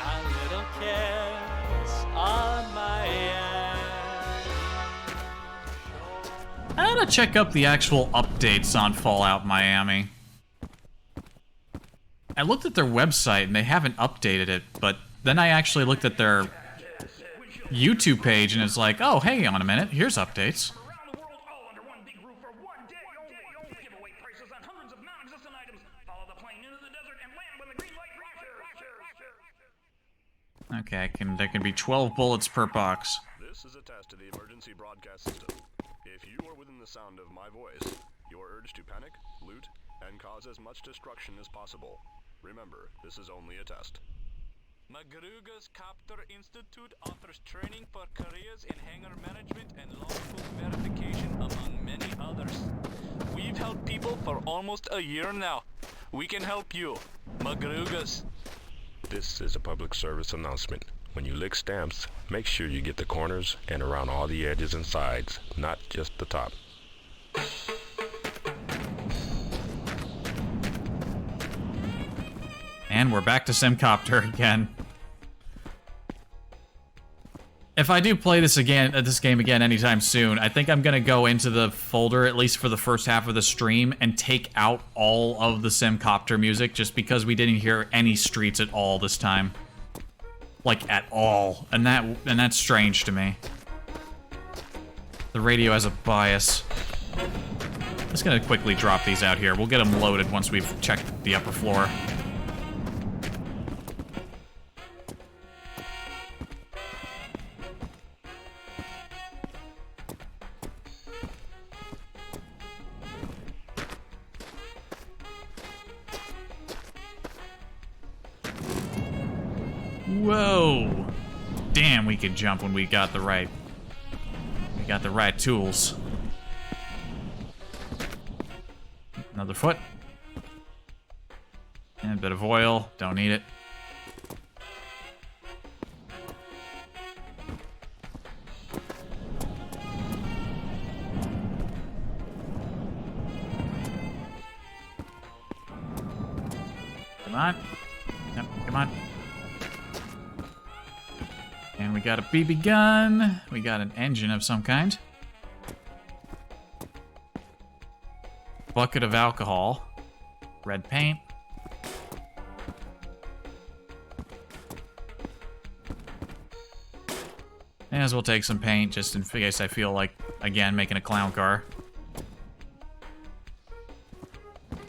a little kiss on Miami. I gotta check up the actual updates on Fallout Miami. I looked at their website and they haven't updated it, but then I actually looked at their YouTube page and it's like, oh, hey, on a minute, here's updates. Okay, there can be 12 bullets per box. This is a test of the emergency broadcast system. If you are within the sound of my voice, you are urged to panic, loot, and cause as much destruction as possible. Remember, this is only a test. Magruga's Copter Institute offers training for careers in hangar management and logbook verification, among many others. We've helped people for almost a year now. We can help you. Magruga's. This is a public service announcement. When you lick stamps, make sure you get the corners and around all the edges and sides, not just the top. And we're back to Simcopter again. If I do play this game again anytime soon, I think I'm gonna go into the folder, at least for the first half of the stream, and take out all of the Simcopter music, just because we didn't hear any streets at all this time. Like, at all. And that's strange to me. The radio has a bias. Just gonna quickly drop these out here. We'll get them loaded once we've checked the upper floor. Whoa! Damn, we could jump when we got the right tools. Another foot. And a bit of oil. Don't need it. Come on. Yep, come on. And we got a BB gun. We got an engine of some kind. Bucket of alcohol. Red paint. May as well take some paint, just in case I feel like, again, making a clown car.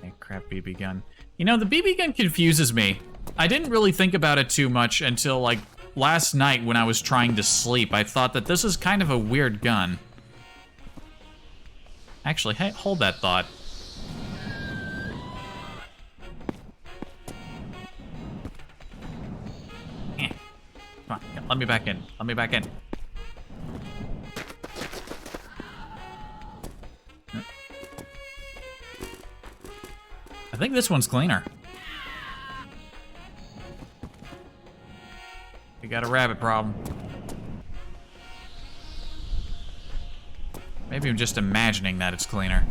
Hey, crap, BB gun. You know, the BB gun confuses me. I didn't really think about it too much until, like, last night when I was trying to sleep. I thought that this is kind of a weird gun. Actually, hey, hold that thought. Come on, let me back in. Let me back in. I think this one's cleaner. We got a rabbit problem. Maybe I'm just imagining that it's cleaner.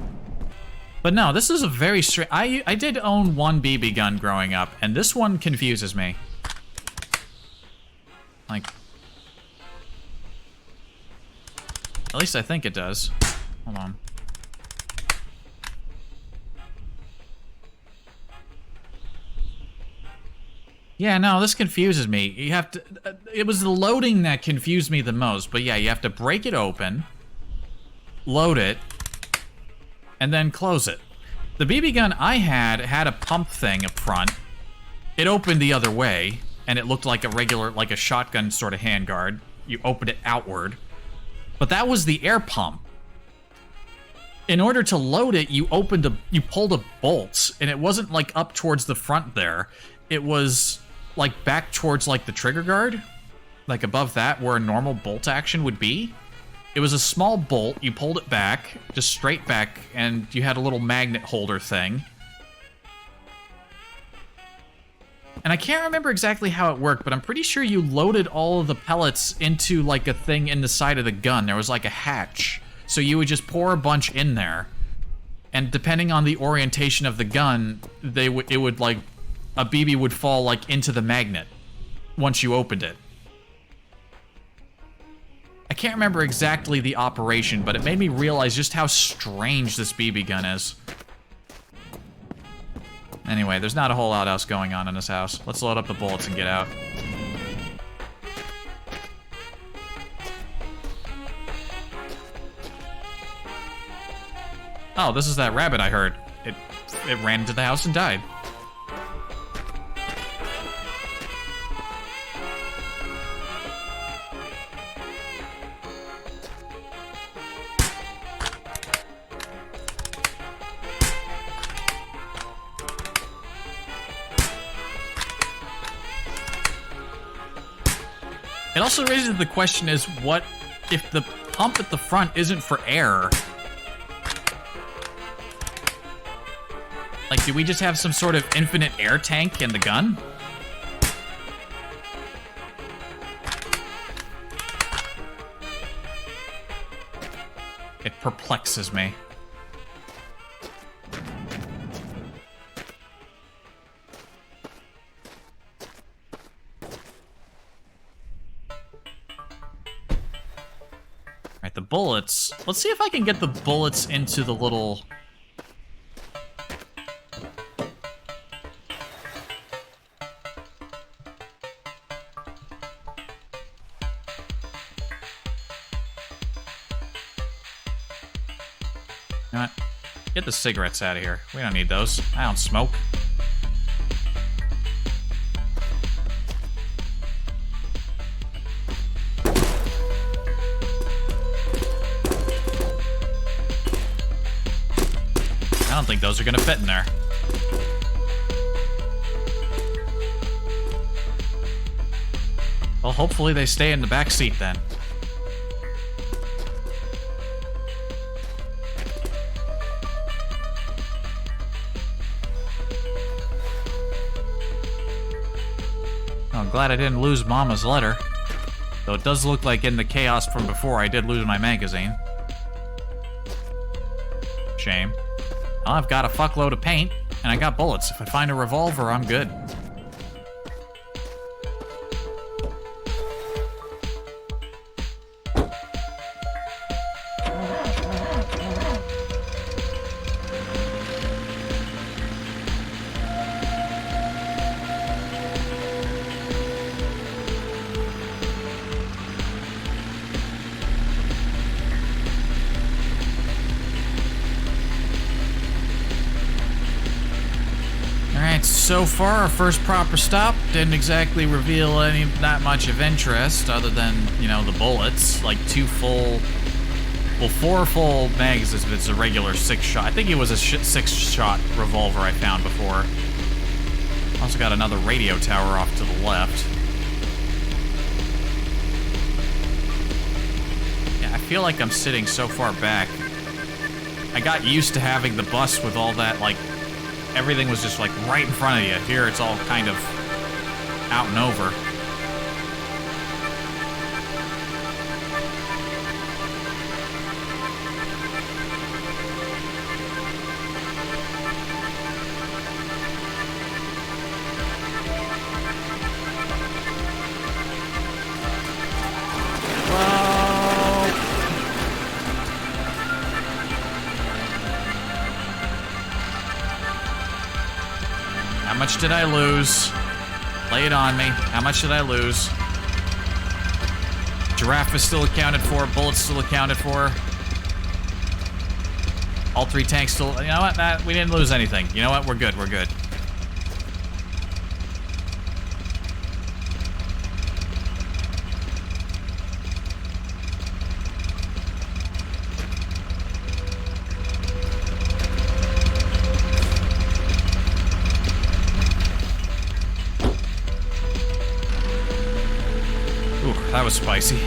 But no, this is a very strange... I did own one BB gun growing up, and this one confuses me. Like... At least I think it does. Hold on. Yeah, no, this confuses me. You have to... it was the loading that confused me the most, but yeah, you have to break it open, load it, and then close it. The BB gun I had a pump thing up front. It opened the other way, and it looked like a regular, like a shotgun sort of handguard. You opened it outward. But that was the air pump. In order to load it, you pulled a bolt, and it wasn't like up towards the front there. It was like back towards like the trigger guard, like above that where a normal bolt action would be. It was a small bolt, you pulled it back, just straight back, and you had a little magnet holder thing. And I can't remember exactly how it worked, but I'm pretty sure you loaded all of the pellets into like a thing in the side of the gun. There was like a hatch. So you would just pour a bunch in there. And depending on the orientation of the gun, it would like, a BB would fall like into the magnet once you opened it. I can't remember exactly the operation, but it made me realize just how strange this BB gun is. Anyway, there's not a whole lot else going on in this house. Let's load up the bullets and get out. Oh, this is that rabbit I heard. It ran into the house and died. It also raises the question is, what if the pump at the front isn't for air? Like, do we just have some sort of infinite air tank in the gun? It perplexes me. Alright, the bullets. Let's see if I can get the bullets into the little... You know what? Get the cigarettes out of here. We don't need those. I don't smoke. I don't think those are gonna fit in there. Well, hopefully they stay in the back seat then. Oh, I'm glad I didn't lose Mama's letter. Though it does look like in the chaos from before I did lose my magazine. Shame. Well, I've got a fuckload of paint, and I got bullets. If I find a revolver, I'm good. So far, our first proper stop didn't exactly reveal that much of interest, other than, you know, the bullets. Like 4 full magazines if it's a regular 6-shot. I think it was a 6-shot revolver I found before. Also got another radio tower off to the left. Yeah, I feel like I'm sitting so far back. I got used to having the bus with all that, like, everything was just like right in front of you. Here it's all kind of out and over. How much did I lose? Lay it on me. How much did I lose? Giraffe is still accounted for. Bullets still accounted for. All 3 tanks still... You know what? We didn't lose anything. You know what? We're good. We're good. Ooh, that was spicy.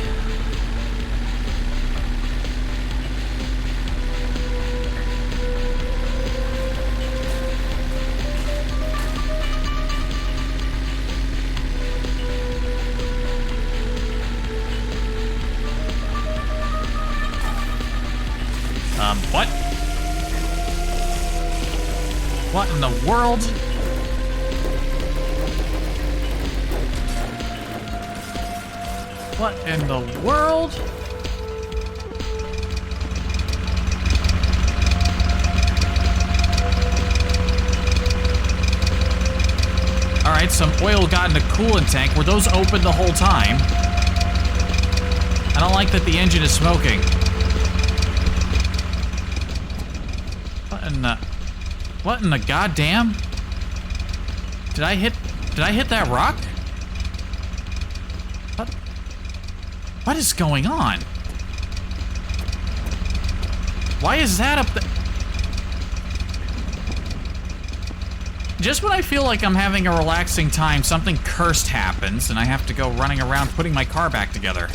What? What in the world? What in the world? Alright, some oil got in the coolant tank. Were those open the whole time? I don't like that the engine is smoking. What in the goddamn? Did I hit that rock? What is going on? Why is that up there? Just when I feel like I'm having a relaxing time, something cursed happens and I have to go running around putting my car back together.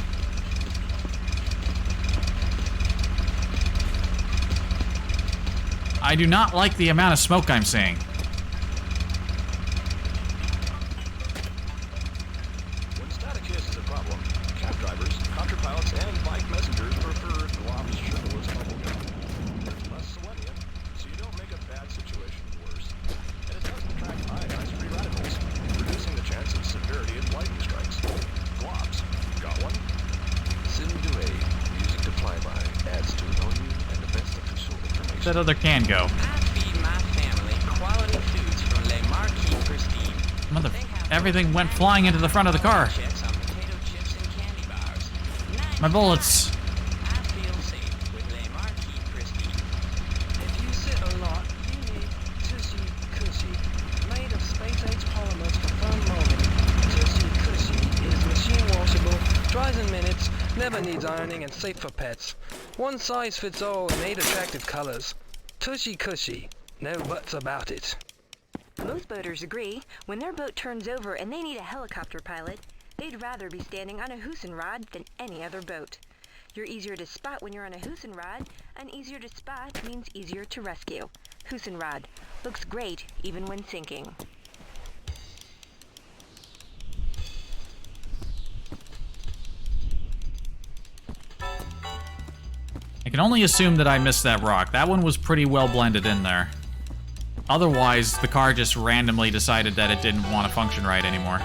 I do not like the amount of smoke I'm seeing. When static is a problem, cab drivers, copter pilots, and bike messengers prefer Welp's sugarless bubblegum. There's less selenium, so you don't make a bad situation worse. And it doesn't attract ionized free radicals, reducing the chance of severity of lightning strikes. Globs, got one? Sindue, music to fly by, adds to know you and the best official information. That other can go. I feed my family quality foods from Le Marquis Pristine. Mother... Everything went flying into the front of the car. Checks on potato chips and candy bars. My bullets. I feel safe with Le Marquis Pristine. If you sit a lot, you need Tushy Cushy, made of space-age polymers for fun molding. Tushy Cushy is machine washable, dries in minutes, never needs ironing, and safe for pets. One size fits all in 8 attractive colors. Tushy Cushy, no buts about it. Most boaters agree, when their boat turns over and they need a helicopter pilot, they'd rather be standing on a Hoosen rod than any other boat. You're easier to spot when you're on a Hoosen rod, and easier to spot means easier to rescue. Hoosen rod looks great even when sinking. I can only assume that I missed that rock. That one was pretty well blended in there. Otherwise, the car just randomly decided that it didn't want to function right anymore.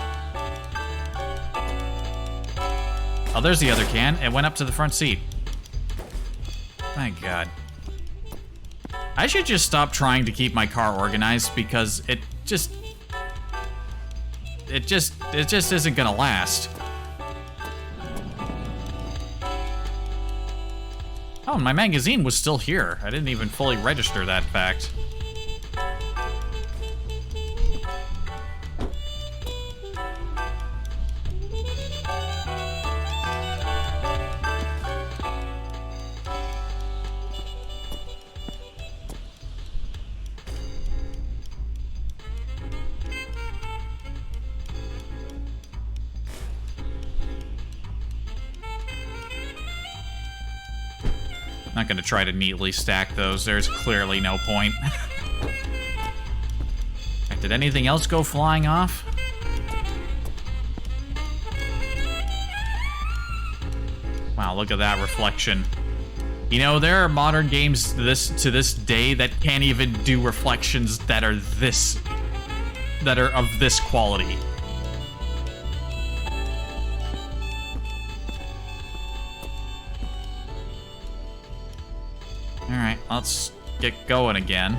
Oh, there's the other can. It went up to the front seat. Thank God. I should just stop trying to keep my car organized because it just isn't gonna last. Oh, my magazine was still here. I didn't even fully register that fact. Not gonna try to neatly stack those. There's clearly no point. Did anything else go flying off? Wow, look at that reflection. You know, there are modern games to this day that can't even do reflections that are of this quality. Alright, let's get going again.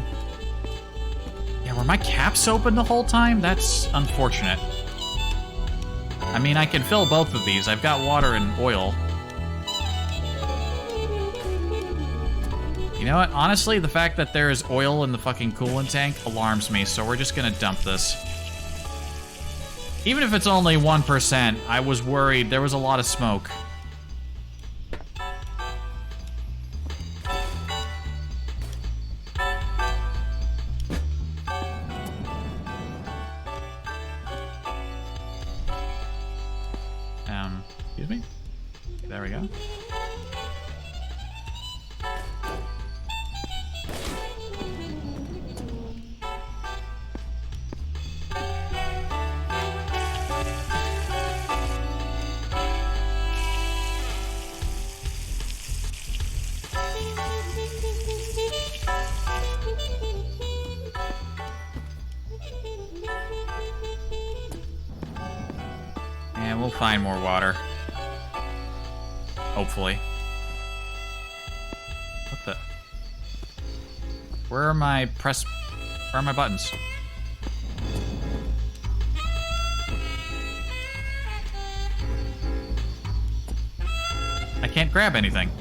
Yeah, were my caps open the whole time? That's unfortunate. I mean, I can fill both of these. I've got water and oil. You know what? Honestly, the fact that there is oil in the fucking coolant tank alarms me, so we're just gonna dump this. Even if it's only 1%, I was worried. There was a lot of smoke. Excuse me? There we go. And we'll find more water. Hopefully. What the? Where are my buttons? I can't grab anything.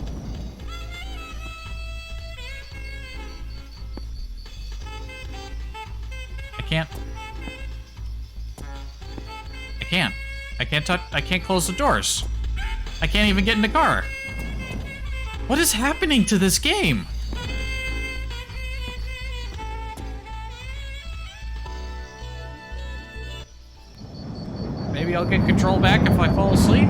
I can't. I can't close the doors. I can't even get in the car. What is happening to this game? Maybe I'll get control back if I fall asleep?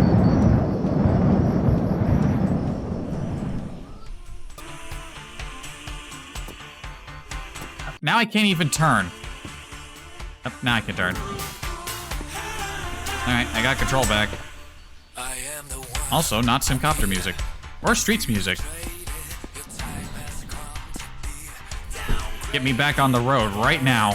Now I can't even turn. Oh, now I can turn. Alright, I got control back. Also, not Simcopter music. Or Streets music. Get me back on the road right now.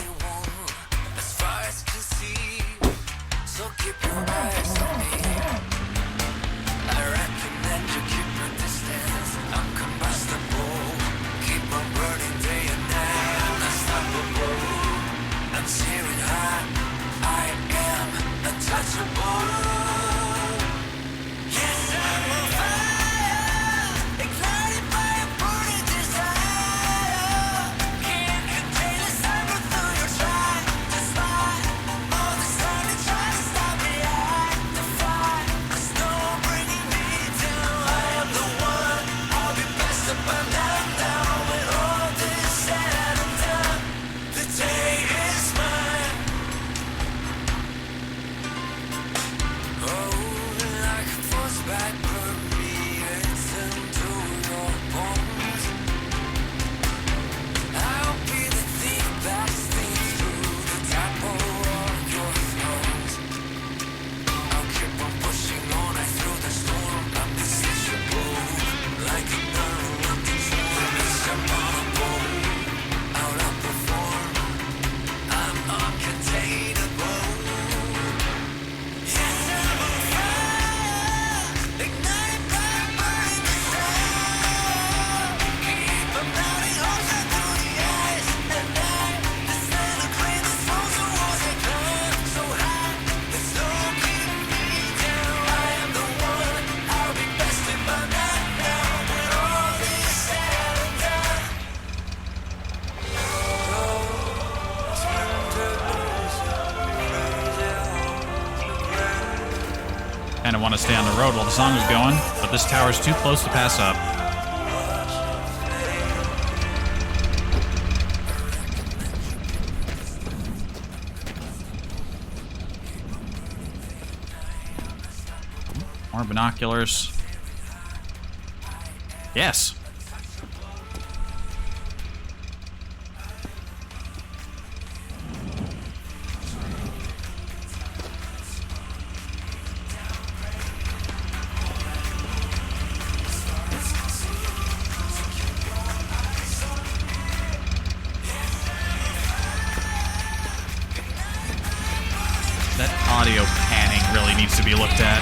Kinda want to stay on the road while the song is going, but this tower's too close to pass up. More binoculars. Yes! That audio panning really needs to be looked at.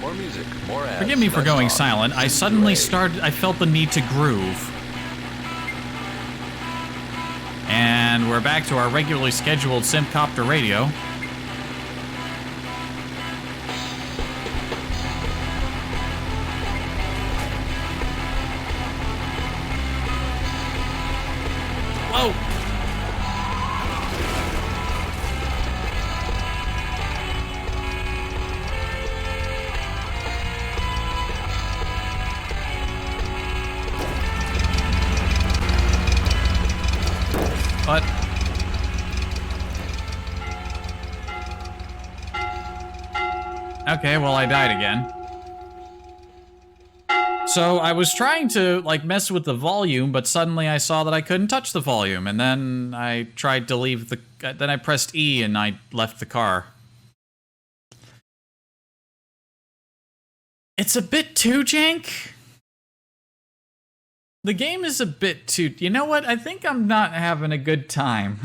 More music, more ads. Forgive me for less going talk. silent. I suddenly I felt the need to groove. And we're back to our regularly scheduled Simcopter radio. Whoa! What? Okay, well, I died again. So I was trying to, like, mess with the volume, but suddenly I saw that I couldn't touch the volume, and then I tried to leave the... Then I pressed E and I left the car. It's a bit too jank. The game is a bit too... You know what? I think I'm not having a good time.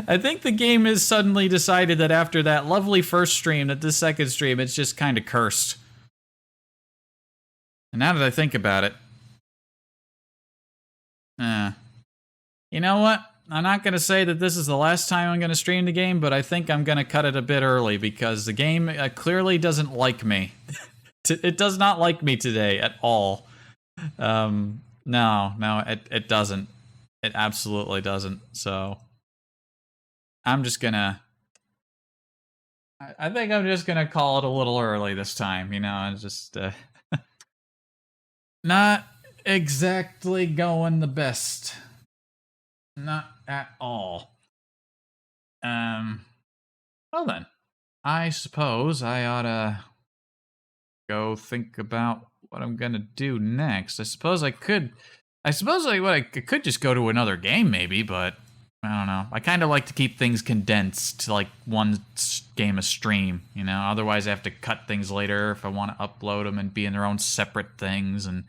I think the game has suddenly decided that after that lovely first stream, that this second stream, it's just kind of cursed. And now that I think about it... You know what? I'm not going to say that this is the last time I'm going to stream the game, but I think I'm going to cut it a bit early, because the game clearly doesn't like me. It does not like me today at all. No, it doesn't. It absolutely doesn't. So I'm just gonna... I think I'm just gonna call it a little early this time, you know, and just not exactly going the best. Not at all. Well then, I suppose I oughta go think about what I'm gonna do next. I suppose I could just go to another game maybe, but I don't know. I kind of like to keep things condensed to like one game a stream, you know? Otherwise I have to cut things later if I want to upload them and be in their own separate things, and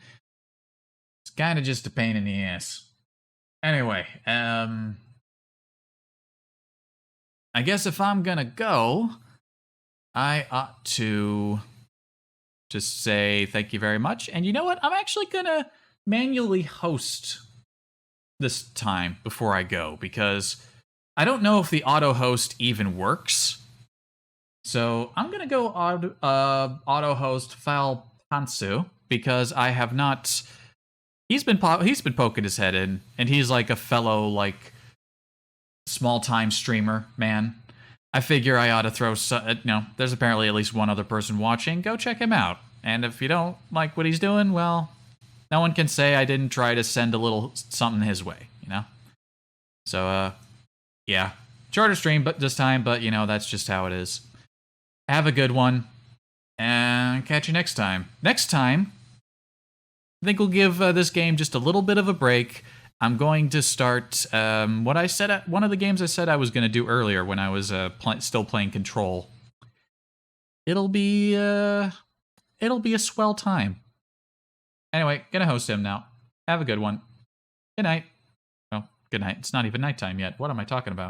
it's kind of just a pain in the ass. Anyway, I guess if I'm gonna go, I ought to just say thank you very much. And you know what? I'm actually gonna manually host this time before I go, because I don't know if the auto host even works. So I'm gonna go auto host Fal Pansu, because I have not... He's been poking his head in, and he's like a fellow like small-time streamer man. I figure I ought to throw there's apparently at least one other person watching. Go check him out. And if you don't like what he's doing, well, no one can say I didn't try to send a little something his way, you know? So, yeah. Shorter stream but this time, but, you know, that's just how it is. Have a good one, and catch you next time. Next time, I think we'll give this game just a little bit of a break. I'm going to start what I said. One of the games I said I was going to do earlier when I was still playing Control. It'll be a swell time. Anyway, gonna host him now. Have a good one. Good night. Oh, good night. It's not even nighttime yet. What am I talking about?